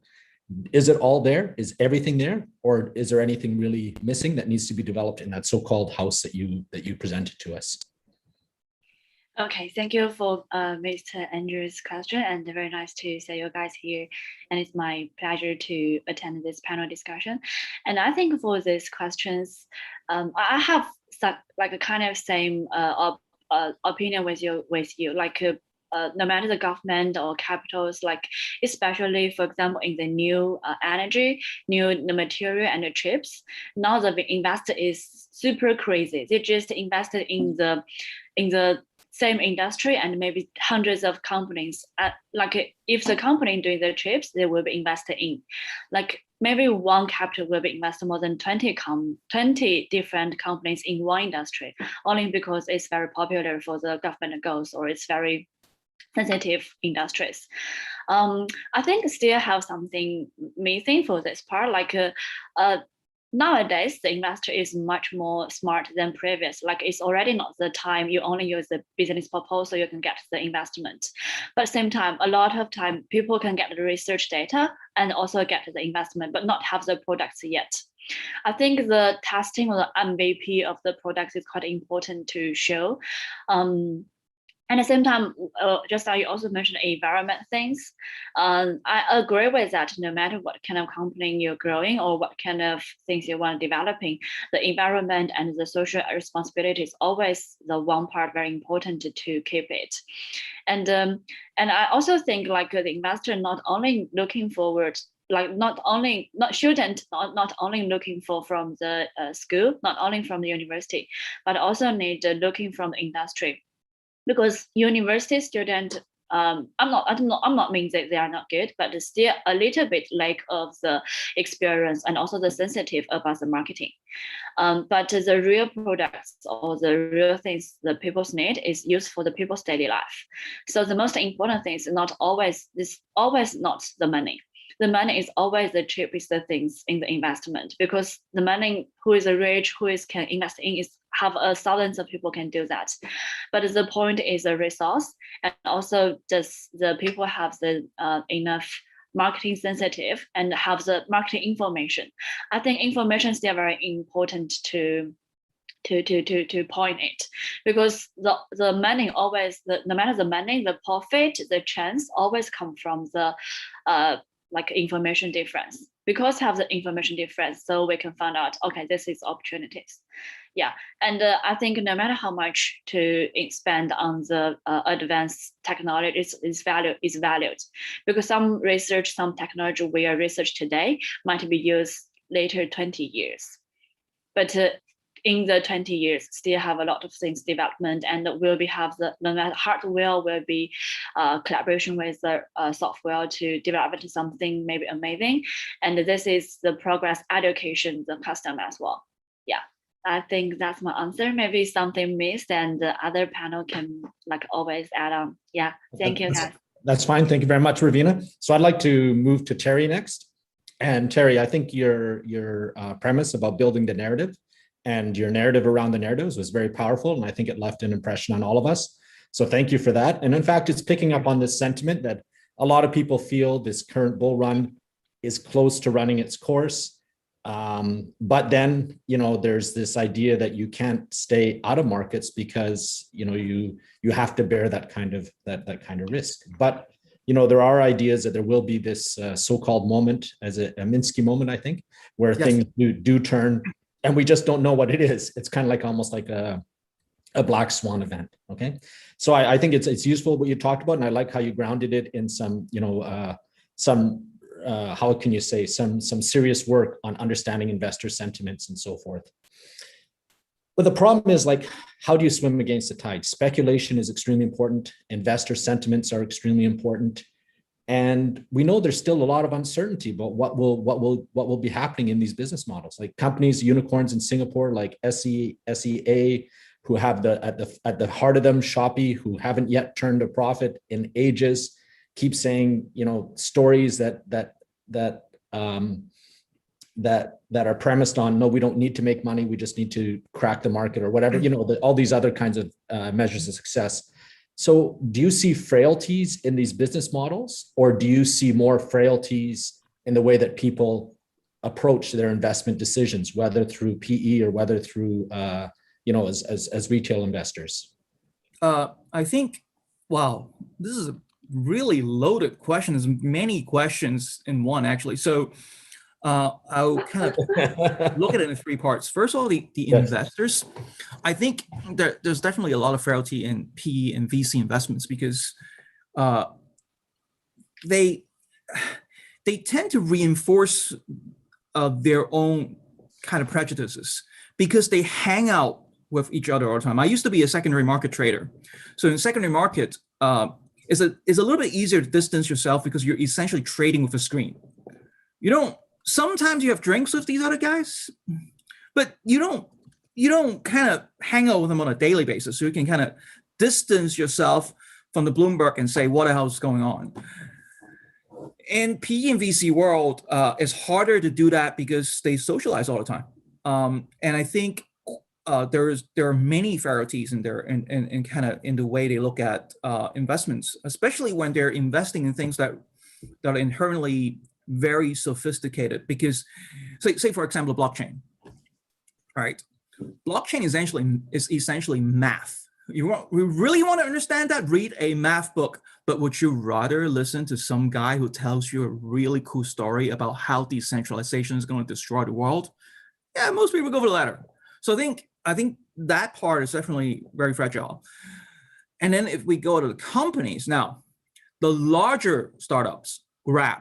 Is it all there? Is everything there? Or is there anything really missing that needs to be developed in that so-called house that you presented to us? Okay, thank you for Mr. Andrew's question, and very nice to see you guys here. And it's my pleasure to attend this panel discussion. And I think for these questions, I have like a kind of same opinion with you. Like no matter the government or capitals, like especially for example in the new energy, the material and the chips, now the investor is super crazy. They just invested in the same industry and maybe hundreds of companies. Like if the company doing the chips, they will be invested in. Like maybe one capital will be invested more than 20 different companies in one industry, only because it's very popular for the government goals or it's very sensitive industries. I think still have something missing for this part. Like nowadays, the investor is much more smart than previous. Like it's already not the time you only use the business proposal, you can get the investment. But at the same time, a lot of time people can get the research data and also get the investment, but not have the products yet. I think the testing or the MVP of the products is quite important to show. And at the same time, just like you also mentioned environment things, I agree with that. No matter what kind of company you're growing or what kind of things you want developing, the environment and the social responsibility is always the one part very important to keep it. And I also think like the investor not only looking forward, like not only looking for from the school, not only from the university, but also need looking from the industry. Because university student, I'm not mean that they are not good, but still a little bit lack of the experience and also the sensitive about the marketing. But the real products or the real things that people need is used for the people's daily life. So the most important thing is always not the money. The money is always the cheapest things in the investment, because the money who is rich, can invest in is have thousands of people can do that. But the point is the resource, and also does the people have the enough marketing sensitive and have the marketing information. I think information is still very important to point it, because the money always, no matter the money, the profit, the chance always come from the like information difference. Because have the information difference, so we can find out, okay, this is opportunities. Yeah, and I think no matter how much to expand on the advanced technology is valued, because some research, some technology we are research today might be used later 20 years, but in the 20 years still have a lot of things development, and will be have the hardware will be collaboration with the software to develop into something maybe amazing. And this is the progress education the customer as well. Yeah, I think that's my answer. Maybe something missed and the other panel can like always add on. Yeah, thank you guys. That's fine. Thank you very much, Ravenna. So I'd like to move to Terry next. And Terry, I think your premise about building the narrative and your narrative around the narratives was very powerful. And I think it left an impression on all of us. So thank you for that. And in fact, it's picking up on this sentiment that a lot of people feel this current bull run is close to running its course. But then, there's this idea that you can't stay out of markets because, you have to bear that kind of risk. But, there are ideas that there will be this so-called moment, as a Minsky moment, I think, where things do turn. And we just don't know what it is. It's kind of like almost like a a black swan event. Okay, so I think it's useful what you talked about, and I like how you grounded it in some, how can you say, some serious work on understanding investor sentiments and so forth. But the problem is, like, how do you swim against the tide? Speculation is extremely important. Investor sentiments are extremely important. And we know there's still a lot of uncertainty about what will be happening in these business models. Like companies, unicorns in Singapore, like SEA, who have at the heart of them Shopee, who haven't yet turned a profit in ages, keep saying, stories that are premised on, no, we don't need to make money, we just need to crack the market or whatever, all these other kinds of measures of success. So do you see frailties in these business models, or do you see more frailties in the way that people approach their investment decisions, whether through PE or whether through, as retail investors? I think, wow, this is a really loaded question. There's many questions in one, actually. So I'll kind of look at it in three parts. First of all, the investors. I think there's definitely a lot of frailty in PE and VC investments because they tend to reinforce their own kind of prejudices because they hang out with each other all the time. I used to be a secondary market trader. So in secondary market, it's a little bit easier to distance yourself because you're essentially trading with a screen. Sometimes you have drinks with these other guys, but you don't kind of hang out with them on a daily basis. So you can kind of distance yourself from the Bloomberg and say, what the hell is going on? In PE and VC world, it's harder to do that because they socialize all the time. And I think there are many frailties in there and kind of in the way they look at investments, especially when they're investing in things that are inherently very sophisticated. Because say for example, blockchain, right? Blockchain is essentially math. We really want to understand that? Read a math book. But would you rather listen to some guy who tells you a really cool story about how decentralization is going to destroy the world? Yeah, most people go for the latter. So I think that part is definitely very fragile. And then if we go to the companies now, the larger startups, Grab,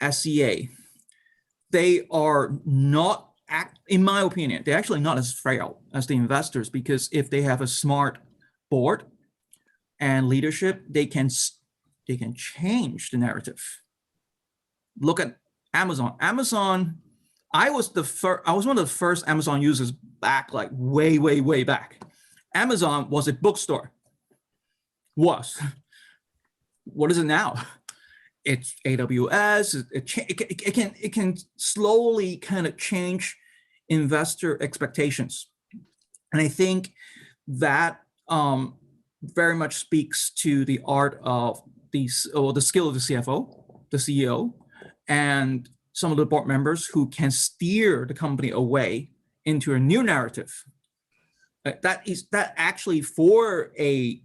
SEA, they are not, in my opinion, they're actually not as frail as the investors, because if they have a smart board and leadership, they can change the narrative. Look at Amazon. I was one of the first Amazon users back, like way back. Amazon was a bookstore. What is it now? It's AWS. It can slowly kind of change investor expectations, and I think that very much speaks to the art of the skill of the CFO, the CEO, and some of the board members who can steer the company away into a new narrative. That actually for a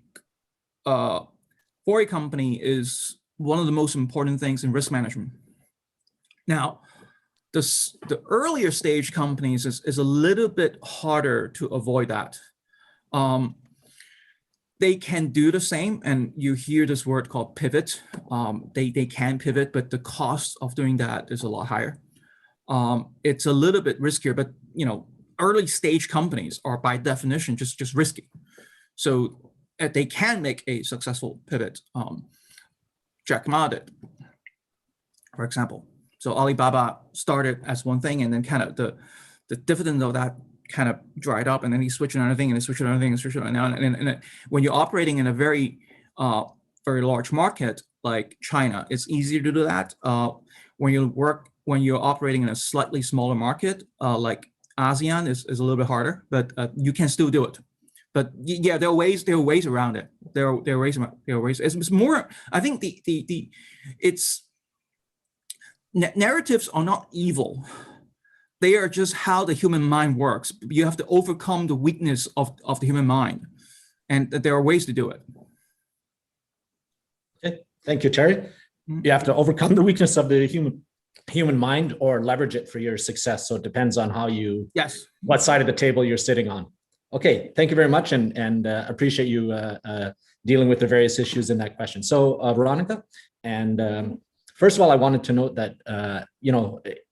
company is one of the most important things in risk management. Now, the earlier stage companies is a little bit harder to avoid that. They can do the same, and you hear this word called pivot. They can pivot, but the cost of doing that is a lot higher. It's a little bit riskier, but early stage companies are by definition just risky. So they can make a successful pivot. Jack Ma did, for example. So Alibaba started as one thing, and then kind of the dividend of that kind of dried up, and then he switched to another thing, and he switched to another thing, and switched to another. And when you're operating in a very large market like China, it's easier to do that. When you're operating in a slightly smaller market like ASEAN is a little bit harder, but you can still do it. But yeah, there are ways around it. There are ways. It's more. I think it's narratives are not evil. They are just how the human mind works. You have to overcome the weakness of the human mind, and there are ways to do it. Okay, thank you, Terry. You have to overcome the weakness of the human mind or leverage it for your success. So it depends on how you, yes, what side of the table you're sitting on. Okay, thank you very much, and appreciate you dealing with the various issues in that question. So, Veronica, and first of all, I wanted to note that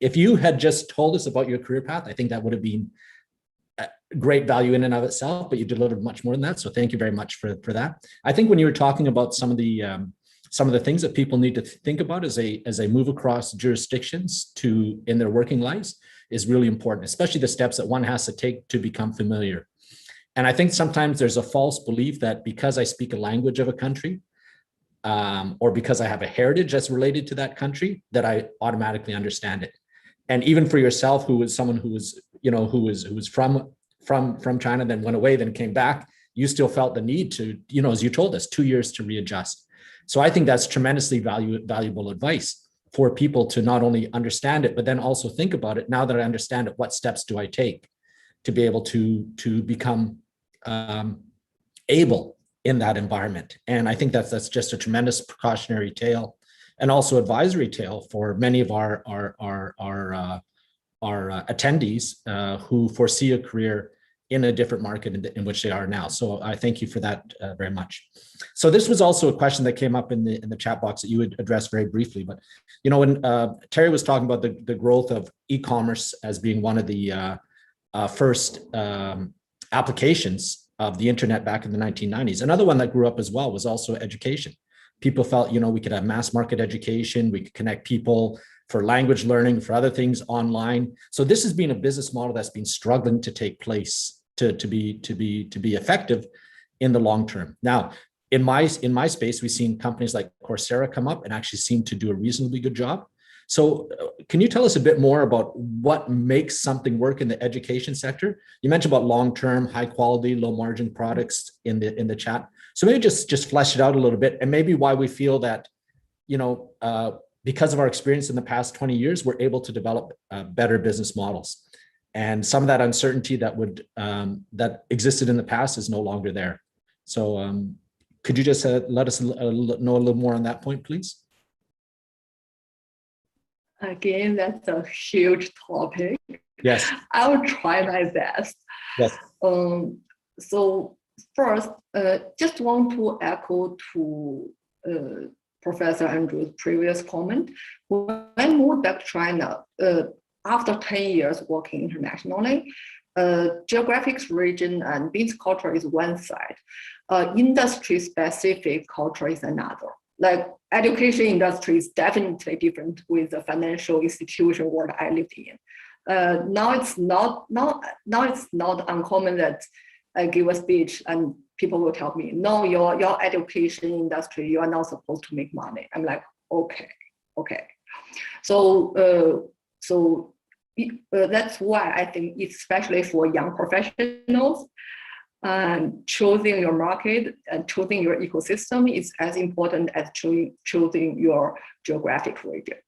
if you had just told us about your career path, I think that would have been great value in and of itself. But you delivered much more than that, so thank you very much for that. I think when you were talking about some of the things that people need to think about as they move across jurisdictions in their working lives is really important, especially the steps that one has to take to become familiar. And I think sometimes there's a false belief that because I speak a language of a country, or because I have a heritage that's related to that country, that I automatically understand it. And even for yourself, who was someone who was from China, then went away, then came back, you still felt the need to, as you told us, 2 years to readjust. So I think that's tremendously valuable advice for people to not only understand it, but then also think about it. Now that I understand it, what steps do I take to be able to become able in that environment? And I think that's just a tremendous precautionary tale, and also advisory tale for many of our attendees who foresee a career in a different market in which they are now. So I thank you for that very much. So this was also a question that came up in the chat box that you would address very briefly. But when Terry was talking about the growth of e-commerce as being one of the first applications of the internet back in the 1990s, another one that grew up as well was also education. People felt, we could have mass market education, we could connect people for language learning, for other things online. So this has been a business model that's been struggling to take place to be effective in the long term. Now, in my space, we've seen companies like Coursera come up and actually seem to do a reasonably good job. So can you tell us a bit more about what makes something work in the education sector? You mentioned about long-term, high quality, low margin products in the chat. So maybe just flesh it out a little bit, and maybe why we feel that, because of our experience in the past 20 years, we're able to develop better business models. And some of that uncertainty that existed in the past is no longer there. So could you just let us know a little more on that point, please? Again, that's a huge topic. Yes. I will try my best. Yes. So first, just want to echo to Professor Andrew's previous comment. When I moved back to China, after 10 years working internationally, geographic region and business culture is one side. Industry-specific culture is another. Like education industry is definitely different with the financial institution world I lived in. Now it's not uncommon that I give a speech and people will tell me, no, your education industry, you are not supposed to make money. I'm like, okay. So that's why I think, especially for young professionals, choosing your market and choosing your ecosystem is as important as choosing your geographic region.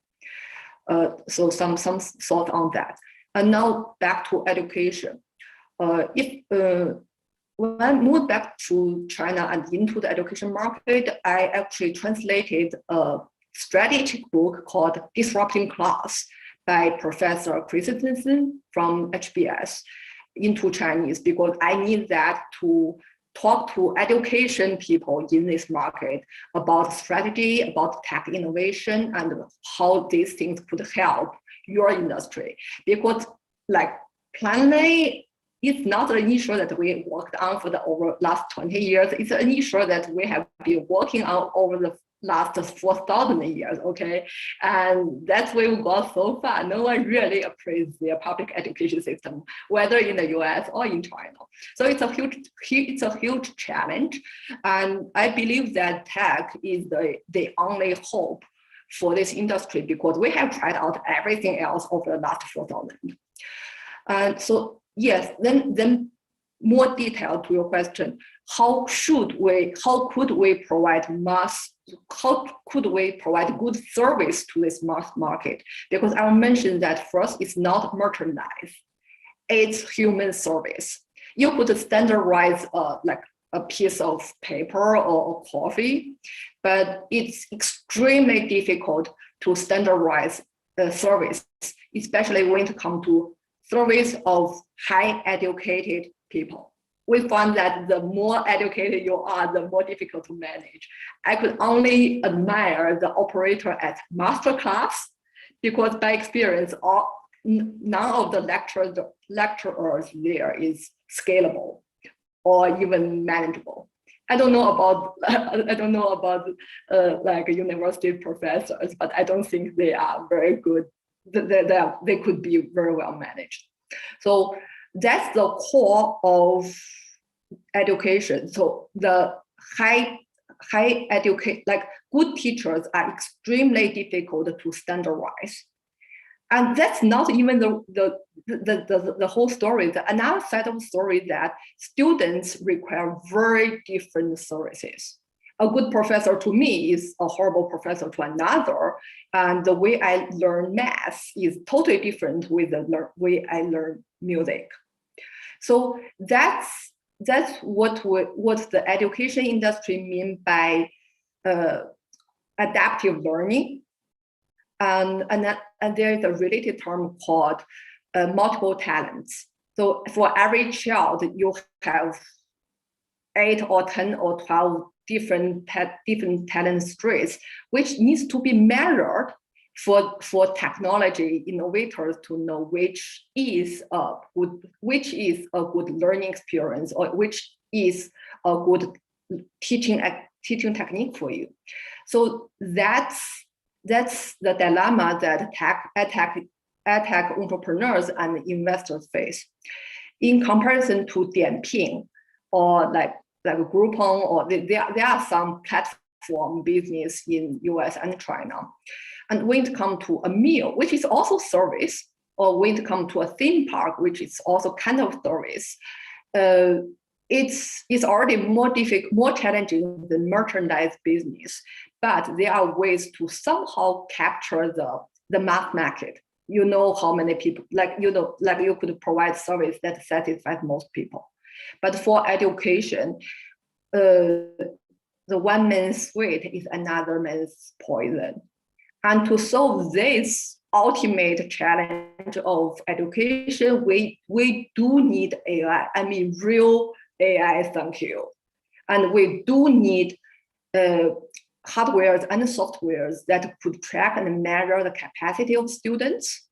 So some thought on that. And now back to education. When I moved back to China and into the education market, I actually translated a strategic book called Disrupting Class by Professor Christensen from HBS into Chinese, because I need that to talk to education people in this market about strategy, about tech innovation, and how these things could help your industry. Because like plainly, it's not an issue that we worked on for the last 20 years. It's an issue that we have been working on over the last 4,000 years, okay? And that's why we got so far. No one really appreciates their public education system, whether in the US or in China. So it's a huge challenge. And I believe that tech is the only hope for this industry, because we have tried out everything else over the last 4,000. And so, yes, then more detail to your question, how could we provide good service to this mass market? Because I mentioned that first, it's not merchandise, it's human service. You could standardize like a piece of paper or coffee, but it's extremely difficult to standardize service, especially when it comes to service of high educated people. we found that the more educated you are, the more difficult to manage. I could only admire the operator at masterclass because by experience, none of the lecturers there is scalable or even manageable. I don't know about like university professors, but I don't think they are very good. They could be very well managed. So that's the core of education. So the high educate, like good teachers are extremely difficult to standardize. And that's not even the whole story. Another side of the story that students require very different services. A good professor to me is a horrible professor to another. And the way I learn math is totally different with the way I learn music. So that's what the education industry mean by adaptive learning. And there is a related term called multiple talents. So for every child, you have 8 or 10 or 12 different talent streams, which needs to be measured for technology innovators to know which is a good learning experience or which is a good teaching technique for you. So that's the dilemma that edtech entrepreneurs and investors face. In comparison to Dianping or like Groupon, or there are some platform business in US and China. And when it comes to a meal, which is also service, or when it comes to a theme park, which is also kind of service, it's already more difficult, more challenging than merchandise business. But there are ways to somehow capture the mass market. You know how many people, you could provide service that satisfies most people. But for education, the one man's sweet is another man's poison. And to solve this ultimate challenge of education, we do need AI. I mean, real AI, thank you. And we do need hardwares and softwares that could track and measure the capacity of students.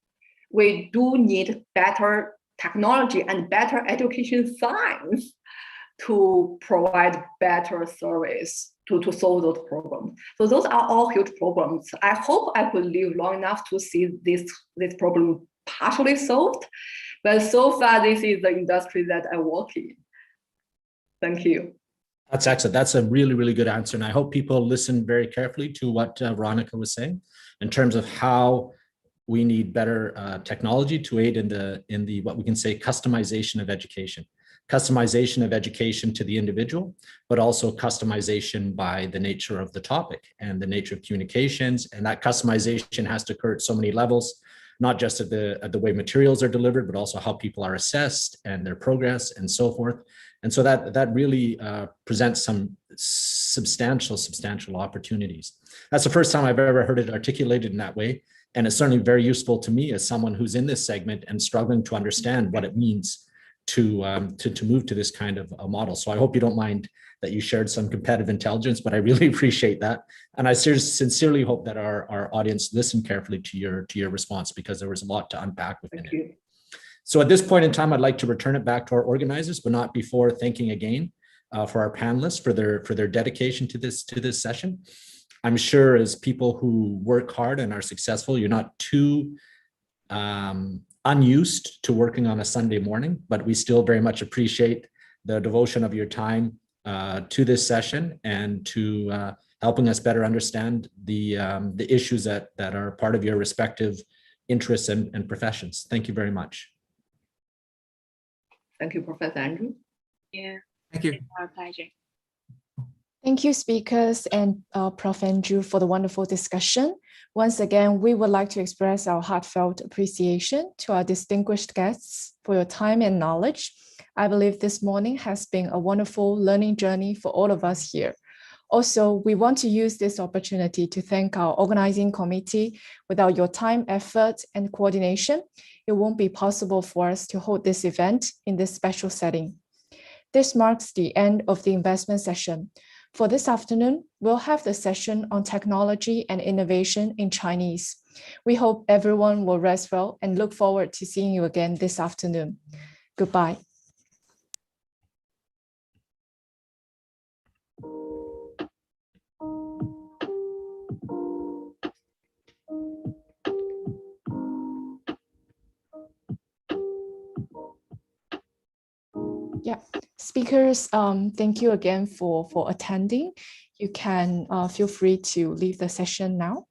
We do need better technology and better education science to provide better service to solve those problems. So those are all huge problems. I hope I could live long enough to see this problem partially solved. But so far, this is the industry that I work in. Thank you. That's excellent. That's a really, really good answer. And I hope people listen very carefully to what Veronica was saying in terms of how we need better technology to aid in the what we can say customization of education. Customization of education to the individual, but also customization by the nature of the topic and the nature of communications. And that customization has to occur at so many levels, not just at the way materials are delivered, but also how people are assessed and their progress and so forth. And so that really presents some substantial opportunities. That's the first time I've ever heard it articulated in that way. And it's certainly very useful to me as someone who's in this segment and struggling to understand what it means to move to this kind of a model. So I hope you don't mind that you shared some competitive intelligence, but I really appreciate that. And I sincerely hope that our audience listened carefully to your response, because there was a lot to unpack within it. So at this point in time, I'd like to return it back to our organizers, but not before thanking again for our panelists for their dedication to this session. I'm sure as people who work hard and are successful, you're not too unused to working on a Sunday morning, but we still very much appreciate the devotion of your time to this session and to helping us better understand the issues that are part of your respective interests and professions. Thank you very much. Thank you, Professor Andrew. Yeah. Thank you. It's our pleasure. Thank you, speakers and Prof. Andrew, for the wonderful discussion. Once again, we would like to express our heartfelt appreciation to our distinguished guests for your time and knowledge. I believe this morning has been a wonderful learning journey for all of us here. Also, we want to use this opportunity to thank our organizing committee. Without your time, effort, and coordination, it won't be possible for us to hold this event in this special setting. This marks the end of the investment session. For this afternoon, we'll have the session on technology and innovation in Chinese. We hope everyone will rest well and look forward to seeing you again this afternoon. Goodbye. Yeah, speakers, thank you again for attending. You can feel free to leave the session now.